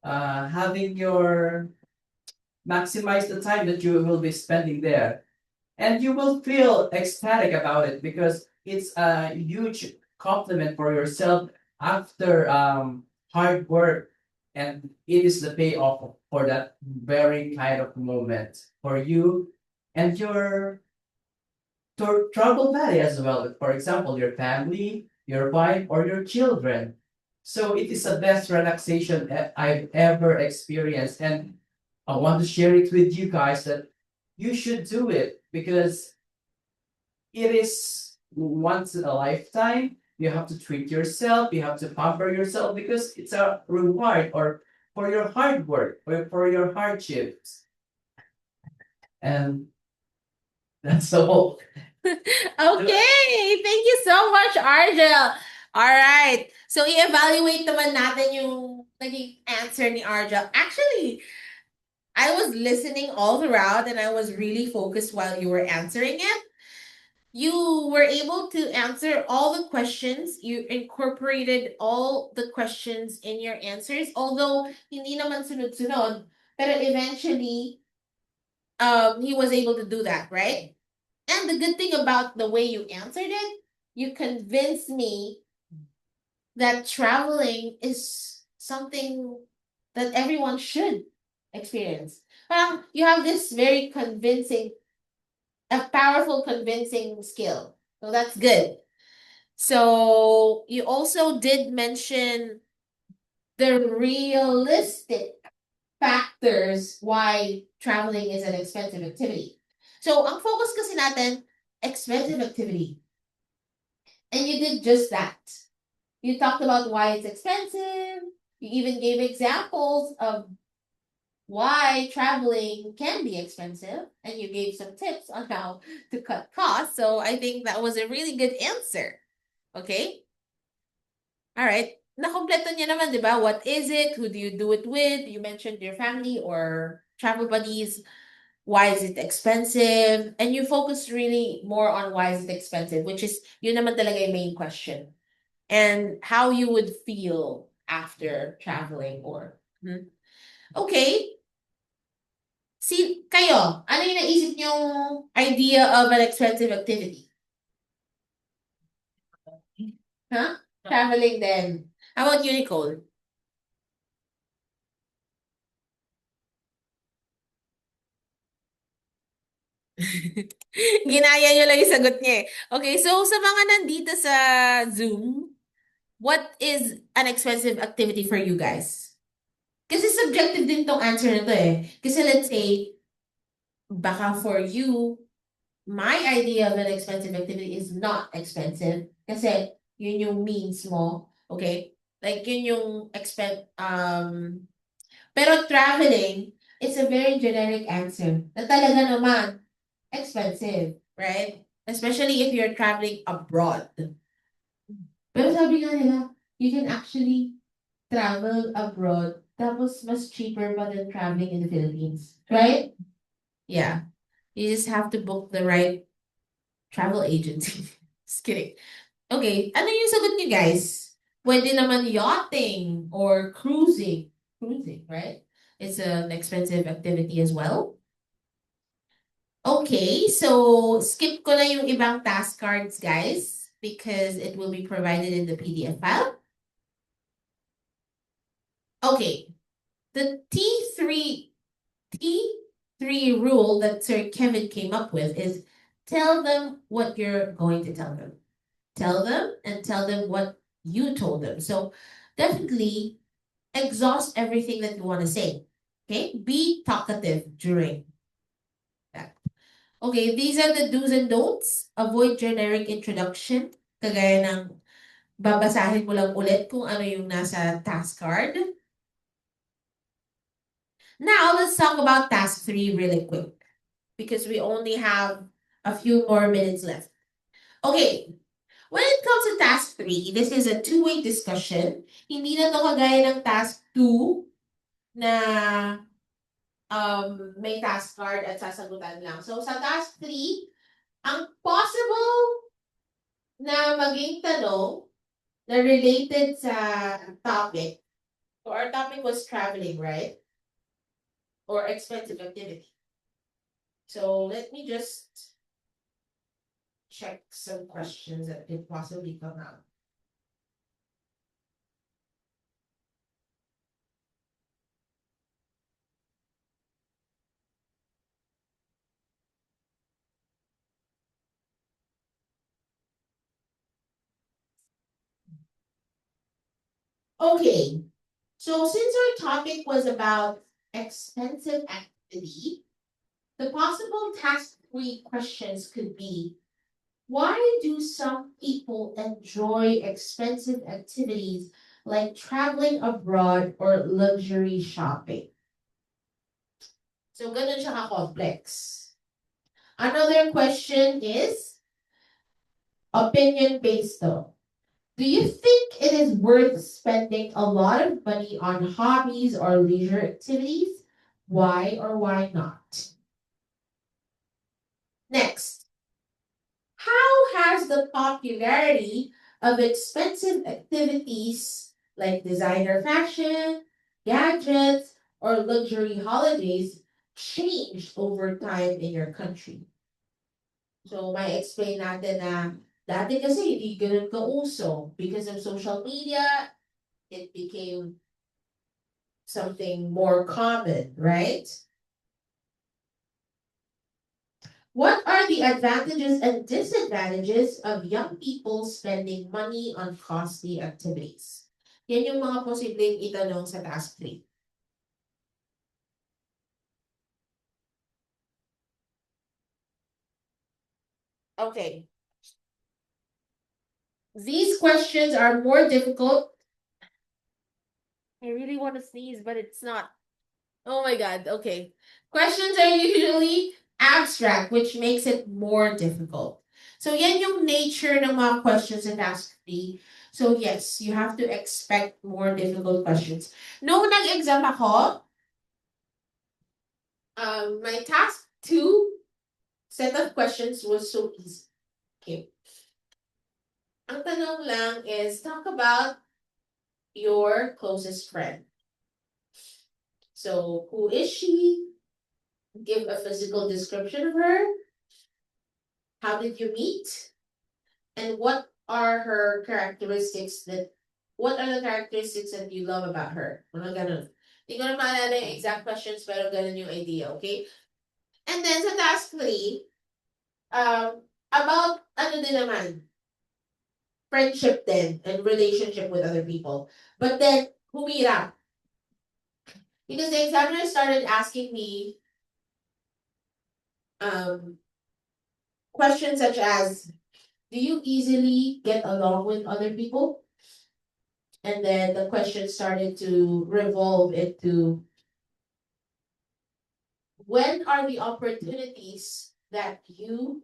having your maximize the time that you will be spending there, and you will feel ecstatic about it, because it's a huge compliment for yourself after hard work, and it is the payoff for that very kind of moment for you and your trouble valley as well. For example, your family, your wife, or your children. So it is the best relaxation I've ever experienced, and I want to share it with you guys that you should do it, because it is once in a lifetime. You have to treat yourself, you have to pamper yourself, because it's a reward or for your hard work or for your hardships. And that's all. Okay, thank you so much, Argel. All right. So i-evaluate naman natin yung naging answer ni Argel. Actually, I was listening all throughout and I was really focused while you were answering it. You were able to answer all the questions. You incorporated all the questions in your answers. Although hindi naman sunod-sunod, pero eventually he was able to do that, right? And the good thing about the way you answered it, you convinced me that traveling is something that everyone should experience. You have this very convincing, a powerful convincing skill. So that's good. So you also did mention the realistic factors why traveling is an expensive activity. So ang focus kasi natin, expensive activity. And you did just that. You talked about why it's expensive. You even gave examples of why traveling can be expensive. And you gave some tips on how to cut costs. So I think that was a really good answer. Okay? All right. Nakompleto niya naman, di ba? What is it? Who do you do it with? You mentioned your family or travel buddies. Why is it expensive? And you focus really more on why is it expensive, which is yun naman talaga yung main question. And how you would feel after traveling or okay. Kayo, ano yung naisip niyong idea of an expensive activity? Huh? Traveling then. How about you, Nicole? Ginaya niyo lang yung sagot niya eh. Okay, so sa mga nandito sa Zoom, what is an expensive activity for you guys? Kasi subjective din tong answer na to eh. Kasi let's say, baka for you, my idea of an expensive activity is not expensive. Kasi yun yung means mo. Okay? Like yun yung pero traveling, it's a very generic answer. Na talaga naman, expensive. Right? Especially if you're traveling abroad. Pero sabi nga nila, you can actually travel abroad tapos mas cheaper pa than traveling in the Philippines. Right? Yeah. You just have to book the right travel agency. Just kidding. Okay, ano yung sagot niyo guys? Pwede naman yachting or cruising. Cruising, right? It's an expensive activity as well. Okay, so skip ko na yung ibang task cards, guys, because it will be provided in the PDF file. Okay, the T3 rule that Sir Kevin came up with is tell them what you're going to tell them. Tell them and tell them what you told them. So definitely exhaust everything that you want to say. Okay? Be talkative during that. Okay, these are the do's and don'ts. Avoid generic introduction. Kagaya ng babasahin mo lang ulit kung ano yung nasa task card. Now, let's talk about task 3 really quick because we only have a few more minutes left. Okay, when it comes to task 3, this is a two-way discussion. Hindi na to kagaya ng task 2 na may task card at sasagutan lang. So sa task 3, ang possible na maging tanong na related sa topic. So our topic was traveling, right? Or expensive activity. So let me just check some questions that could possibly come out. Okay, so since our topic was about expensive activity, the possible task 3 questions could be, why do some people enjoy expensive activities like traveling abroad or luxury shopping? So ganun siya ka-complex. Another question is opinion-based though. Do you think it is worth spending a lot of money on hobbies or leisure activities? Why or why not? Next, how has the popularity of expensive activities like designer fashion, gadgets, or luxury holidays changed over time in your country? So, may explain natin na dati kasi hindi ganun kauso. Because of social media, it became something more common, right? What are the advantages and disadvantages of young people spending money on costly activities? Yan yung mga posibleng itanong sa task 3. Okay. These questions are more difficult. I really want to sneeze, but it's not. Oh my God. Okay. Questions are usually abstract, which makes it more difficult. So yan yung nature ng mga questions in task 3. So yes, you have to expect more difficult questions. Nung nag-exam ako, my task 2 set of questions was so easy. Okay. Ang tanong lang is, talk about your closest friend. So, who is she? give a physical description of her? How did you meet? And what are the characteristics that you love about her? Mga ganun. Hindi ko na maalala yung exact questions, pero ganun yung idea, okay? And then sa task 3, about ano din naman, friendship then and relationship with other people. But then, humira. Because the examiner started asking me questions such as, do you easily get along with other people? And then the question started to revolve into, when are the opportunities that you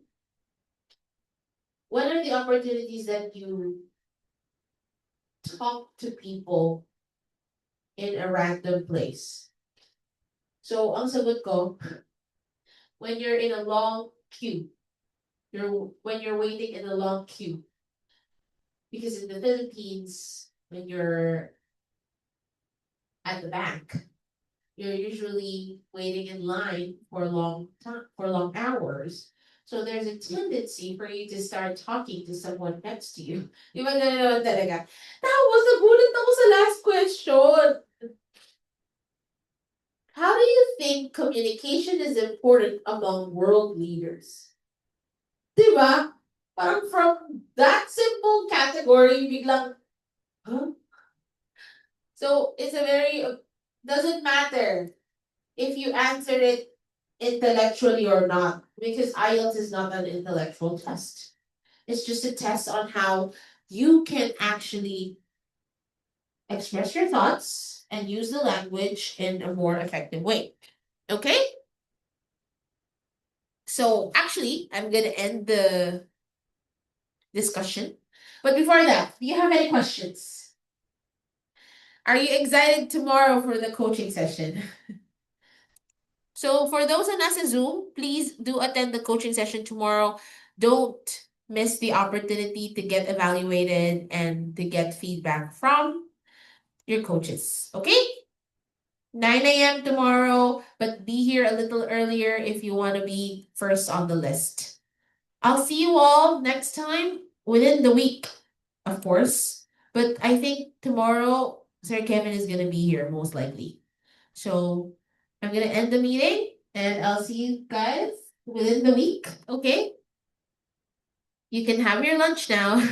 talk to people in a random place? So, ang sagot ko, when you're in a long queue, when you're waiting in a long queue. Because in the Philippines, when you're at the bank, you're usually waiting in line for a long time, for long hours. So there's a tendency for you to start talking to someone next to you. Di ba ganun naman talaga? Tapos nagulat ako sa last question. How do you think communication is important among world leaders? Di ba? Parang from that simple category, biglang, huh? So it's a very, doesn't matter if you answer it intellectually or not, because IELTS is not an intellectual test. It's just a test on how you can actually express your thoughts and use the language in a more effective way. Okay? So actually, I'm going to end the discussion. But before that, do you have any questions? Are you excited tomorrow for the coaching session? So for those on us in Zoom, please do attend the coaching session tomorrow. Don't miss the opportunity to get evaluated and to get feedback from your coaches. Okay? 9 a.m. tomorrow, but be here a little earlier if you want to be first on the list. I'll see you all next time within the week, of course. But I think tomorrow, Sir Kevin is going to be here most likely. So I'm going to end the meeting and I'll see you guys within the week. Okay? You can have your lunch now.